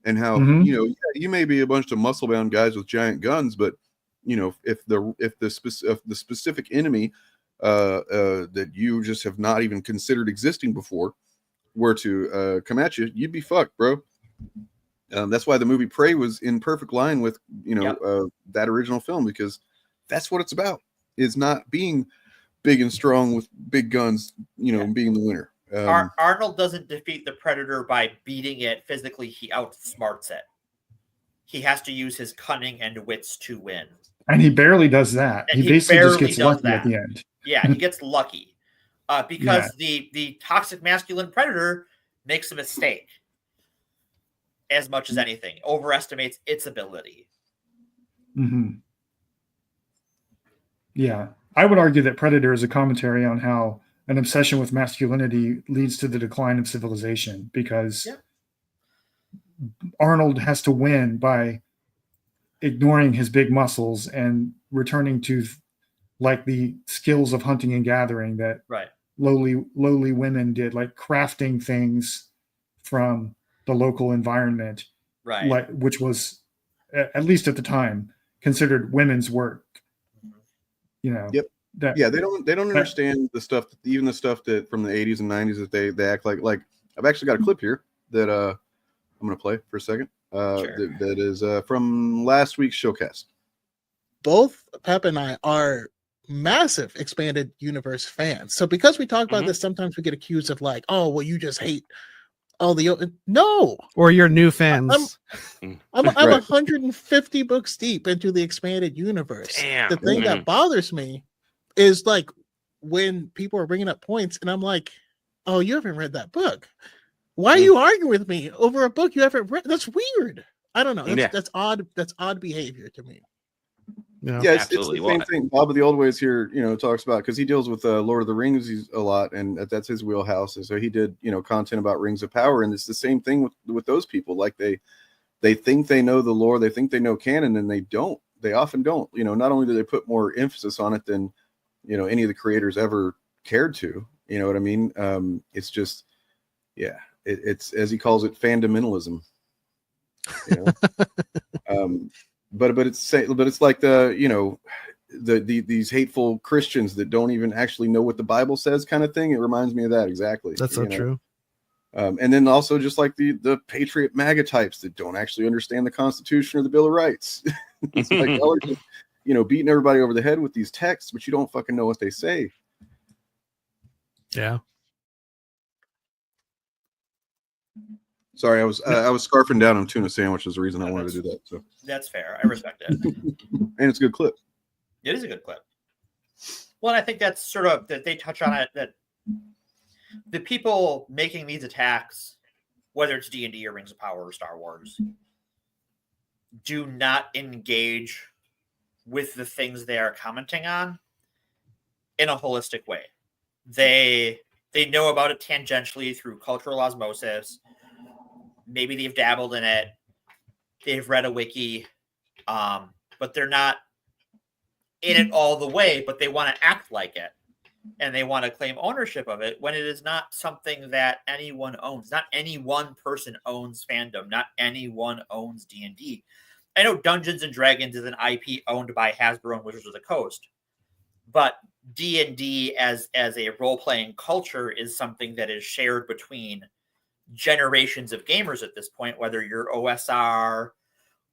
and how you may be a bunch of muscle-bound guys with giant guns, but if the specific enemy that you just have not even considered existing before were to come at you, you'd be fucked, bro. That's why the movie Prey was in perfect line with that original film, because that's what it's about. It's not being big and strong with big guns, being the winner.
Arnold doesn't defeat the Predator by beating it physically. He outsmarts it. He has to use his cunning and wits to win.
And he barely does that. He basically just gets lucky at the end.
Yeah, he gets lucky because the toxic masculine Predator makes a mistake as much as anything, overestimates its ability.
Mm-hmm. Yeah. I would argue that Predator is a commentary on how an obsession with masculinity leads to the decline of civilization, because Arnold has to win by ignoring his big muscles and returning to like the skills of hunting and gathering that lowly women did, like crafting things from the local environment, which was, at least at the time, considered women's work.
Yep. They don't understand the stuff, even the stuff that from the 80s and 90s that they act like. I've actually got a clip here that I'm going to play for a second. That is from last week's Shillcast.
Both Pep and I are massive expanded universe fans. So because we talk about this, sometimes we get accused of like, oh, well, you just hate all the
or your new fans.
I'm 150 books deep into the expanded universe.
Damn.
The thing that bothers me is like when people are bringing up points and I'm like, oh, you haven't read that book. Why are you arguing with me over a book you haven't read? That's weird. I don't know. That's odd. That's odd behavior to me.
It's the same thing. Bob of the Old Ways here, talks about, because he deals with Lord of the Rings a lot, and that's his wheelhouse. And so he did, content about Rings of Power, and it's the same thing with those people. Like they think they know the lore, they think they know canon, and they don't. They often don't. Not only do they put more emphasis on it than any of the creators ever cared to. You know what I mean? It's just, it's as he calls it, fundamentalism. But it's like these hateful Christians that don't even actually know what the Bible says, kind of thing. It reminds me of that exactly.
That's so true.
And then also just like the patriot MAGA types that don't actually understand the Constitution or the Bill of Rights. It's like beating everybody over the head with these texts, but you don't fucking know what they say.
Yeah.
Sorry, I was scarfing down on tuna sandwich is the reason I wanted to do that. So
That's fair. I respect it.
and it's a good clip.
It is a good clip. Well, and I think that's sort of that they touch on it, that the people making these attacks, whether it's D&D or Rings of Power or Star Wars, do not engage with the things they are commenting on in a holistic way. They know about it tangentially through cultural osmosis. Maybe they've dabbled in it. They've read a wiki, but they're not in it all the way, but they want to act like it. And they want to claim ownership of it when it is not something that anyone owns. Not any one person owns fandom. Not anyone owns D&D. I know Dungeons and Dragons is an IP owned by Hasbro and Wizards of the Coast, but D&D as a role-playing culture is something that is shared between generations of gamers at this point, whether you're OSR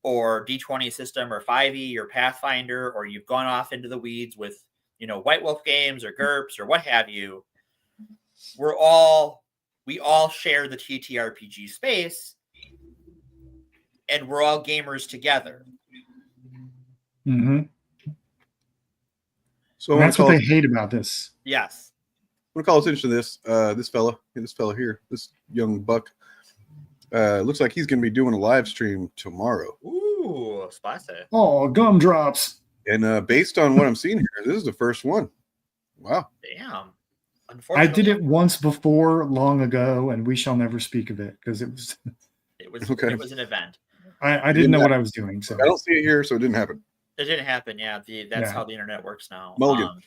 or D20 system or 5e or Pathfinder, or you've gone off into the weeds with, White Wolf games or GURPS or what have you. We all share the TTRPG space, and we're all gamers together.
Mm-hmm.
So
that's what they hate about this.
Yes.
I'm gonna call attention to this fella here, this young buck. Looks like he's gonna be doing a live stream tomorrow.
Ooh, spicy.
Oh, gumdrops.
And based on what I'm seeing here, this is the first one. Wow.
Damn.
I did it once before long ago, and we shall never speak of it because it was
okay.
It was an event.
I didn't know what I was doing. So
I don't see it here, so it didn't happen.
It didn't happen. Yeah, that's how the internet works now.
Mulligan.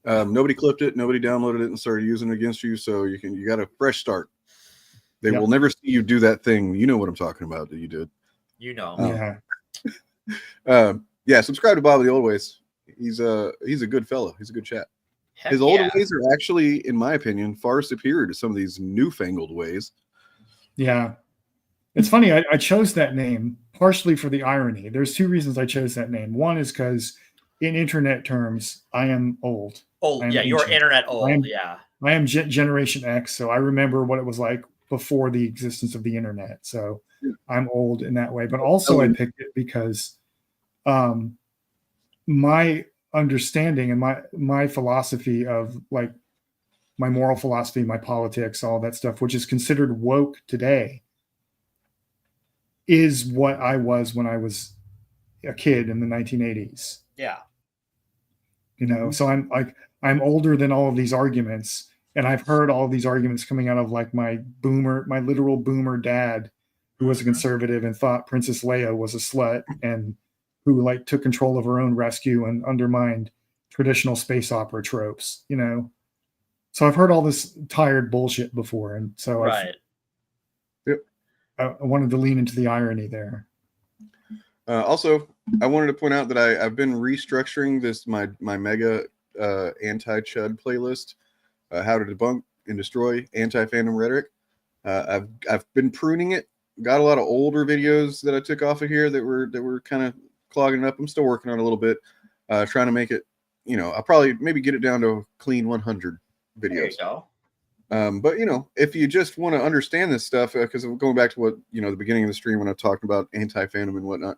Nobody clipped it, nobody downloaded it and started using it against you, so you got a fresh start. They will never see you do that thing. You know what I'm talking about that you did. Yeah, subscribe to Bob of the Old Ways. He's a good fellow. He's a good chat.
Heck
His old ways are actually, in my opinion, far superior to some of these newfangled ways.
Yeah. It's funny. I chose that name partially for the irony. There's two reasons I chose that name. One is because in internet terms, I am old.
You're internet old.
I am Generation X, so I remember what it was like before the existence of the internet. So I'm old in that way. But also I picked it because my understanding and my philosophy of like my moral philosophy, my politics, all that stuff, which is considered woke today, is what I was when I was a kid in the 1980s.
Yeah.
So I'm older than all of these arguments, and I've heard all of these arguments coming out of like my literal boomer dad, who was a conservative and thought Princess Leia was a slut, and who like took control of her own rescue and undermined traditional space opera tropes, So I've heard all this tired bullshit before, and so I wanted to lean into the irony there.
Also, I wanted to point out that I've been restructuring my mega anti-chud playlist, how to debunk and destroy anti-fandom rhetoric. I've been pruning it. Got a lot of older videos that I took off of here that were kind of clogging it up. I'm still working on it a little bit, trying to make it. I'll probably maybe get it down to a clean 100 videos.
There you go.
But if you just want to understand this stuff, because going back to what the beginning of the stream when I talked about anti-fandom and whatnot,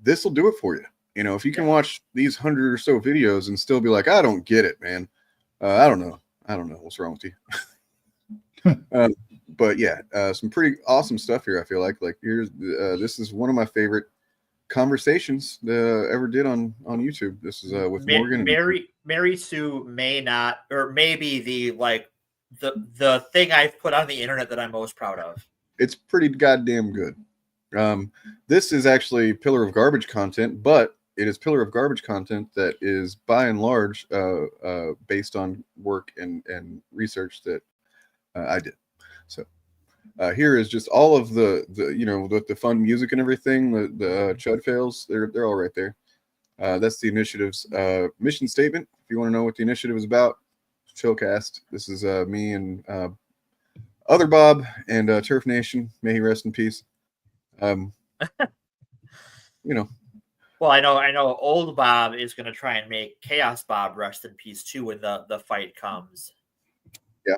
this will do it for you. If you can watch these 100 or so videos and still be like, I don't get it, man. I don't know what's wrong with you. But yeah, some pretty awesome stuff here. I feel like here's this is one of my favorite conversations ever did on YouTube. This is with Morgan.
Mary Sue may not, or maybe the thing I've put on the internet that I'm most proud of.
It's pretty goddamn good. This is actually Pillar of Garbage content, but it is Pillar of Garbage content that is by and large based on work and research that I did. So here is just all of the fun music and everything. The Chud fails, they're all right there. That's the initiative's mission statement. If you want to know what the initiative is about, Shillcast. This is me and other Bob and Turf Nation. May he rest in peace.
Well, Well, I know old Bob is going to try and make Chaos Bob rest in peace too when the fight comes.
Yeah.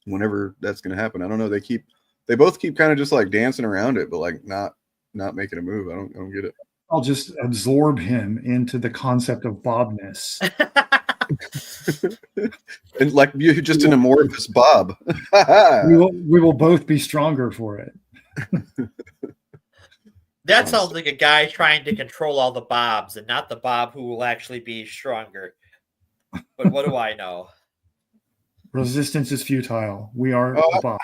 Whenever that's going to happen. I don't know. They both keep kind of just like dancing around it, but like not making a move. I don't get it.
I'll just absorb him into the concept of Bobness.
And like you just an amorphous Bob.
we will both be stronger for it.
That sounds like a guy trying to control all the Bobs and not the Bob who will actually be stronger. But what do I know?
Resistance is futile. We are Bob.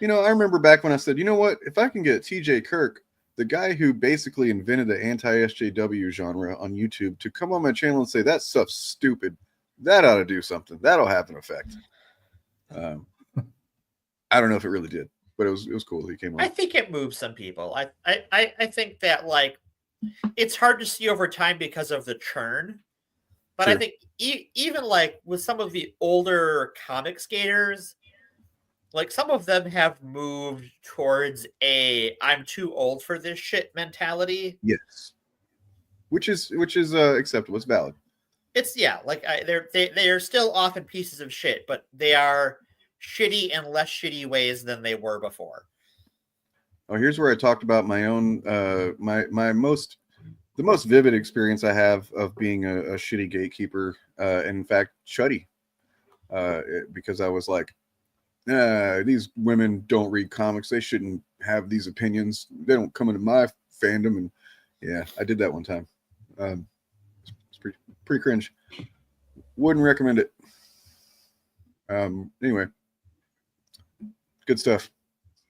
You know, I remember back when I said, you know what? If I can get TJ Kirk, the guy who basically invented the anti-SJW genre on YouTube, to come on my channel and say that stuff's stupid, that ought to do something. That'll have an effect. I don't know if it really did, but it was cool that he came on.
I think it moves some people. I think that like it's hard to see over time because of the churn. But
Sure.
I think even like with some of the older comic skaters, like some of them have moved towards I'm too old for this shit mentality.
Yes. Which is acceptable. It's valid.
It's like they are still often pieces of shit, but they are shitty in less shitty ways than they were before.
Oh, here's where I talked about my own the most vivid experience I have of being a shitty gatekeeper. In fact, Chuddy, because I was like, these women don't read comics. They shouldn't have these opinions. They don't come into my fandom. And yeah, I did that one time. It's pretty cringe. Wouldn't recommend it. Anyway, good stuff.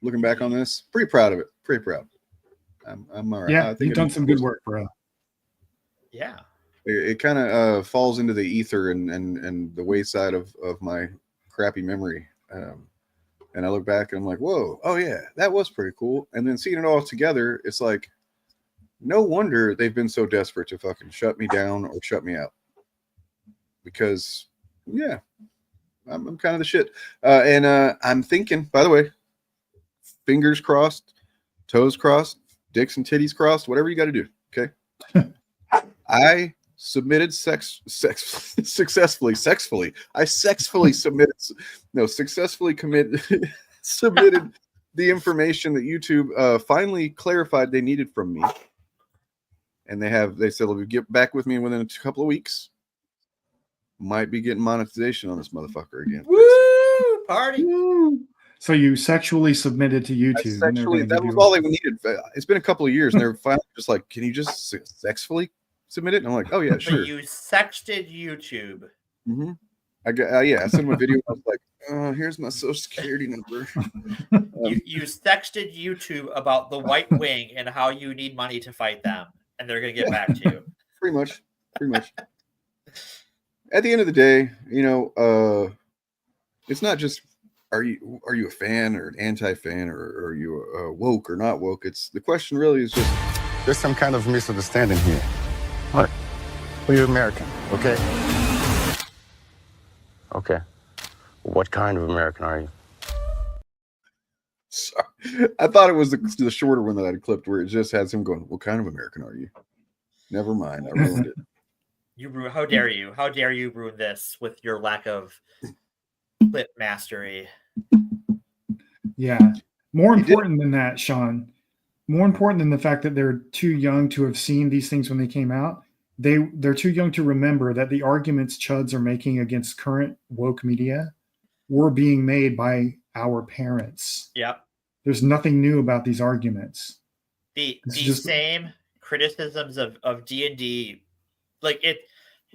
Looking back on this, pretty proud of it. Pretty proud. I'm all right.
Yeah,
I think
you've done some good work, bro.
Yeah.
It kind of falls into the ether and the wayside of my crappy memory. And I look back and I'm like, whoa, oh yeah, that was pretty cool. And then seeing it all together, it's like, no wonder they've been so desperate to fucking shut me down or shut me out. Because, yeah, I'm kind of the shit. And I'm thinking, by the way, fingers crossed, toes crossed, dicks and titties crossed, whatever you got to do, okay? I submitted successfully submitted the information that YouTube finally clarified they needed from me. And they said they'll get back with me within a couple of weeks. Might be getting monetization on this motherfucker again.
Woo! Party!
Woo. So you sexually submitted to YouTube.
That was all they needed. It's been a couple of years, and they're finally just like, "Can you just sexually submit it?" And I'm like, "Oh yeah, sure."
So you sexted YouTube.
Mm-hmm. I sent them a video. I was like, "Oh, here's my social security number."
You sexted YouTube about the White Wing and how you need money to fight them, and they're gonna get back to you.
Pretty much. At the end of the day, it's not just are you a fan or an anti-fan, or are you woke or not woke? It's the question really is just
there's some kind of misunderstanding here. What? Well, you're American, okay? Okay. What kind of American are you?
Sorry. I thought it was the shorter one that I'd clipped where it just has him going, "What kind of American are you?" Never mind, I ruined it.
How dare you? How dare you ruin this with your lack of clip mastery?
Yeah. More important than that, Sean, more important than the fact that they're too young to have seen these things when they came out, they're too young to remember that the arguments chuds are making against current woke media were being made by our parents.
Yep.
There's nothing new about these arguments.
The same criticisms of D&D, like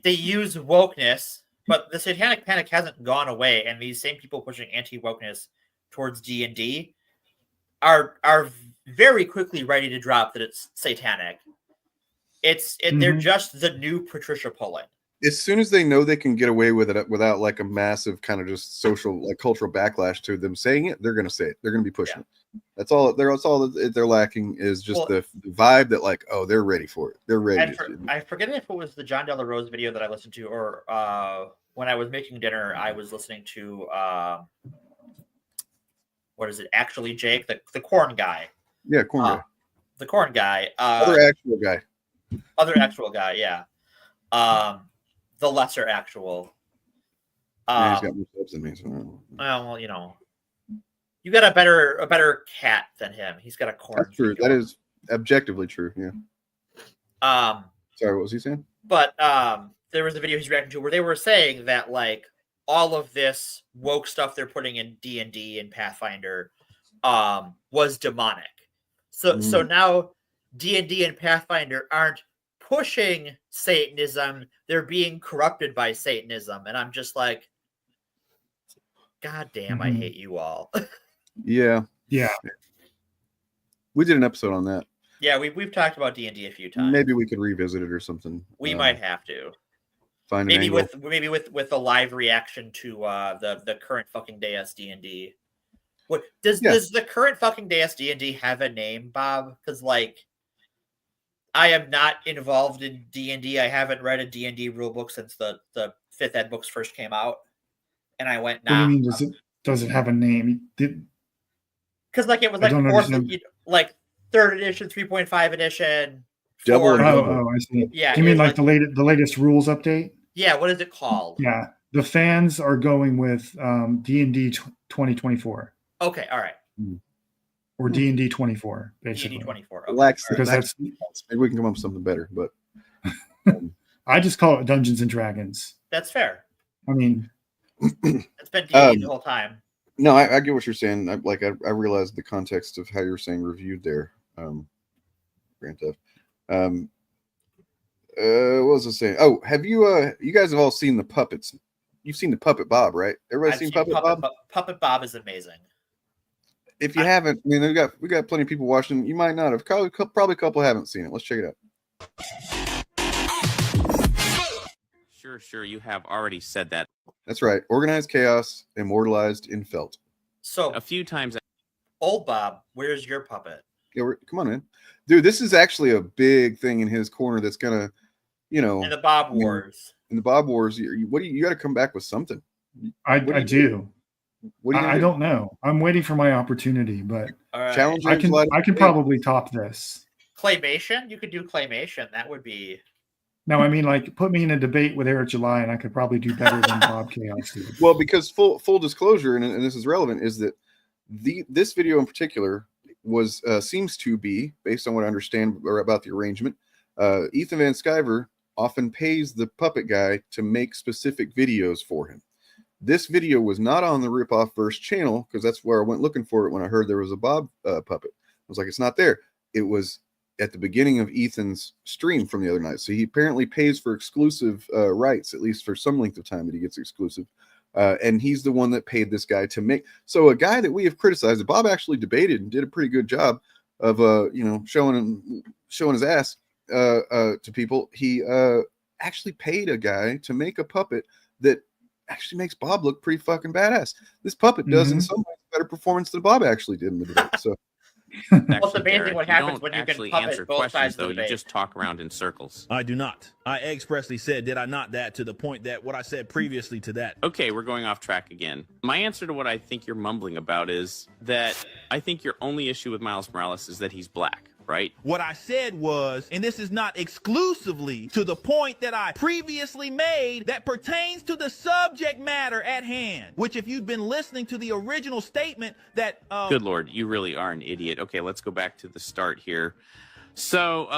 they use wokeness, but the satanic panic hasn't gone away, and these same people pushing anti-wokeness towards D&D are very quickly ready to drop that it's satanic. They're just the new Patricia Pullen.
As soon as they know they can get away with it without like a massive kind of just social, like cultural backlash to them saying it, they're going to say it. They're going to be pushing it. That's all they're lacking is just the vibe that like, oh, they're ready for it. They're ready.
I forget if it was the John De La Rose video that I listened to, or when I was making dinner, I was listening to what is it? Actually, Jake, the corn guy.
Yeah, corn guy.
The corn guy.
Other actual guy.
Other actual guy, yeah. The lesser actual.
Yeah, he's got more subs than me. So.
Well, you know, you got a better cat than him. He's got a corn.
That's true. That is objectively true. Yeah. Sorry, what was he saying?
But there was a video he's reacting to where they were saying that like all of this woke stuff they're putting in D&D and Pathfinder was demonic. So now D&D and Pathfinder aren't pushing Satanism, they're being corrupted by Satanism. And I'm just like, God damn, I hate you all.
Yeah. We did an episode on that.
Yeah, we've talked about D&D a few times.
Maybe we could revisit it or something.
We might have to.
Find
maybe with a live reaction to the current fucking day as D&D. What does the current fucking day as D&D have a name, Bob? Because like, I am not involved in D&D. I haven't read a D&D rulebook since the 5th ed books first came out, and I went, nah.
What do you mean? Does it have a name?
Because like it was like like 3rd edition, 3.5 edition.
I see.
Yeah,
you mean like the latest rules update?
Yeah, what is it called?
Yeah, the fans are going with D&D 2024.
Okay, all right.
Or D&D 24, basically.
D&D 24. Okay.
Relax.
Because that's
maybe we can come up with something better, but
I just call it Dungeons and Dragons.
That's fair.
I mean,
it's been D&D the whole time.
No, I get what you're saying. I realized the context of how you're saying reviewed there. Grand Theft. What was I saying? Oh, have you you guys have all seen the puppets? You've seen the Puppet Bob, right? Everybody seen Puppet Bob?
Puppet Bob is amazing.
If you haven't, I mean, we got plenty of people watching. You might not have. Probably a couple haven't seen it. Let's check it out.
Sure. You have already said that.
That's right. Organized chaos, immortalized in felt.
So
a few times.
Old Bob, where's your puppet?
Yeah, come on in, dude. This is actually a big thing in his corner. That's gonna,
in the Bob Wars.
In the Bob Wars, you got to come back with something.
I do. I don't know. I'm waiting for my opportunity, but
right.
I can probably top this.
Claymation? You could do claymation. That would be.
No, I mean, like, put me in a debate with Eric July, and I could probably do better than Bob Chaos did.
Well, because full disclosure, and this is relevant, is that this video in particular was seems to be, based on what I understand about the arrangement, Ethan Van Sciver often pays the puppet guy to make specific videos for him. This video was not on the Ripoff Verse channel, because that's where I went looking for it when I heard there was a Bob puppet. I was like, it's not there. It was at the beginning of Ethan's stream from the other night. So he apparently pays for exclusive rights, at least for some length of time that he gets exclusive. And he's the one that paid this guy to make. So a guy that we have criticized, Bob actually debated and did a pretty good job of showing his ass to people. He actually paid a guy to make a puppet that actually makes Bob look pretty fucking badass. This puppet does in some ways better performance than Bob actually did in the debate. So
What's amazing what happens when you can puppet both sides of the debate.
You just talk around in circles.
I do not. I expressly said, did I not, that to the point that what I said previously to that.
Okay, we're going off track again. My answer to what I think you're mumbling about is that I think your only issue with Miles Morales is that he's black. Right?
What I said was, and this is not exclusively to the point that I previously made that pertains to the subject matter at hand, which if you'd been listening to the original statement that...
Good Lord, you really are an idiot. Okay, let's go back to the start here. So,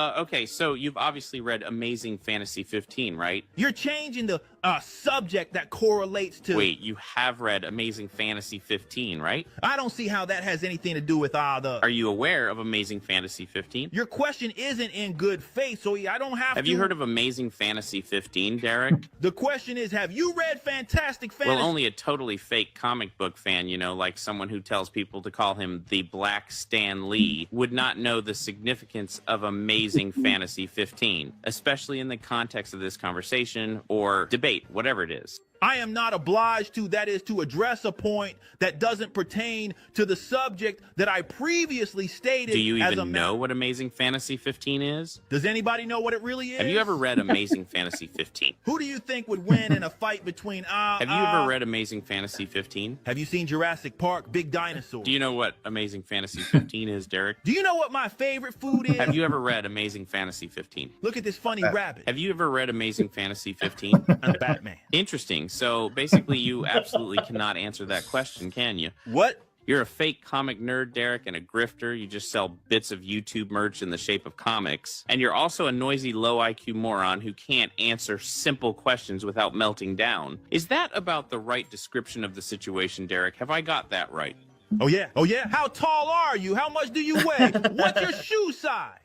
so you've obviously read Amazing Fantasy 15, right?
You're changing the subject that correlates to...
Wait, you have read Amazing Fantasy 15, right?
I don't see how that has anything to do with either.
Are you aware of Amazing Fantasy 15?
Your question isn't in good faith, so I don't have to...
Have you heard of Amazing Fantasy 15, Derek?
The question is, have you read Fantastic Fantasy...
Well, only a totally fake comic book fan, like someone who tells people to call him the Black Stan Lee, would not know the significance of Amazing Fantasy 15, especially in the context of this conversation or debate, whatever it is.
I am not obliged to, that is, to address a point that doesn't pertain to the subject that I previously stated.
Do you
as
even
a
know what Amazing Fantasy 15 is?
Does anybody know what it really is?
Have you ever read Amazing Fantasy 15?
Who do you think would win in a fight between
Have you ever read Amazing Fantasy 15?
Have you seen Jurassic Park, Big Dinosaur?
Do you know what Amazing Fantasy 15 is, Derek?
Do you know what my favorite food is?
Have you ever read Amazing Fantasy 15?
Look at this funny rabbit.
Have you ever read Amazing Fantasy 15?
I'm Batman.
Interesting. So basically, you absolutely cannot answer that question, can you?
What?
You're a fake comic nerd, Derek, and a grifter. You just sell bits of YouTube merch in the shape of comics. And you're also a noisy, low IQ moron who can't answer simple questions without melting down. Is that about the right description of the situation, Derek? Have I got that right?
Oh, yeah. Oh, yeah? How tall are you? How much do you weigh? What's your shoe size?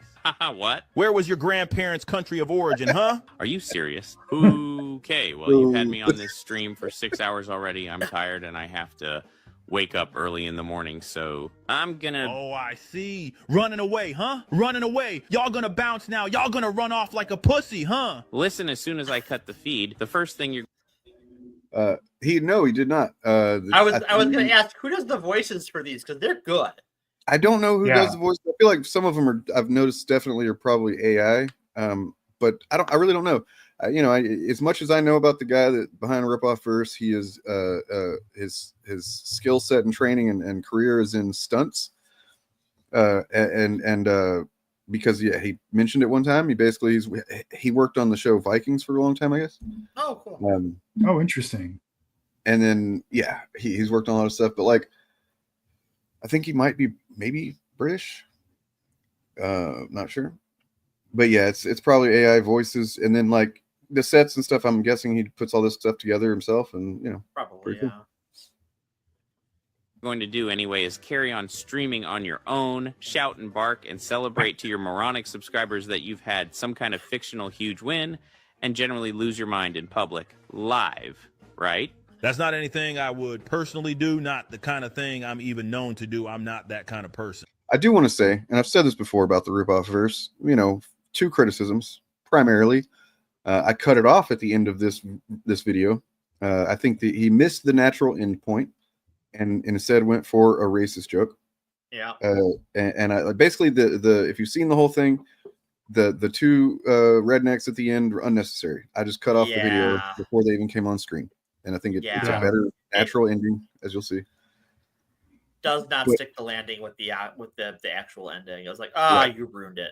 What?
Where was your grandparents' country of origin, huh?
Are you serious? Okay, well, you've had me on this stream for 6 hours already. I'm tired, and I have to wake up early in the morning, so I'm gonna...
Oh, I see. Running away, huh? Running away. Y'all gonna bounce now. Y'all gonna run off like a pussy, huh?
Listen, as soon as I cut the feed, the first thing you're...
He did not.
I was going to ask, who does the voices for these? Because they're good.
I don't know who does the voice. I feel like some of them are. I've noticed definitely are probably AI. But I really don't know. As much as I know about the guy that behind Ripoff Verse, he is his skill set and training and career is in stunts. Because he mentioned it one time. He worked on the show Vikings for a long time, I guess.
Oh, cool.
Interesting.
And then he's worked on a lot of stuff, but like I think he might be maybe British. Not sure. But yeah, it's probably AI voices, and then like the sets and stuff. I'm guessing he puts all this stuff together himself, and
probably
cool.
going to do anyway is carry on streaming on your own, shout and bark, and celebrate to your moronic subscribers that you've had some kind of fictional huge win, and generally lose your mind in public live, right?
That's not anything I would personally do, not the kind of thing I'm even known to do. I'm not that kind of person.
I do want to say, and I've said this before about the Ripoff Verse, 2 criticisms primarily. I cut it off at the end of this video. I think that he missed the natural end point and instead went for a racist joke.
Yeah.
And I basically the if you've seen the whole thing, the 2 rednecks at the end were unnecessary. I just cut off the video before they even came on screen. And I think it's a better natural ending, as you'll see.
Does not stick the landing with the actual ending. I was like, you ruined it.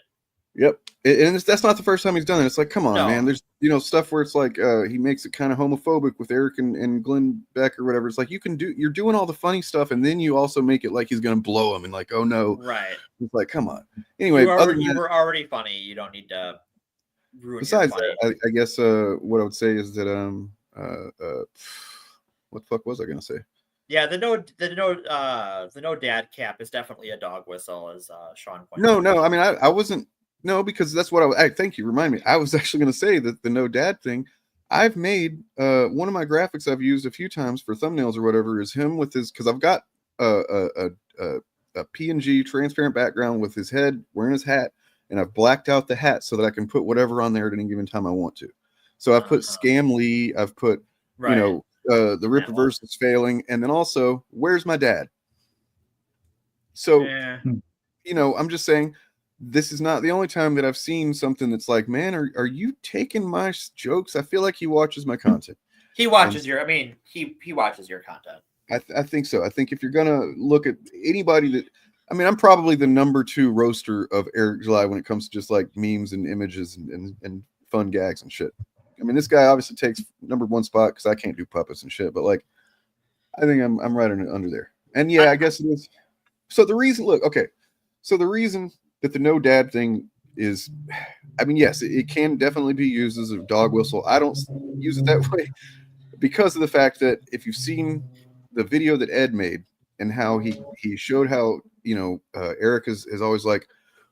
Yep, and that's not the first time he's done it. It's like, come on, man. There's stuff where it's like he makes it kind of homophobic with Eric and Glenn Beck or whatever. It's like you're doing all the funny stuff, and then you also make it like he's gonna blow him, and like, oh no,
right?
It's like, come on. Anyway,
you were already funny. You don't need to ruin.
Besides that, I guess what I would say is that what the fuck was I gonna say?
Yeah, the no dad cap is definitely a dog whistle, as Sean pointed
out.
No,
I mean I wasn't. No, because that's what thank you. Remind me. I was actually going to say that the no dad thing. I've made one of my graphics I've used a few times for thumbnails or whatever is him with his, because I've got a PNG transparent background with his head wearing his hat, and I've blacked out the hat so that I can put whatever on there at any given time I want to. So I've put Scam Lee. I've put the Rippaverse is failing, and then also where's my dad. So I'm just saying. This is not the only time that I've seen something that's like, man, are you taking my jokes? I feel like he watches my content.
He watches he watches your content.
I think so. I think if you're gonna look at anybody that, I'm probably the number 2 roaster of Eric July when it comes to just like memes and images and fun gags and shit. This guy obviously takes number 1 spot because I can't do puppets and shit, but like, I think I'm right under there. And yeah, I guess it is. So the reason, the reason that the no dad thing is, yes, it can definitely be used as a dog whistle. I don't use it that way because of the fact that if you've seen the video that Ed made and how he showed how, Eric is always like,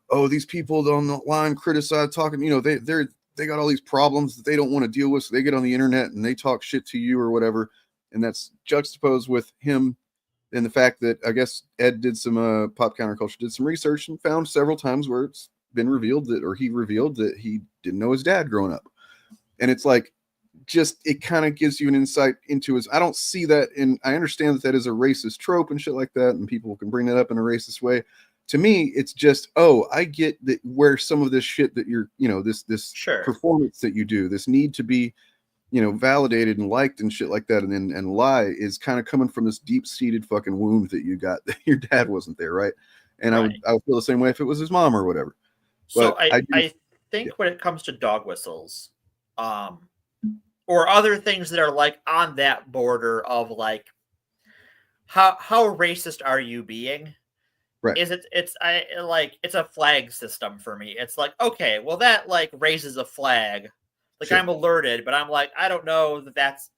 oh, these people on the line criticize talking, they got all these problems that they don't want to deal with. So they get on the internet and they talk shit to you or whatever. And that's juxtaposed with him. And the fact that I guess Ed did some pop counterculture, did some research and found several times where it's been revealed that, or he revealed that he didn't know his dad growing up. And it's like, just it kind of gives you an insight into his. I don't see that, and I understand that is a racist trope and shit like that, and people can bring that up in a racist way. To me, it's just, oh, I get that where some of this shit that you're, this performance that you do, this need to be, validated and liked and shit like that, and lie is kind of coming from this deep-seated fucking wound that you got that your dad wasn't there, right? And I would feel the same way if it was his mom or whatever.
So
But
I think when it comes to dog whistles, or other things that are like on that border of like how racist are you being?
Right.
It's a flag system for me. It's like, okay, well that like raises a flag. Like
Sure.
I'm alerted, but I'm like, I don't know that that's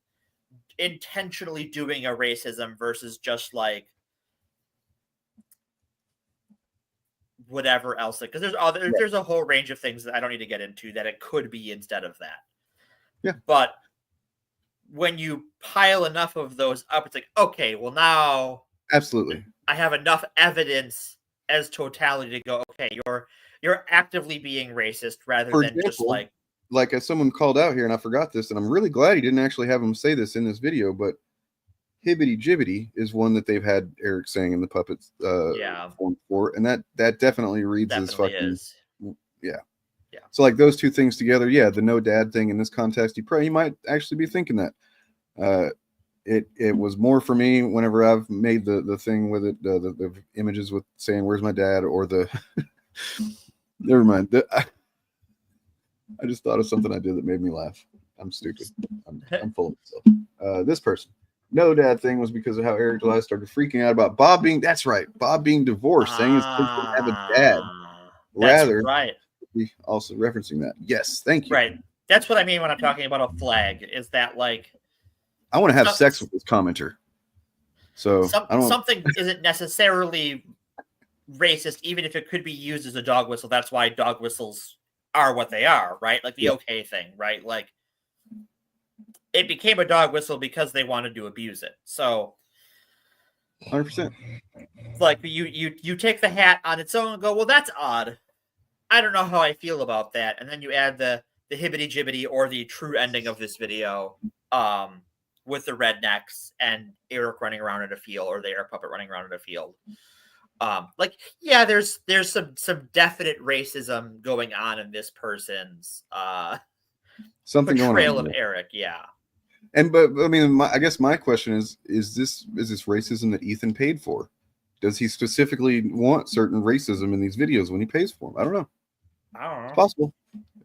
intentionally doing a racism versus just like whatever else. Because there's a whole range of things that I don't need to get into that it could be instead of that.
Yeah.
But when you pile enough of those up, it's like, okay, well now
Absolutely.
I have enough evidence as totality to go, okay, you're actively being racist rather
For
than
example,
just like
as someone called out here, and I forgot this, and I'm really glad he didn't actually have him say this in this video, but hibbity jibbity is one that they've had Eric saying in the puppets form before, and that definitely reads as fucking
is.
Yeah. So like those two things together, the no dad thing in this context, he might actually be thinking that. It was more for me whenever I've made the thing with it, the images with saying where's my dad, or the never mind. I just thought of something I did that made me laugh. I'm stupid. I'm full of myself. This person, no dad thing was because of how Eric July started freaking out about Bob being divorced, saying his kids didn't have a dad. Rather,
right.
Also referencing that. Yes, thank you.
Right. That's what I mean when I'm talking about a flag, is that like
I want to have sex with this commenter. So
something isn't necessarily racist, even if it could be used as a dog whistle. That's why dog whistles are what they are, right? Like the okay thing, right? Like it became a dog whistle because they wanted to abuse it. So
100%.
Like you take the hat on its own and go, well, that's odd. I don't know how I feel about that. And then you add the hibbity jibbity or the true ending of this video with the rednecks and Eric running around in a field, or the air puppet running around in a field. There's some definite racism going on in this person's
something
portrayal
going on
of Eric. Yeah.
But I mean, I guess my question is this racism that Ethan paid for? Does he specifically want certain racism in these videos when he pays for them? I don't know. It's possible.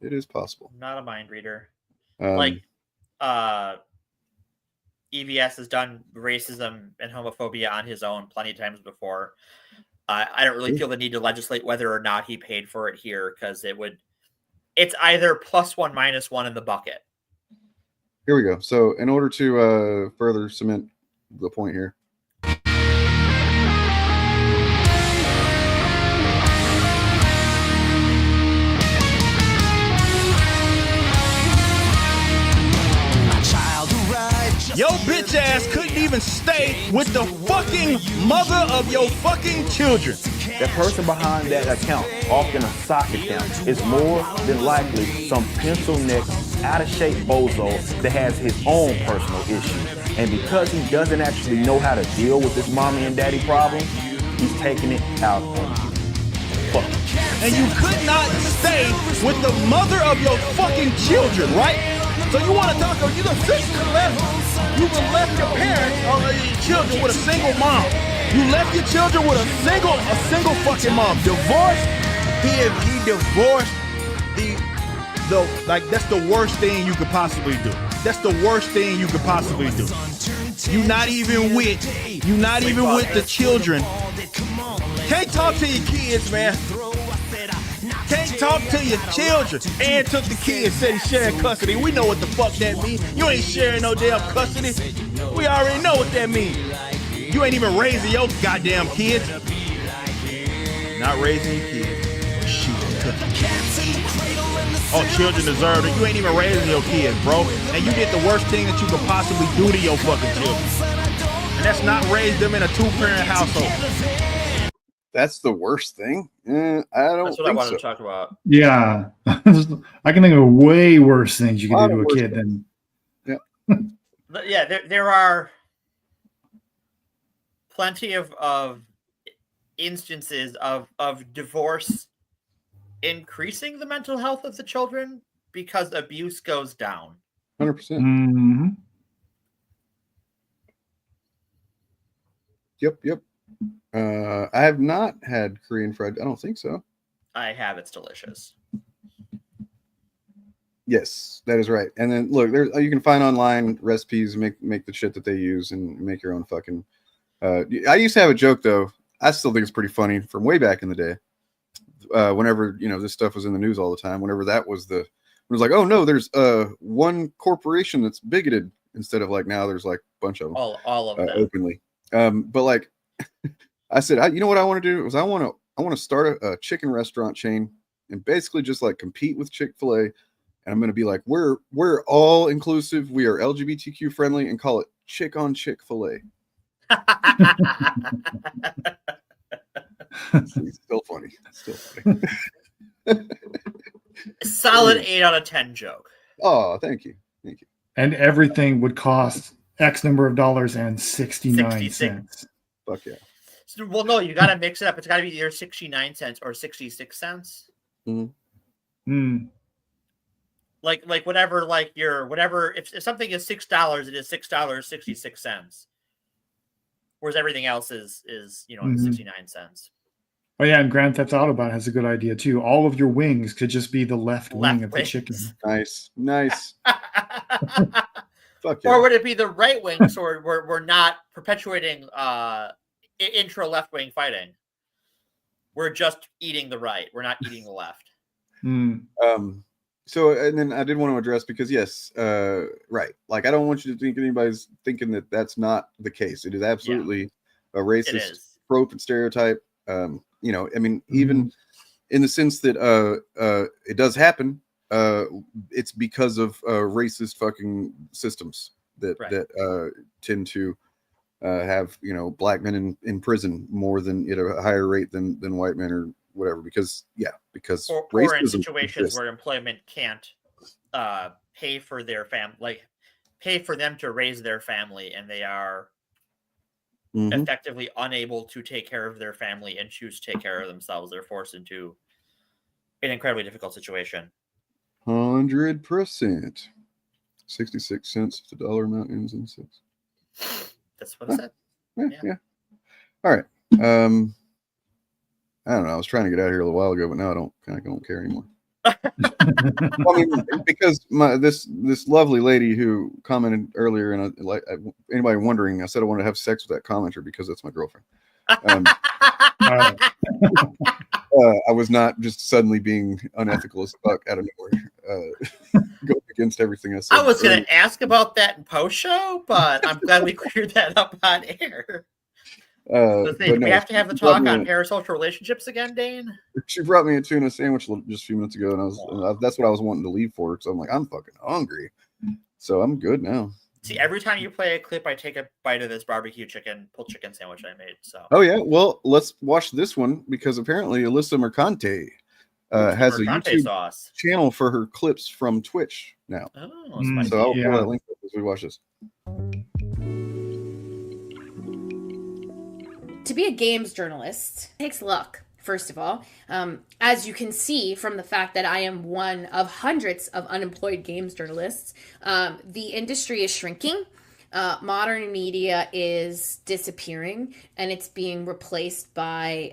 It is possible.
Not a mind reader. EVS has done racism and homophobia on his own plenty of times before. I don't really feel the need to legislate whether or not he paid for it here, because it's either +1 -1 in the bucket.
Here we go. So in order to further cement the point here.
Your bitch ass couldn't even stay with the fucking mother of your fucking children.
The person behind that account, often a sock account, is more than likely some pencil-neck, out-of-shape bozo that has his own personal issues. And because he doesn't actually know how to deal with this mommy and daddy problem, he's taking it out on you. Fuck.
And you could not stay with the mother of your fucking children, right? So you want to talk about you done left your parents or your children with a single mom. You left your children with a single fucking mom. Divorced. He divorced that's the worst thing you could possibly do. That's the worst thing you could possibly do. You're not even with the children. Can't talk to your kids, man. Can't talk to your children. And took the kids, said he's sharing custody. We know what the fuck that means. You ain't sharing no damn custody. We already know what that means. You ain't even raising your goddamn kids. Not raising your kids. Shit. Oh, children deserve it. You ain't even raising your kids, bro. And you did the worst thing that you could possibly do to your fucking children. And that's not raise them in a 2-parent household.
That's the worst thing? I don't
That's what I wanted to talk about.
Yeah. I can think of way worse things you can do to a kid than
Yeah, there are plenty of instances of divorce increasing the mental health of the children because abuse goes down.
100%.
Mm-hmm.
Yep. I have not had Korean fried. I don't think so.
I have. It's delicious.
Yes, that is right. And then look, there you can find online recipes, make the shit that they use, and make your own fucking. I used to have a joke though. I still think it's pretty funny from way back in the day. Whenever this stuff was in the news all the time. Whenever that was it was like, oh no, there's one corporation that's bigoted instead of like now there's like a bunch of them
all of them
openly. But like I said, you know what I want to do is I want to start a chicken restaurant chain and basically just like compete with Chick-fil-A. And I'm going to be like, we're all inclusive. We are LGBTQ friendly and call it Chick on Chick-fil-A. It's still funny.
Solid 8 out of 10 joke.
Oh, thank you.
And everything would cost X number of dollars and 69 cents.
Fuck yeah.
So, well, no, you got to mix it up. It's got to be either 69 cents or 66 cents.
Mm-hmm.
Like whatever, if something is $6, it is $6.66. Whereas everything else is 69 cents.
Oh yeah, and Grand Theft Autobot has a good idea too. All of your wings could just be the left wing of the chicken.
Nice. Fuck yeah.
Or would it be the right wing? So we're not perpetuating intra left wing fighting. We're just eating the right. We're not eating the left.
So, and then I did want to address because yes, right. Like I don't want you to think anybody's thinking that that's not the case. It is absolutely a racist trope and stereotype. I mean, even in the sense that it does happen, it's because of racist fucking systems that tend to have black men in prison more than at a higher rate than white men or whatever. Because
or in situations where employment can't pay for their pay for them to raise their family, and they are effectively unable to take care of their family and choose to take care of themselves. They're forced into an incredibly difficult situation.
100%. 66 cents if the dollar amount ends in 6.
That's what I said.
Yeah. All right. I don't know. I was trying to get out of here a little while ago, but now I don't care anymore. Well, I mean, because this lovely lady who commented earlier, and anybody wondering, I said I wanted to have sex with that commenter because that's my girlfriend. I was not just suddenly being unethical as fuck out of nowhere, going against everything I said.
I was going to ask about that in post show, but I'm glad we cleared that up on air. Do we have to have the talk on parasocial relationships again, Dane?
She brought me a tuna sandwich just a few minutes ago, and that's what I was wanting to leave for. So I'm like, I'm fucking hungry, so I'm good now.
See, every time you play a clip, I take a bite of this barbecue pulled chicken sandwich I made. So.
Oh yeah, well, let's watch this one because apparently Alyssa Mercante has a YouTube channel for her clips from Twitch now.
Oh,
so I'll pull that link up as we watch this.
To be a games journalist takes luck, first of all. As you can see from the fact that I am one of hundreds of unemployed games journalists, the industry is shrinking. Modern media is disappearing, and it's being replaced by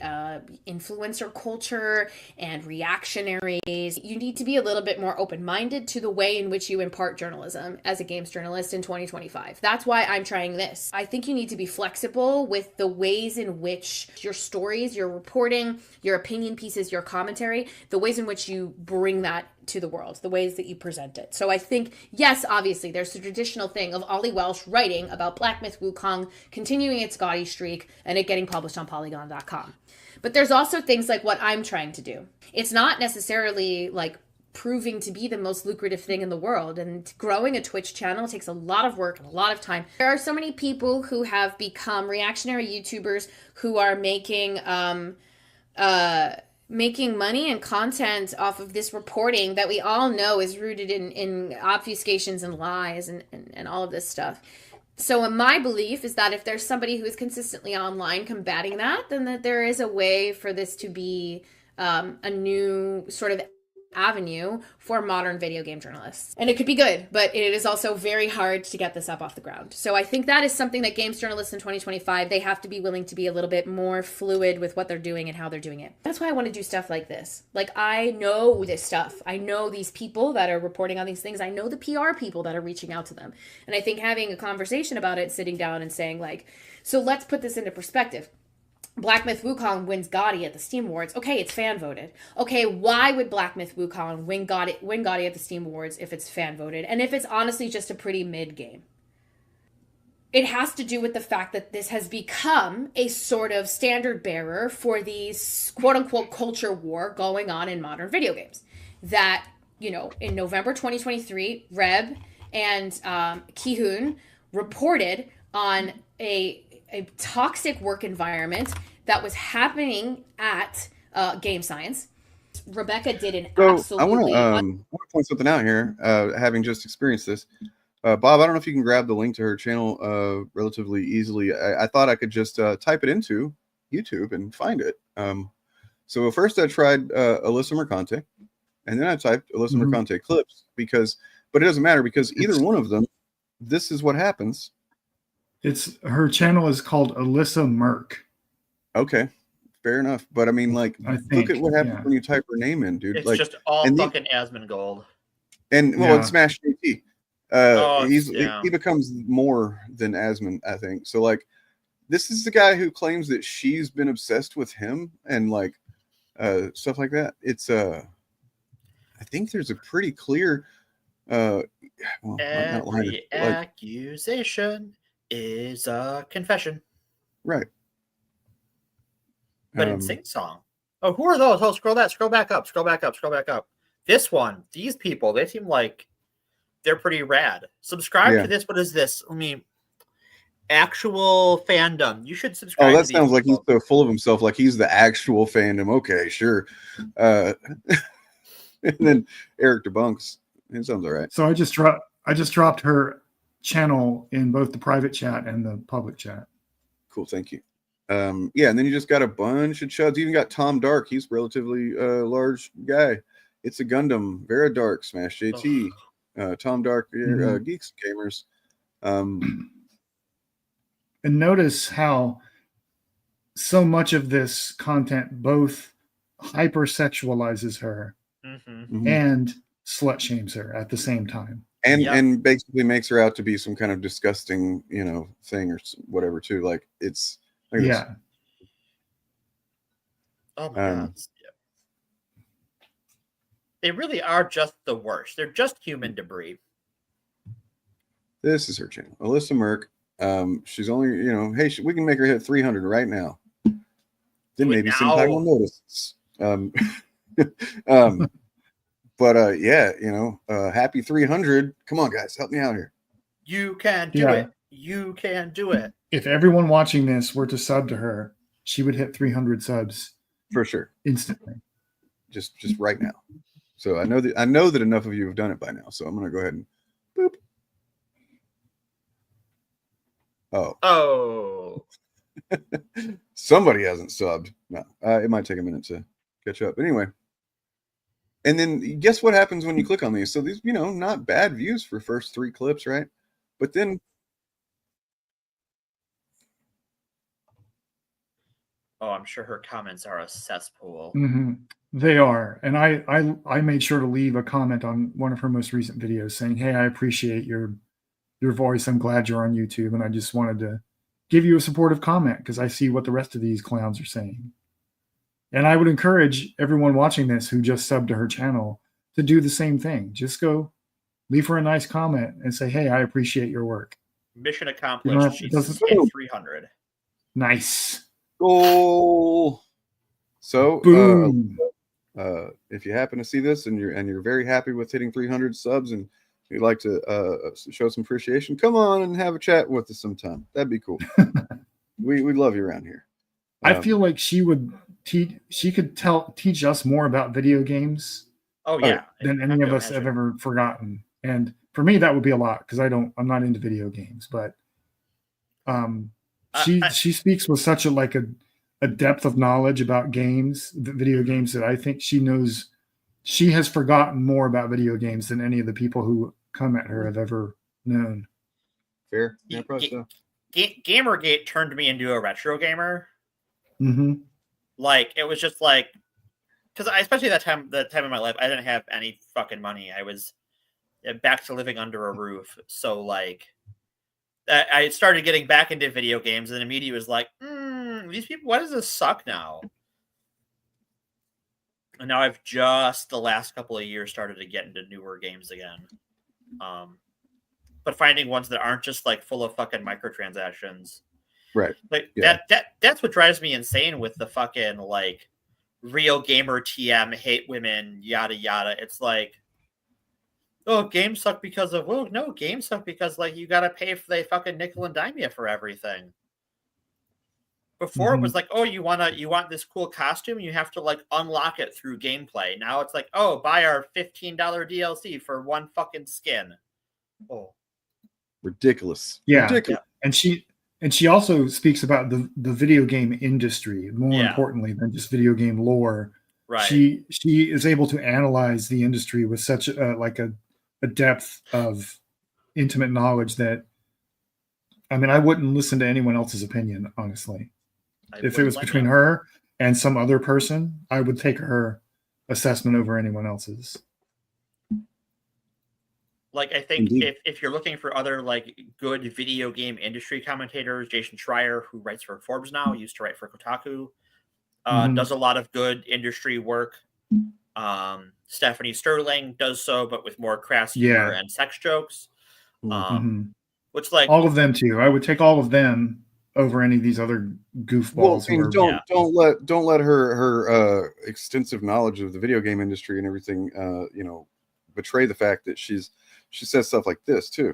influencer culture and reactionaries. You need to be a little bit more open-minded to the way in which you impart journalism as a games journalist in 2025. That's why I'm trying this. I think you need to be flexible with the ways in which your stories, your reporting, your opinion pieces, your commentary, the ways in which you bring that to the world, the ways that you present it. So I think, yes, obviously, there's the traditional thing of Ollie Welsh writing about Black Myth Wukong, continuing its gaudy streak, and it getting published on Polygon.com. But there's also things like what I'm trying to do. It's not necessarily like proving to be the most lucrative thing in the world, and growing a Twitch channel takes a lot of work and a lot of time. There are so many people who have become reactionary YouTubers who are making making money and content off of this reporting that we all know is rooted in obfuscations and lies and all of this stuff. So my belief is that if there's somebody who is consistently online combating that, then that there is a way for this to be a new sort of avenue for modern video game journalists. And it could be good, but it is also very hard to get this up off the ground. So I think that is something that games journalists in 2025, they have to be willing to be a little bit more fluid with what they're doing and how they're doing it. That's why I want to do stuff like this. Like, I know this stuff. I know these people that are reporting on these things. I know the PR people that are reaching out to them. And I think having a conversation about it, sitting down and saying like, so let's put this into perspective. Black Myth Wukong wins Gotti at the Steam Awards. Okay, it's fan voted. Okay, why would Black Myth Wukong win Gotti at the Steam Awards if it's fan voted? And if it's honestly just a pretty mid game? It has to do with the fact that this has become a sort of standard bearer for the quote unquote culture war going on in modern video games. That, you know, in November 2023, Reb and Ki-hoon reported on a toxic work environment that was happening at Game Science. Rebecca did an absolutely...
I want to point something out here, having just experienced this. Bob, I don't know if you can grab the link to her channel relatively easily. I thought I could just type it into YouTube and find it. So first I tried Alyssa Mercante, and then I typed Alyssa Mercante clips, but it doesn't matter because either one of them, this is what happens.
Her channel is called Alyssa Merc.
Okay, fair enough. But I mean, like, look at what happens when you type her name in, dude.
It's
like,
just all fucking Asmongold.
And well, it's Smash JT. He becomes more than Asmon, I think. So like, this is the guy who claims that she's been obsessed with him and like stuff like that. It's I think there's a pretty clear
every accusation is a confession.
Right.
But in Sing Song. Oh, who are those? Oh, scroll back up. This one, these people, they seem like they're pretty rad. Subscribe to this. What is this? I mean, actual fandom. You should subscribe.
Oh, that sounds like he's so full of himself, like he's the actual fandom. Okay, sure. And then Eric debunks. It sounds all right.
So I just dropped her channel in both the private chat and the public chat.
Cool, thank you. Yeah, and then you just got a bunch of chuds. You even got Tom Dark. He's a relatively large guy. It's a Gundam. Vera Dark, Smash JT, Tom Dark, Geeks Gamers.
And notice how so much of this content both hypersexualizes her and slut shames her at the same time.
And basically makes her out to be some kind of disgusting, you know, thing or whatever too. Like it's
yeah.
Oh my God. They really are just the worst. They're just human debris.
This is her channel, Alyssa Merc. She's only, you know, hey, we can make her hit 300 right now. Then maybe sometime we'll notice. But yeah, you know, happy 300. Come on, guys, help me out here.
You can do it. You can do it.
If everyone watching this were to sub to her, she would hit 300 subs
for sure,
instantly.
Just right now. So I know that enough of you have done it by now. So I'm gonna go ahead and boop.
Oh.
Somebody hasn't subbed. No, it might take a minute to catch up. Anyway. And then guess what happens when you click on these? So these, you know, not bad views for first 3 clips, right? But then
I'm sure her comments are a cesspool.
They are. And I made sure to leave a comment on one of her most recent videos saying, hey, I appreciate your voice. I'm glad you're on YouTube. And I just wanted to give you a supportive comment because I see what the rest of these clowns are saying. And I would encourage everyone watching this who just subbed to her channel to do the same thing. Just go leave her a nice comment and say, hey, I appreciate your work.
Mission accomplished. She's hit 300.
Nice.
Goal. So
boom.
If you happen to see this and you're very happy with hitting 300 subs and you'd like to show some appreciation, come on and have a chat with us sometime. That'd be cool. We'd love you around here.
I feel like she would she could teach us more about video games.
Oh yeah,
than any of us have ever forgotten. And for me, that would be a lot because I'm not into video games. But she speaks with such a depth of knowledge about games, video games, that I think she knows. She has forgotten more about video games than any of the people who come at her have ever known.
Fair, yeah, probably so.
Gamergate turned me into a retro gamer.
Mm-hmm.
Like it was just like, because especially that time in my life, I didn't have any fucking money. I was back to living under a roof. So like, I started getting back into video games, and immediately was like, these people, why does this suck now? And now I've just the last couple of years started to get into newer games again. But finding ones that aren't just like full of fucking microtransactions.
Right.
Like
Yeah.
that's what drives me insane with the fucking like real gamer TM, hate women, yada yada. It's like, oh, games suck because of, well, no, games suck because like you gotta pay for the fucking nickel and dime you for everything. Before it was like, oh, you want this cool costume, you have to like unlock it through gameplay. Now it's like, oh, buy our $15 DLC for one fucking skin. Oh,
ridiculous.
Yeah.
Ridiculous.
And she also speaks about the video game industry more importantly than just video game lore.
Right.
She is able to analyze the industry with such a depth of intimate knowledge that, I mean, I wouldn't listen to anyone else's opinion, honestly. If it was between her and some other person, I would take her assessment over anyone else's.
Like, I think if you're looking for other like good video game industry commentators, Jason Schreier, who writes for Forbes now, used to write for Kotaku, does a lot of good industry work. Stephanie Sterling does so, but with more crass humor and sex jokes. Which like
all of them too. I would take all of them over any of these other goofballs.
Well, don't let her extensive knowledge of the video game industry and everything, betray the fact that she says stuff like this too.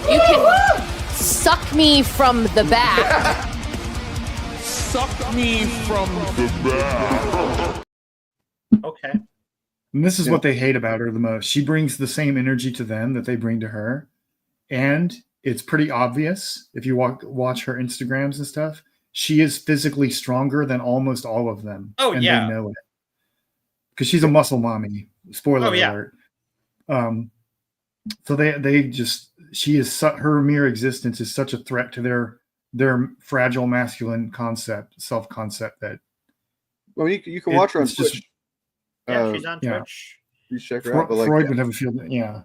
You can suck me from the back.
Suck me from the back.
Okay.
And this is what they hate about her the most. She brings the same energy to them that they bring to her. And it's pretty obvious if you watch her Instagrams and stuff. She is physically stronger than almost all of them.
Oh,
and
yeah.
they know it. Because she's a muscle mommy. Spoiler alert. So they just, her mere existence is such a threat to their fragile masculine self-concept that.
Well, you can watch her on Twitch.
She's on Twitch.
You check her out. But
Freud would have a field. Yeah.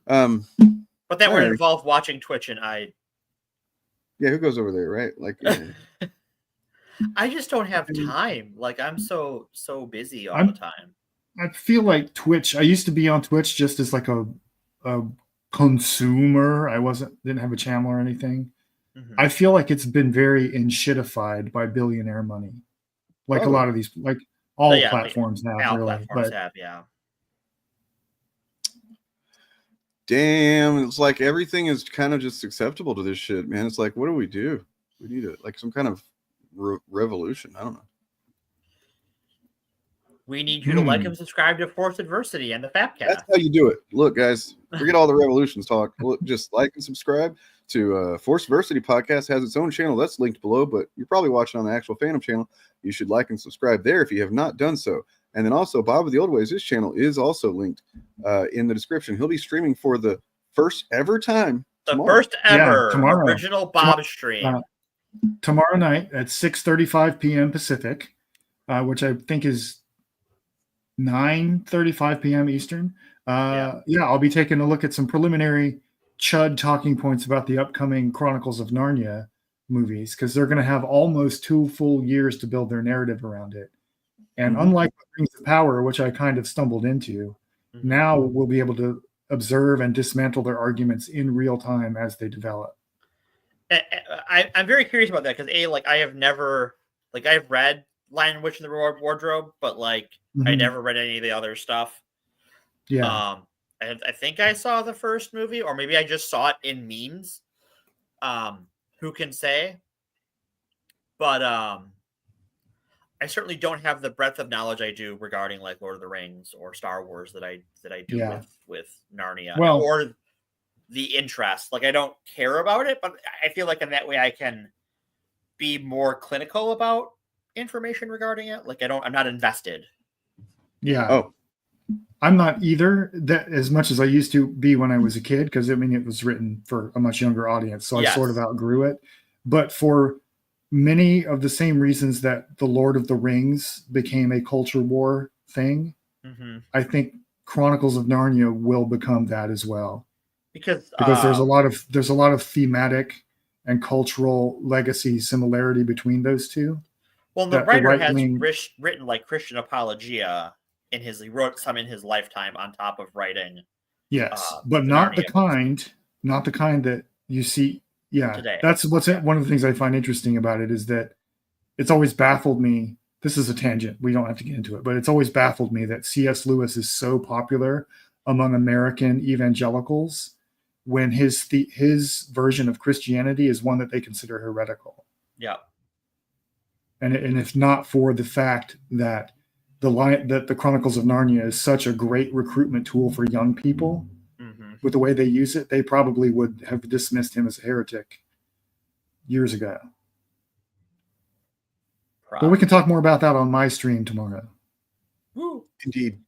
But that would involve watching Twitch, and
yeah, who goes over there, right? Like,
I just don't have time. Like, I'm so busy all the time.
I feel like Twitch. I used to be on Twitch just as like a consumer. I didn't have a channel or anything. I feel like it's been very enshittified by billionaire money. Like a lot of these, like all platforms have.
All
really,
platforms have, yeah.
Damn, it's like everything is kind of just acceptable to this shit, man. It's like, what do? We need like some kind of revolution. I don't know.
We need you to like and subscribe to Forced Adversity and the FAPcast.
That's how you do it. Look, guys, forget all the revolutions talk. Look, just like and subscribe to Forced Adversity Podcast. Has its own channel that's linked below, but you're probably watching on the actual Phantom channel. You should like and subscribe there if you have not done so. And then also, Bob of the Old Ways, his channel is also linked in the description. He'll be streaming for the first ever time.
First ever original Bob stream.
Tomorrow night at 6:35 p.m. Pacific, which I think is 9:35 p.m. Eastern. I'll be taking a look at some preliminary Chud talking points about the upcoming Chronicles of Narnia movies, because they're going to have almost 2 full years to build their narrative around it. And unlike Rings of Power, which I kind of stumbled into, now we'll be able to observe and dismantle their arguments in real time as they develop.
I'm very curious about that because I have never, I've read Lion, Witch, and the Wardrobe, but I never read any of the other stuff.
Yeah.
And I think I saw the first movie, or maybe I just saw it in memes. Who can say? But I certainly don't have the breadth of knowledge I do regarding like Lord of the Rings or Star Wars that I do
Yeah.
with Narnia,
Well-
or the interest. Like I don't care about it, but I feel like in that way I can be more clinical about information regarding it. Like I'm not invested.
Yeah.
Oh,
I'm not either, that as much as I used to be when I was a kid, because I mean it was written for a much younger audience, so I
Yes.
sort of outgrew it. But for many of the same reasons that the Lord of the Rings became a culture war thing,
Mm-hmm.
I think Chronicles of Narnia will become that as well.
Because
There's a lot of thematic and cultural legacy similarity between those two.
well, the
that
writer has
right-wing-
written like Christian apologia he wrote some in his lifetime on top of writing.
Yes, but not the kind that you see. Yeah,
Today.
that's one of the things I find interesting about it is that it's always baffled me. This is a tangent. We don't have to get into it, but it's always baffled me that C.S. Lewis is so popular among American evangelicals when his version of Christianity is one that they consider heretical.
Yeah.
And if not for the fact that the Chronicles of Narnia is such a great recruitment tool for young people, with the way they use it, they probably would have dismissed him as a heretic years ago. But we can talk more about that on my stream tomorrow.
Woo.
Indeed.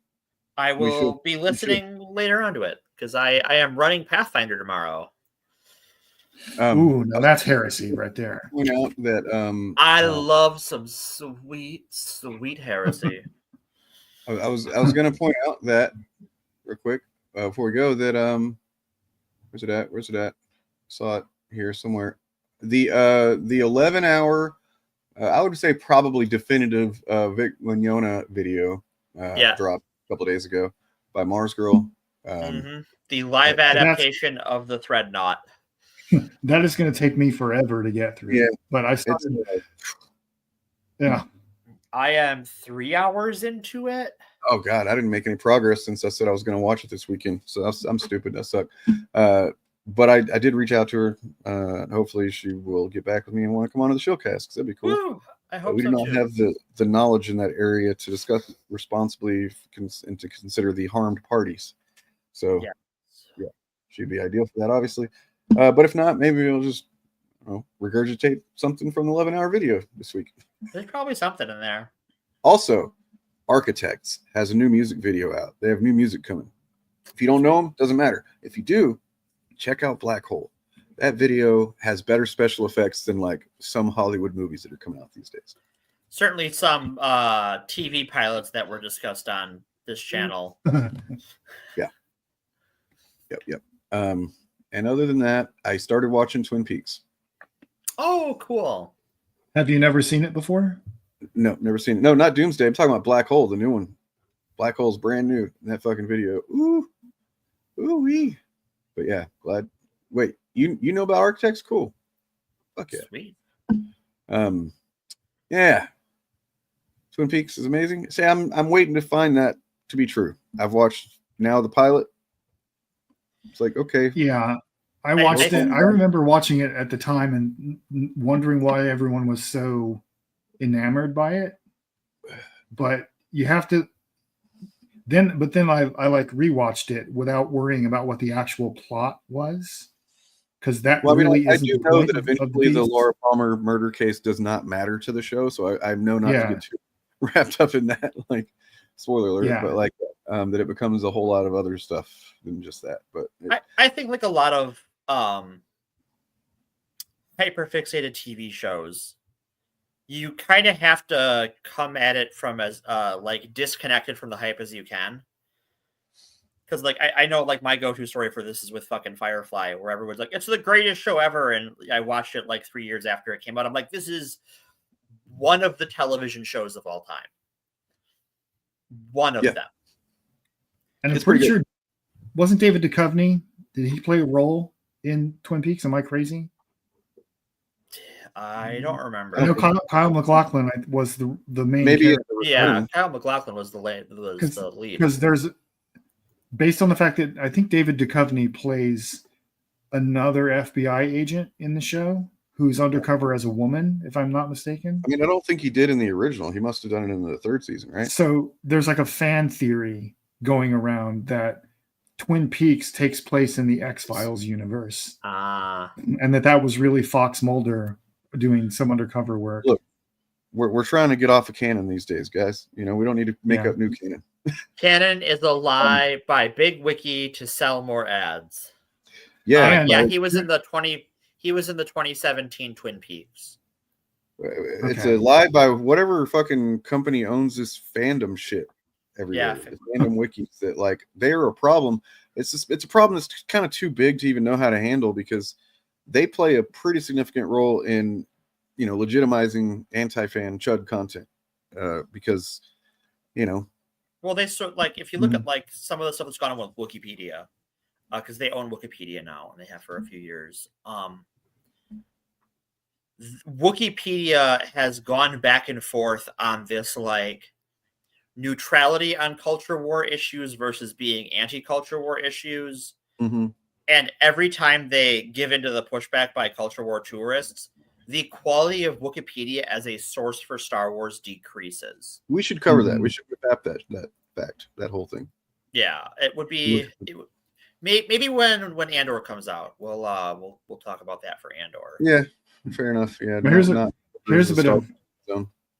I
We
will
should-
be
we
listening later onto it because I am running Pathfinder tomorrow.
Ooh, now that's heresy right there.
Point out that
I love some sweet heresy.
I was going to point out that real quick before we go that where's it at? Saw it here somewhere. The 11-hour I would say probably definitive Vic Mignogna video dropped a couple of days ago by Mars Girl.
The live adaptation of the Threadnought.
That is going to take me forever to get through.
Yeah,
but I started. Yeah.
I am 3 hours into it.
Oh God, I didn't make any progress since I said I was going to watch it this weekend. So I'm stupid. I suck. But I did reach out to her. Hopefully she will get back with me and want to come on to the Shillcast because that'd be cool.
Woo, I hope
we do
so
not
too.
have the knowledge in that area to discuss responsibly and to consider the harmed parties. So yeah, she'd be ideal for that, obviously. But if not, maybe we'll just regurgitate something from the 11-hour video this week.
There's probably something in there.
Also, Architects has a new music video out. They have new music coming. If you don't know them, doesn't matter. If you do, check out Black Hole. That video has better special effects than like some Hollywood movies that are coming out these days.
Certainly some TV pilots that were discussed on this channel.
Yeah. Yep. And other than that, I started watching Twin Peaks.
Oh, cool.
Have you never seen it before?
No, never seen it. No, not Doomsday. I'm talking about Black Hole, the new one. Black Hole's brand new in that fucking video. Ooh-wee. But yeah, glad. Wait, you know about Architects? Cool. Fuck yeah.
Sweet.
Yeah. Twin Peaks is amazing. See, I'm waiting to find that to be true. I've watched now the pilot. It's like, okay.
Yeah. I watched it. I remember watching it at the time and wondering why everyone was so enamored by it. But you have to then I like rewatched it without worrying about what the actual plot was. Because that really
I do know that eventually the Laura Palmer murder case does not matter to the show, so I know not to get too wrapped up in that. Like, spoiler alert, but like that it becomes a whole lot of other stuff than just that. But
I think like a lot of hyper-fixated TV shows, you kind of have to come at it from as like disconnected from the hype as you can. Because like I know like my go-to story for this is with fucking Firefly, where everyone's like, it's the greatest show ever, and I watched it like 3 years after it came out. I'm like, this is one of the television shows of all time. One of them.
And I'm pretty sure, wasn't David Duchovny? Did he play a role in Twin Peaks? Am I crazy?
I don't remember.
I know Kyle MacLachlan was the main.
Maybe
yeah, Kyle MacLachlan was the lead.
Because there's, based on the fact that I think David Duchovny plays another FBI agent in the show who's undercover as a woman, if I'm not mistaken.
I mean, I don't think he did in the original. He must have done it in the third season, right?
So there's like a fan theory going around that Twin Peaks takes place in the X-Files universe. And that was really Fox Mulder doing some undercover work.
Look, we're trying to get off of canon these days, guys. You know, we don't need to make up new canon.
Canon is a lie by Big Wiki to sell more ads.
Yeah,
he was in the 2017 Twin Peaks.
It's a lie by whatever fucking company owns this fandom shit everywhere. The fandom wikis that like they're a problem. It's a problem that's kind of too big to even know how to handle because they play a pretty significant role in, you know, legitimizing anti-fan chud content. Because, you know.
Well, they sort like if you look at like some of the stuff that's gone on with Wikipedia, because they own Wikipedia now and they have for a few years. Wikipedia has gone back and forth on this like neutrality on culture war issues versus being anti-culture war issues.
Mm-hmm.
And every time they give into the pushback by culture war tourists, the quality of Wikipedia as a source for Star Wars decreases.
We should cover that. We should adapt that fact, that whole thing.
Yeah, it would be maybe when Andor comes out, we'll talk about that for Andor.
Yeah, fair enough. Yeah,
here's a bit of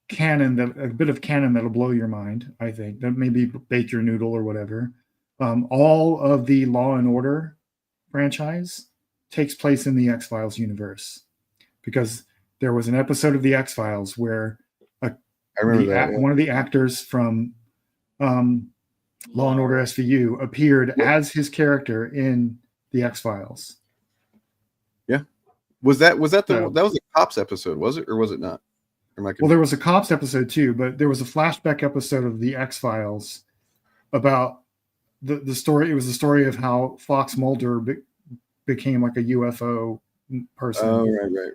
canon that'll blow your mind. I think that maybe bake your noodle or whatever. All of the Law and Order franchise takes place in the X-Files universe because there was an episode of the X-Files where one of the actors from Law and Order SVU appeared as his character in the X-Files.
Yeah. Was that that was a Cops episode, was it, or was it not?
Well, there was a Cops episode too, but there was a flashback episode of the X-Files about the story. It was the story of how Fox Mulder became like a UFO person.
Oh,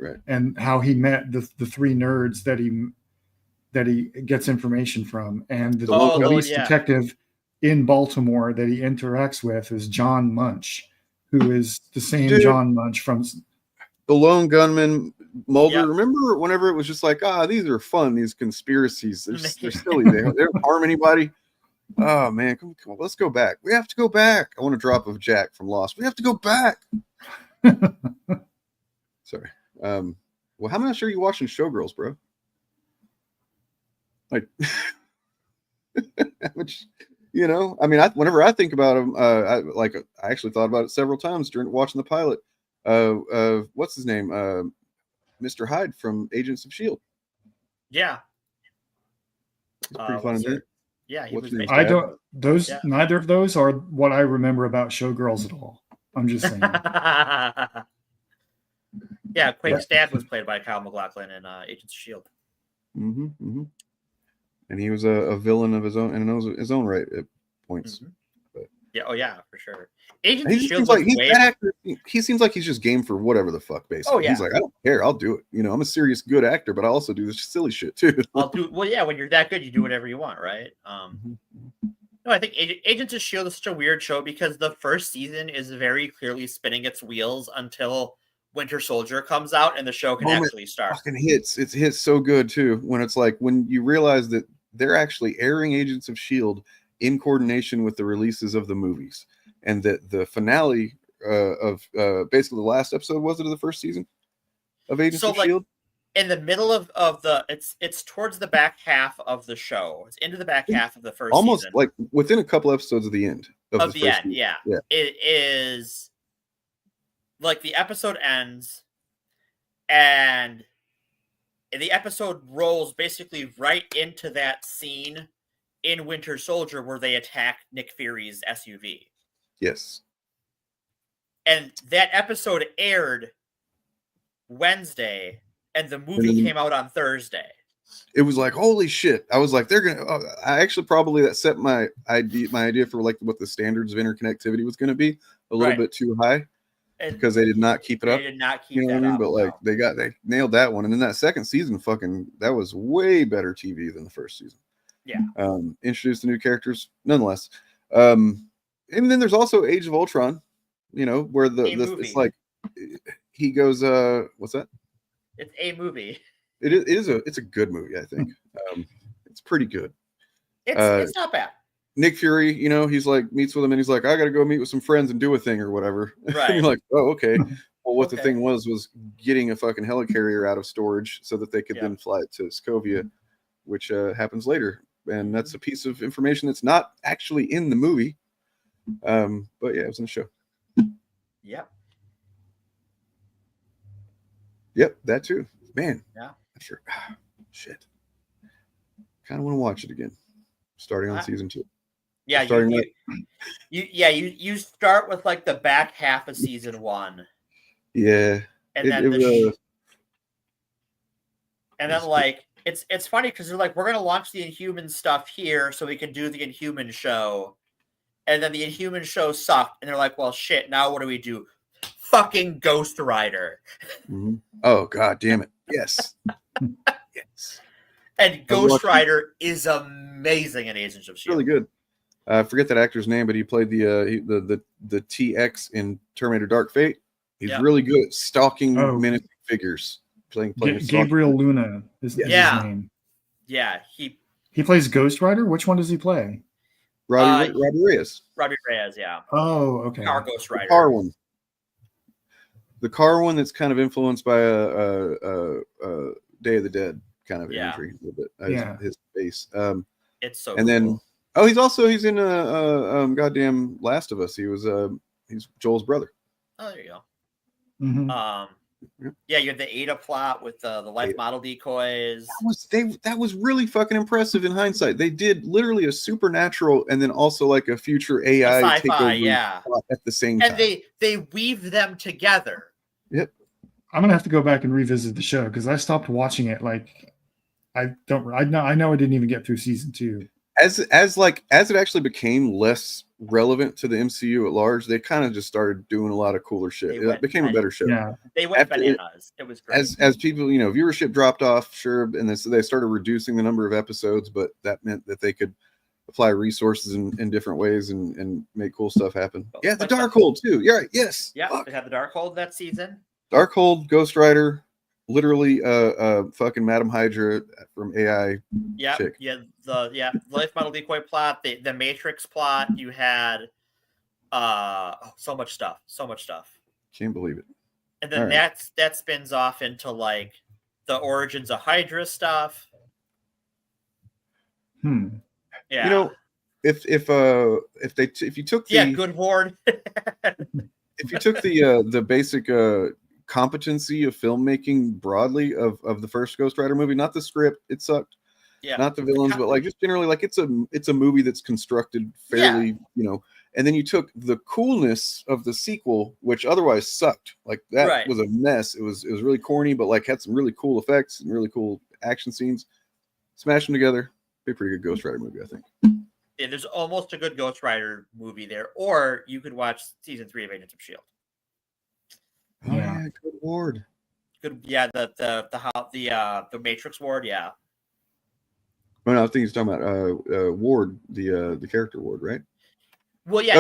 right.
And how he met the three nerds that he gets information from, and the police detective in Baltimore that he interacts with is John Munch, who is the same John Munch from
the Lone Gunman. Mulder, remember whenever it was just like, these are fun, these conspiracies, they're silly, they don't harm anybody. Oh man, come on, let's go back. We have to go back. I want a drop of Jack from Lost. We have to go back. Sorry. Well, how much are you watching Showgirls, bro? Like, which, you know, I mean, whenever I think about him, I actually thought about it several times during watching the pilot. What's his name? Mr. Hyde from Agents of S.H.I.E.L.D.
Yeah.
It's pretty fun, isn't it?
Yeah, he was.
Neither of those are what I remember about Showgirls at all. I'm just saying.
Yeah, Quake's dad was played by Kyle MacLachlan in Agents of S.H.I.E.L.D.
Mm-hmm, mm-hmm. And he was a villain of his own in his own right at points.
Mm-hmm. But yeah, for sure. Agents
of
S.H.I.E.L.D.
He seems like he's just game for whatever the fuck, basically.
Oh, yeah.
He's like, I don't care, I'll do it. You know, I'm a serious good actor, but I also do this silly shit too.
When you're that good, you do whatever you want, right? No, I think Agents of S.H.I.E.L.D. is such a weird show because the first season is very clearly spinning its wheels until Winter Soldier comes out and the show can actually start.
Fucking hits. It hits so good too when it's like when you realize that they're actually airing Agents of S.H.I.E.L.D. in coordination with the releases of the movies, and that the finale of basically the last episode of the first season of Agents of S.H.I.E.L.D.
In the middle of the it's towards the back half of the show. It's into the back half of the first
almost
season.
Like within a couple episodes of the end of the end.
Yeah. It is like the episode ends and the episode rolls basically right into that scene in Winter Soldier where they attack Nick Fury's SUV.
Yes.
And that episode aired Wednesday and the movie came out on Thursday.
It was like, holy shit. I was like, they're going to, I actually probably that set my idea for like what the standards of interconnectivity was going to be a little bit too high because they did not keep it up.
They did not keep
you know
that
what I mean?
up.
But like they nailed that one. And then that second season, that was way better TV than the first season.
Yeah.
Introduced the new characters nonetheless. And then there's also Age of Ultron, you know, where it's like he goes, what's that?
It's a movie.
It's a good movie, I think. It's pretty good.
It's not bad.
Nick Fury, you know, he's like meets with him and he's like, I gotta go meet with some friends and do a thing or whatever.
Right.
And you're like, oh, okay. Well, what the
Okay.
thing was getting a fucking helicarrier out of storage so that they could then fly it to Sokovia, which happens later. And that's a piece of information that's not actually in the movie. But yeah, it was in the show.
Yep.
Yep, that too. Man.
Yeah.
Sure. Shit. Kind of want to watch it again. Starting on season 2.
Yeah, you start with like the back half of season 1.
Yeah.
And then like it's funny because they're like, we're gonna launch the Inhuman stuff here so we can do the Inhuman show. And then the Inhuman show sucked, and they're like, well shit, now what do we do? Fucking Ghost Rider.
Mm-hmm. Oh god damn it. Yes. Yes.
And Ghost Rider is amazing in Agents of S.H.I.E.L.D.
Really good. I forget that actor's name, but he played the TX in Terminator Dark Fate. He's really good at stalking menacing figures. Playing
Gabriel Luna is his name.
Yeah,
he plays Ghost Rider. Which one does he play?
Robbie Reyes.
Robbie Reyes, yeah.
Oh, okay.
Car Ghost Rider.
The car one. The car one that's kind of influenced by a Day of the Dead kind of imagery a little bit. His face.
It's so.
And then he's in goddamn Last of Us. He's Joel's brother.
Oh, there you go.
Mm-hmm.
Yeah, you had the Ada plot with the life model decoys.
That was really fucking impressive in hindsight. They did literally a supernatural and then also like a future AI
sci-fi,
plot at the same time.
And they weave them together.
Yep.
I'm gonna have to go back and revisit the show because I stopped watching it. Like, I know I didn't even get through season 2.
As it actually became less relevant to the MCU at large, they kind of just started doing a lot of cooler shit. It became a better show.
Yeah,
they went bananas. It was great.
As people, viewership dropped off, sure, and they started reducing the number of episodes, but that meant that they could apply resources in different ways and make cool stuff happen. Yeah, the Darkhold too. Yeah, right. Yes.
Yeah, they had the Darkhold that season.
Darkhold, Ghost Rider, literally fucking Madam Hydra from AI.
Yeah,
chick.
the life model decoy plot, the Matrix plot. You had so much stuff.
Can't believe it.
And then that spins off into like the origins of Hydra stuff. Yeah.
If you took the
good ward.
if you took the basic competency of filmmaking broadly of the first Ghost Rider movie, not the script, it sucked.
Yeah.
Not the villains, but like just generally, like it's a movie that's constructed fairly, and then you took the coolness of the sequel, which otherwise sucked. Like that was a mess. It was really corny, but like had some really cool effects and really cool action scenes. Smash them together. Be a pretty good Ghost Rider movie, I think.
Yeah, there's almost a good Ghost Rider movie there, or you could watch season 3 of Agents of S.H.I.E.L.D.
Oh yeah, good ward.
Good, yeah. The Matrix ward, yeah.
Oh, no, I think he's talking about Ward, the character Ward, right?
Well, yeah.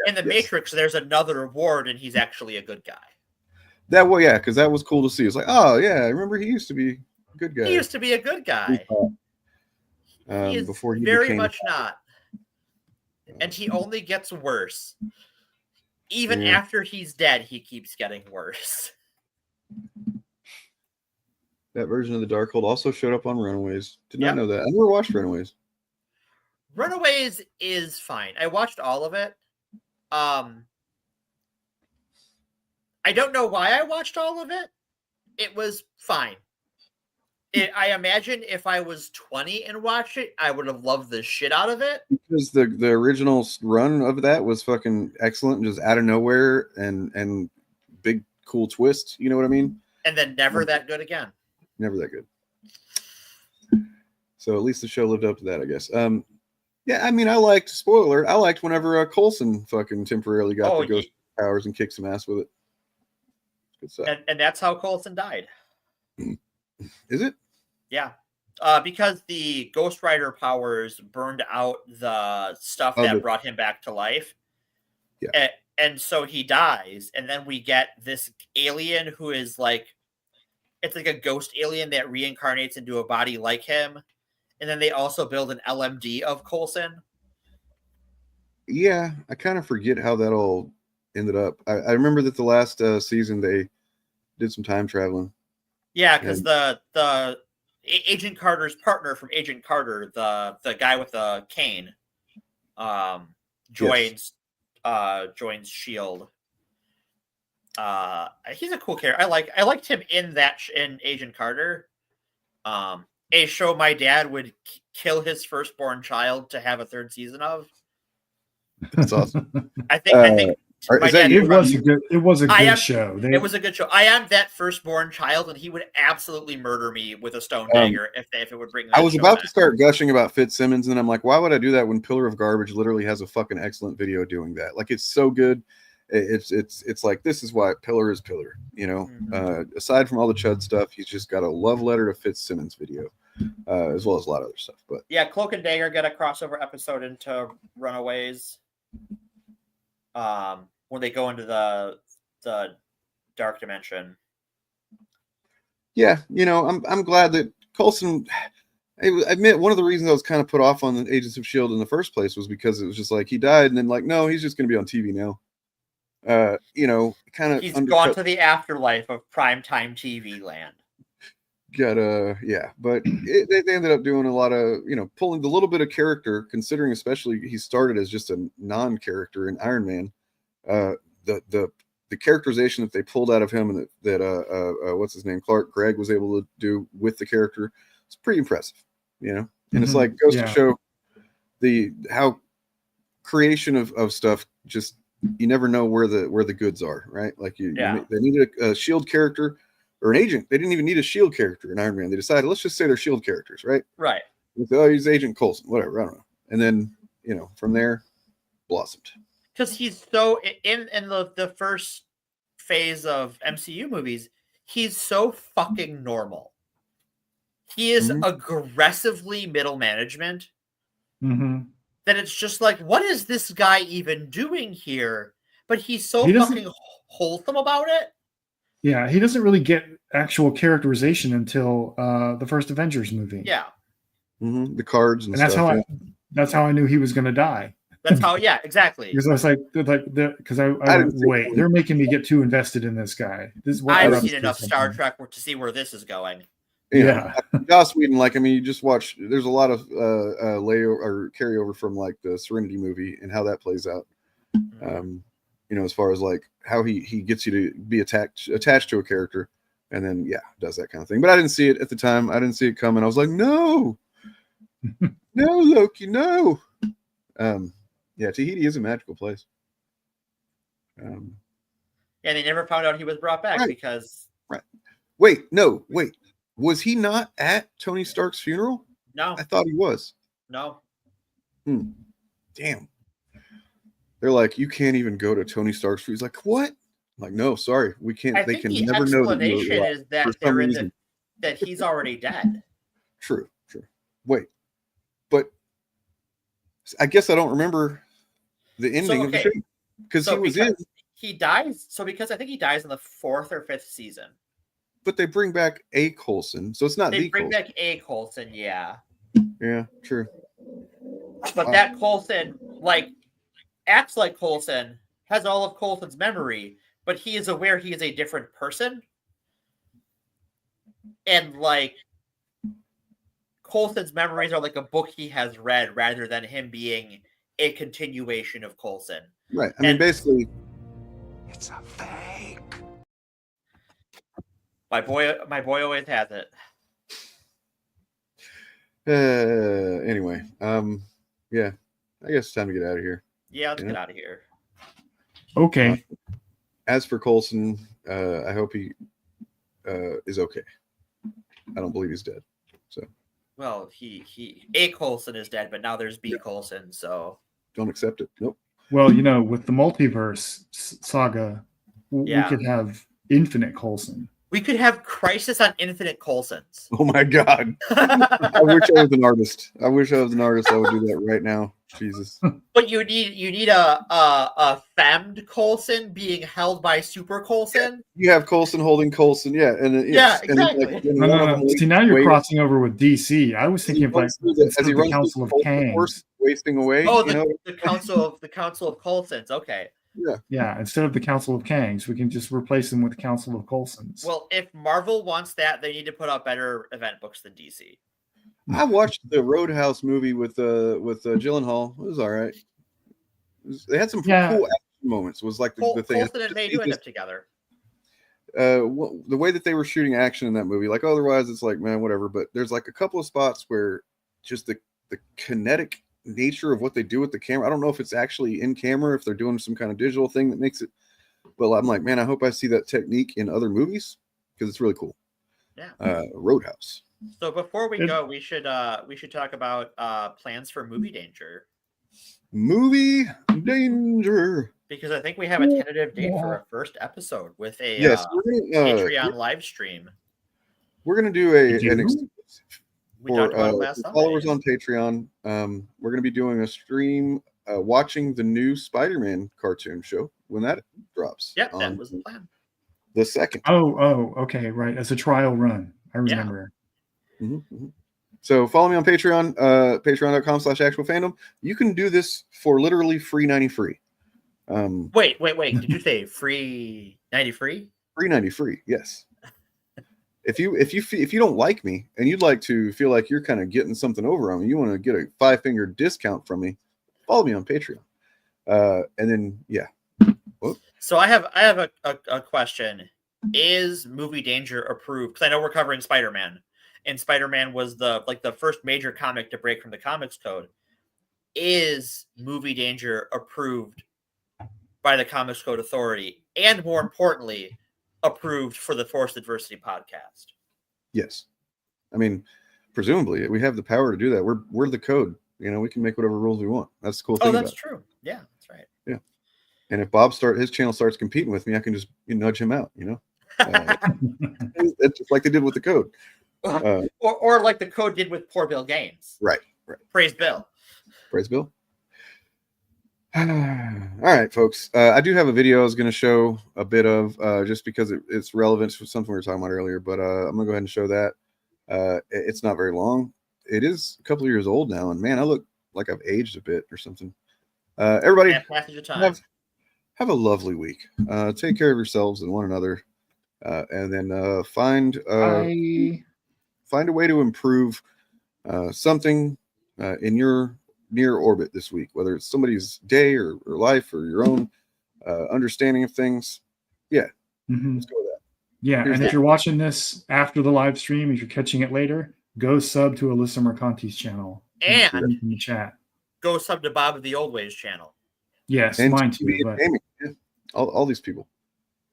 In the Matrix, there's another Ward, and he's actually a good guy.
Because that was cool to see. It's like, oh yeah, I remember he used to be a good guy.
He used to be a good guy. He is
before he
very
became
much not, and he only gets worse. Even after he's dead, he keeps getting worse.
That version of the Darkhold also showed up on Runaways. Did not know that. I never watched Runaways.
Runaways is fine. I watched all of it. I don't know why I watched all of it. It was fine. I imagine if I was 20 and watched it, I would have loved the shit out of it.
Because the original run of that was fucking excellent, just out of nowhere and big cool twist. You know what I mean?
And then never that good again.
Never that good. So at least the show lived up to that, I guess. Yeah, I mean, I liked, spoiler alert, I liked whenever Coulson fucking temporarily got the ghost powers and kicked some ass with it. Good stuff.
And that's how Coulson died.
Is it?
Yeah. Because the Ghost Rider powers burned out the stuff that brought him back to life.
Yeah.
And so he dies. And then we get this alien who is like, it's like a ghost alien that reincarnates into a body like him, and then they also build an LMD of Coulson.
Yeah, I kind of forget how that all ended up. I remember that the last season they did some time traveling.
Yeah, because the Agent Carter's partner from Agent Carter, the guy with the cane, joins SHIELD. He's a cool character. I liked him in Agent Carter. A show my dad would kill his firstborn child to have a third season of.
That's awesome.
I think my dad
it was a good show.
It was a good show. I am that firstborn child, and he would absolutely murder me with a stone dagger if it would bring.
I was about to start gushing about Fitzsimmons, and I'm like, why would I do that when Pillar of Garbage literally has a fucking excellent video doing that? Like, it's so good. It's like, this is why Pillar is Pillar. You know, aside from all the Chud stuff, he's just got a love letter to Fitzsimmons video, as well as a lot of other stuff. But
yeah, Cloak and Dagger get a crossover episode into Runaways. When they go into the dark dimension.
Yeah, you know, I'm glad that Coulson. I admit one of the reasons I was kind of put off on the Agents of S.H.I.E.L.D. in the first place was because it was just like he died, and then like, no, he's just going to be on TV now. You know, kind of.
He's gone to the afterlife of primetime TV land.
Yeah, but they ended up doing a lot of, you know, pulling the little bit of character, considering especially he started as just a non-character in Iron Man. The characterization that they pulled out of him and that what's his name, Clark Gregg, was able to do with the character, it's pretty impressive, you know. And it's like goes to show how creation of stuff, just you never know where the goods are, right? Like they needed a S.H.I.E.L.D. character or an agent. They didn't even need a S.H.I.E.L.D. character in Iron Man. They decided, let's just say they're S.H.I.E.L.D. characters, right?
Right.
Oh, he's Agent Coulson, whatever, I don't know. And then, you know, from there, blossomed.
Because he's so in the first phase of MCU movies, he's so fucking normal. He is aggressively middle management. That it's just like, what is this guy even doing here? But he's so fucking wholesome about it.
Yeah, he doesn't really get actual characterization until the first Avengers movie.
Yeah.
The cards and
that's
stuff.
That's how I knew he was going to die.
That's how, yeah, exactly.
Because I was like, because I went, wait, they're making me get too invested in this guy. This is what
I've seen enough Star Trek to see where this is going.
Yeah, Joss Whedon, like, I mean, you just watch. There's a lot of layover or carryover from like the Serenity movie and how that plays out. You know, as far as like how he gets you to be attached to a character, and then does that kind of thing. But I didn't see it at the time. I didn't see it coming. I was like, no, no, Loki, no. Yeah, Tahiti is a magical place.
Yeah, they never found out he was brought back because.
Right. Wait. Was he not at Tony Stark's funeral?
No.
I thought he was.
No.
Damn. They're like, you can't even go to Tony Stark's funeral. He's like, what? I'm like, no, sorry, we can't. They can never know.
The explanation is that they're in that he's already dead.
True. Wait, but I guess I don't remember the ending of the show because he was in.
He dies. So because I think he dies in the 4th or 5th season.
But they bring back a Coulson, so it's not.
They bring back a Coulson, yeah.
Yeah, true.
But that Coulson, like, acts like Coulson, has all of Coulson's memory, but he is aware he is a different person. And, like, Coulson's memories are like a book he has read rather than him being a continuation of Coulson.
Right. I mean, basically,
it's a fake.
My boy always has it.
Anyway, yeah, I guess it's time to get out of here.
Yeah, let's get out of here.
Okay.
As for Coulson, I hope he is okay. I don't believe he's dead. So.
Well, A. Coulson is dead, but now there's B. Coulson, so.
Don't accept it. Nope.
Well, you know, with the multiverse saga, we could have infinite Coulson.
We could have Crisis on Infinite Coulsons.
Oh my God. I wish I was an artist. I wish I was an artist. I would do that right now. Jesus.
But you need a femmed Coulson being held by Super Coulson.
You have Coulson holding Coulson, yeah, and
yeah, exactly.
No. See, now you're crossing over with DC. I was thinking of like
as he
the
runs
Council of Kangs,
wasting away.
Oh,
you know?
the Council of Coulsons. Okay.
Yeah, instead of the Council of Kangs, we can just replace them with the Council of Coulsons.
Well, if Marvel wants that, they need to put out better event books than DC.
I watched the Roadhouse movie with Gyllenhaal. It was all right. They had some cool action moments. Was like the thing.
Coulson and May do end up together.
The way that they were shooting action in that movie, like otherwise it's like, man, whatever. But there's like a couple of spots where just the kinetic nature of what they do with the camera. I don't know if it's actually in camera, if they're doing some kind of digital thing that makes it. But I'm like, man, I hope I see that technique in other movies because it's really cool.
Yeah.
Roadhouse.
So before we go, we should talk about plans for Movie Danger.
Movie Danger.
Because I think we have a tentative date for a first episode with a Patreon live stream.
We're gonna do an exclusive for followers on Patreon. We're gonna be doing a stream watching the new Spider-Man cartoon show when that drops.
Yep, that was the plan.
The second.
Oh, okay, right. As a trial run. I remember.
Yeah. Mm-hmm. So follow me on Patreon, patreon.com/actualfandom. You can do this for literally free 90 free.
Wait. Did you say free 90 free?
Free 90 free, yes. If you don't like me and you'd like to feel like you're kind of getting something over on me, you want to get a 5-finger discount from me, follow me on Patreon. And then Whoop.
So I have a question. Is Movie Danger approved? Because I know we're covering Spider-Man, and Spider-Man was the first major comic to break from the Comics Code. Is Movie Danger approved by the Comics Code Authority, and more importantly, approved for the Forced Adversity podcast?
Yes. I mean, presumably we have the power to do that. We're the code. You know, we can make whatever rules we want. That's the cool thing.
Oh, that's true. Yeah, that's right.
Yeah. And if his channel starts competing with me, I can just nudge him out, you know? It's just like they did with the code.
Or like the code did with Poor Bill Games.
Right.
Praise Bill.
All right, folks. I do have a video I was going to show a bit of just because it's relevant to something we were talking about earlier, but I'm going to go ahead and show that. It's not very long. It is a couple of years old now, and man, I look like I've aged a bit or something. Everybody, have a lovely week. Take care of yourselves and one another, and then find a way to improve something in your near orbit this week, whether it's somebody's day or life or your own understanding of things. Yeah, let's go with that.
Yeah, and if you're watching this after the live stream, if you're catching it later, go sub to Alyssa Mercanti's channel
and
in the chat.
Go sub to Bob of the Old Ways channel.
Yes,
and
mine too. But...
Yeah. All these people.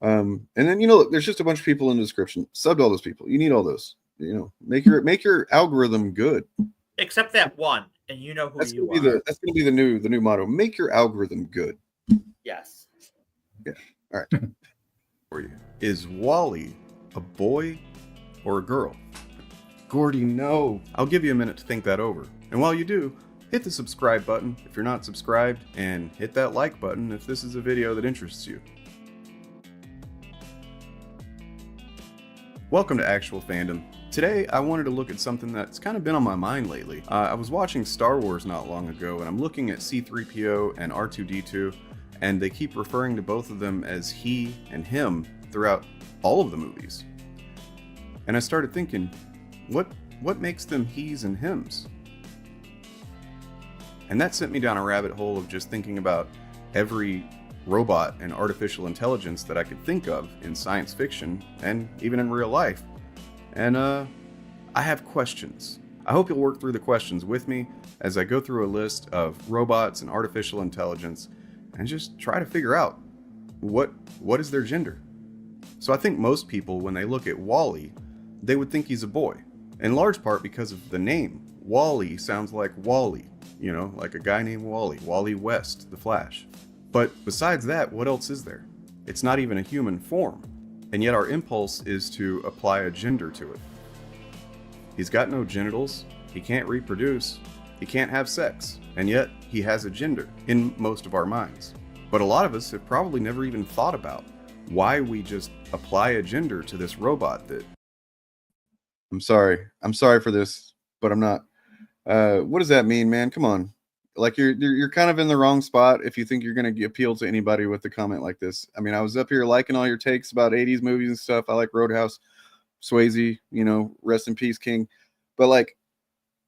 And then there's just a bunch of people in the description. Sub to all those people. You need all those. Make your algorithm good.
Except that one, and you know who
that's
you
gonna
are.
That's going to be the new motto. Make your algorithm good.
Yes.
Yeah. All right. For you, is Wally a boy or a girl? Gordy, no. I'll give you a minute to think that over. And while you do, hit the subscribe button if you're not subscribed, and hit that like button if this is a video that interests you. Welcome to Actual Fandom. Today, I wanted to look at something that's kind of been on my mind lately. I was watching Star Wars not long ago, and I'm looking at C-3PO and R2-D2, and they keep referring to both of them as he and him throughout all of the movies. And I started thinking, what makes them he's and hims? And that sent me down a rabbit hole of just thinking about every robot and artificial intelligence that I could think of in science fiction and even in real life. And I have questions. I hope you'll work through the questions with me as I go through a list of robots and artificial intelligence and just try to figure out what is their gender. So I think most people, when they look at Wally, they would think he's a boy, in large part because of the name. Wally sounds like Wally, like a guy named Wally West, the Flash. But besides that, what else is there? It's not even a human form. and yet our impulse is to apply a gender to it. He's got no genitals, he can't reproduce, he can't have sex, and yet he has a gender in most of our minds. But a lot of us have probably never even thought about why we just apply a gender to this robot that... I'm sorry for this, but I'm not. What does that mean, man? Come on. Like you're kind of in the wrong spot if you think you're going to appeal to anybody with a comment like this. I mean, I was up here liking all your takes about 80s movies and stuff. I like Roadhouse, Swayze, you know, rest in peace, King. But like,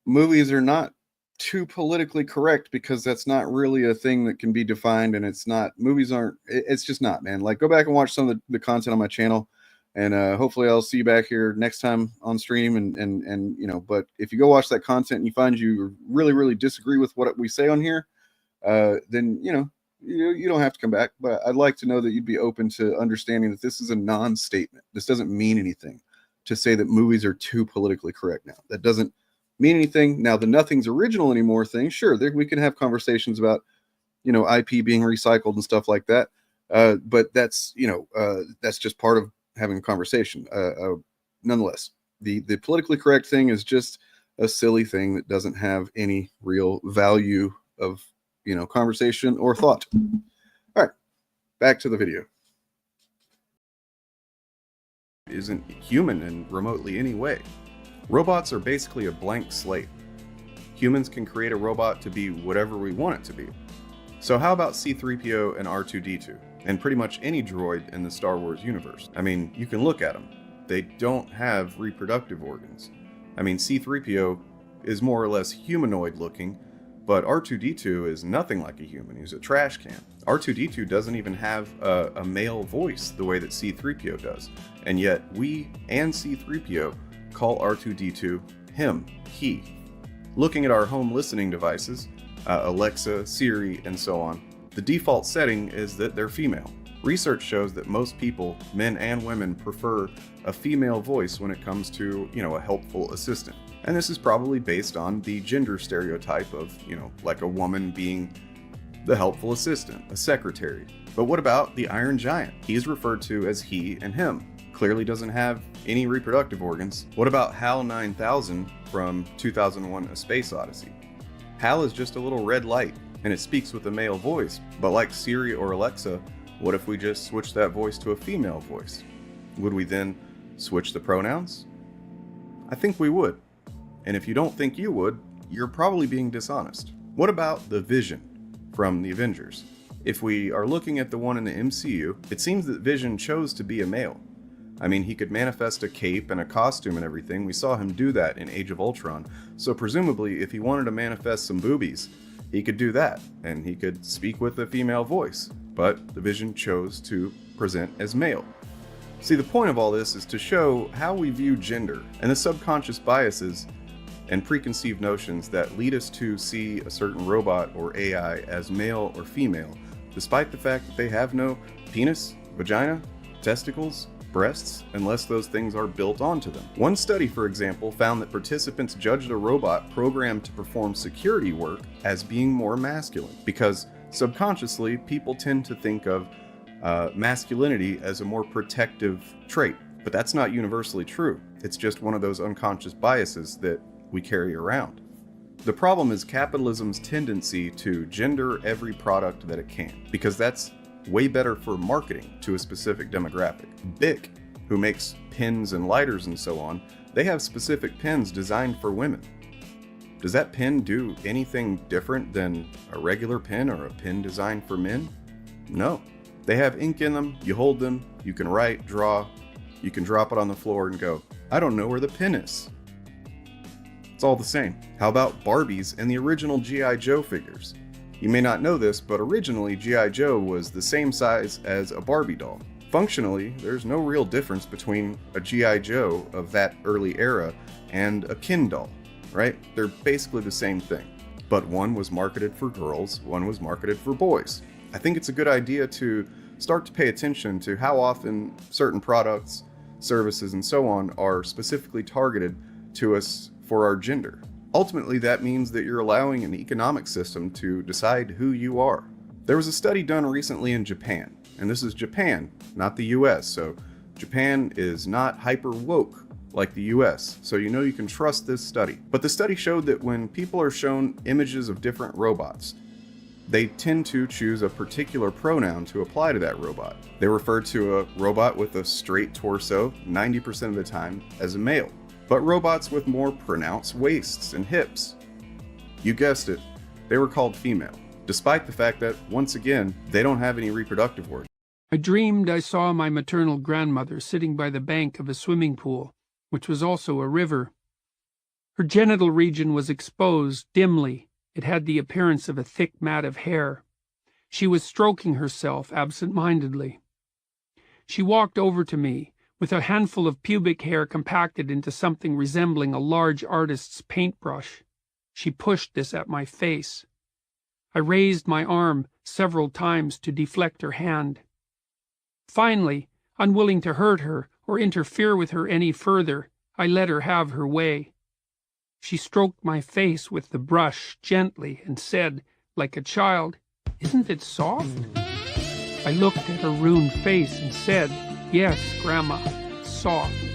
movies are not too politically correct because that's not really a thing that can be defined, and it's not. Movies aren't. It's just not, man. Like, go back and watch some of the content on my channel, and hopefully I'll see you back here next time on stream. And you know, but if you go watch that content and you find you really disagree with what we say on here, then you know you don't have to come back. But I'd like to know that you'd be open to understanding that this is a non-statement. This doesn't mean anything to say that movies are too politically correct now. That doesn't mean anything. Now, the nothing's original anymore thing, sure, we can have conversations about, you know, IP being recycled and stuff like that. But that's, you know, that's just part of having a conversation. Nonetheless, the politically correct thing is just a silly thing that doesn't have any real value of, you know, conversation or thought. All right, back to the video. Isn't human in remotely any way. Robots are basically a blank slate. Humans can create a robot to be whatever we want it to be. So how about C-3PO and R2-D2, and pretty much any droid in the Star Wars universe? I mean, you can look at them. They don't have reproductive organs. I mean, C-3PO is more or less humanoid looking, but R2-D2 is nothing like a human. He's a trash can. R2-D2 doesn't even have a male voice the way that C-3PO does. And yet we and C-3PO call R2-D2 him, he. Looking at our home listening devices, Alexa, Siri, and so on, the default setting is that they're female. Research shows that most people, men and women, prefer a female voice when it comes to, you know, a helpful assistant. And this is probably based on the gender stereotype of, you know, like a woman being the helpful assistant, a secretary. But what about the Iron Giant? He's referred to as he and him. Clearly doesn't have any reproductive organs. What about HAL 9000 from 2001: A Space Odyssey? HAL is just a little red light, and it speaks with a male voice. But like Siri or Alexa, what if we just switch that voice to a female voice? Would we then switch the pronouns? I think we would. And if you don't think you would, you're probably being dishonest. What about the Vision from the Avengers? If we are looking at the one in the MCU, it seems that Vision chose to be a male. I mean, he could manifest a cape and a costume and everything. We saw him do that in Age of Ultron. So presumably, if he wanted to manifest some boobies, he could do that, and he could speak with a female voice. But the Vision chose to present as male. See, the point of all this is to show how we view gender and the subconscious biases and preconceived notions that lead us to see a certain robot or AI as male or female, despite the fact that they have no penis, vagina, testicles, breasts, unless those things are built onto them. One study, for example, found that participants judged a robot programmed to perform security work as being more masculine, because subconsciously people tend to think of masculinity as a more protective trait. But that's not universally true. It's just one of those unconscious biases that we carry around. The problem is capitalism's tendency to gender every product that it can, because that's way better for marketing to a specific demographic. Bic, who makes pens and lighters and so on, they have specific pens designed for women. Does that pen do anything different than a regular pen or a pen designed for men? No. They have ink in them, you hold them, you can write, draw, you can drop it on the floor and go, I don't know where the pen is. It's all the same. How about Barbies and the original G.I. Joe figures? You may not know this, but originally G.I. Joe was the same size as a Barbie doll. Functionally, there's no real difference between a G.I. Joe of that early era and a Ken doll, right? They're basically the same thing. But one was marketed for girls, one was marketed for boys. I think it's a good idea to start to pay attention to how often certain products, services, and so on are specifically targeted to us for our gender. Ultimately, that means that you're allowing an economic system to decide who you are. There was a study done recently in Japan, and this is Japan, not the US, so Japan is not hyper woke like the US, so you know you can trust this study. But the study showed that when people are shown images of different robots, they tend to choose a particular pronoun to apply to that robot. They refer to a robot with a straight torso 90% of the time as a male, but robots with more pronounced waists and hips, you guessed it, they were called female, despite the fact that, once again, they don't have any reproductive organs.
I dreamed I saw my maternal grandmother sitting by the bank of a swimming pool, which was also a river. Her genital region was exposed dimly. It had the appearance of a thick mat of hair. She was stroking herself absent-mindedly. She walked over to me, with a handful of pubic hair compacted into something resembling a large artist's paintbrush. She pushed this at my face. I raised my arm several times to deflect her hand. Finally, unwilling to hurt her or interfere with her any further, I let her have her way. She stroked my face with the brush gently and said, like a child, "Isn't it soft?" I looked at her ruined face and said, "Yes, Grandma, soft."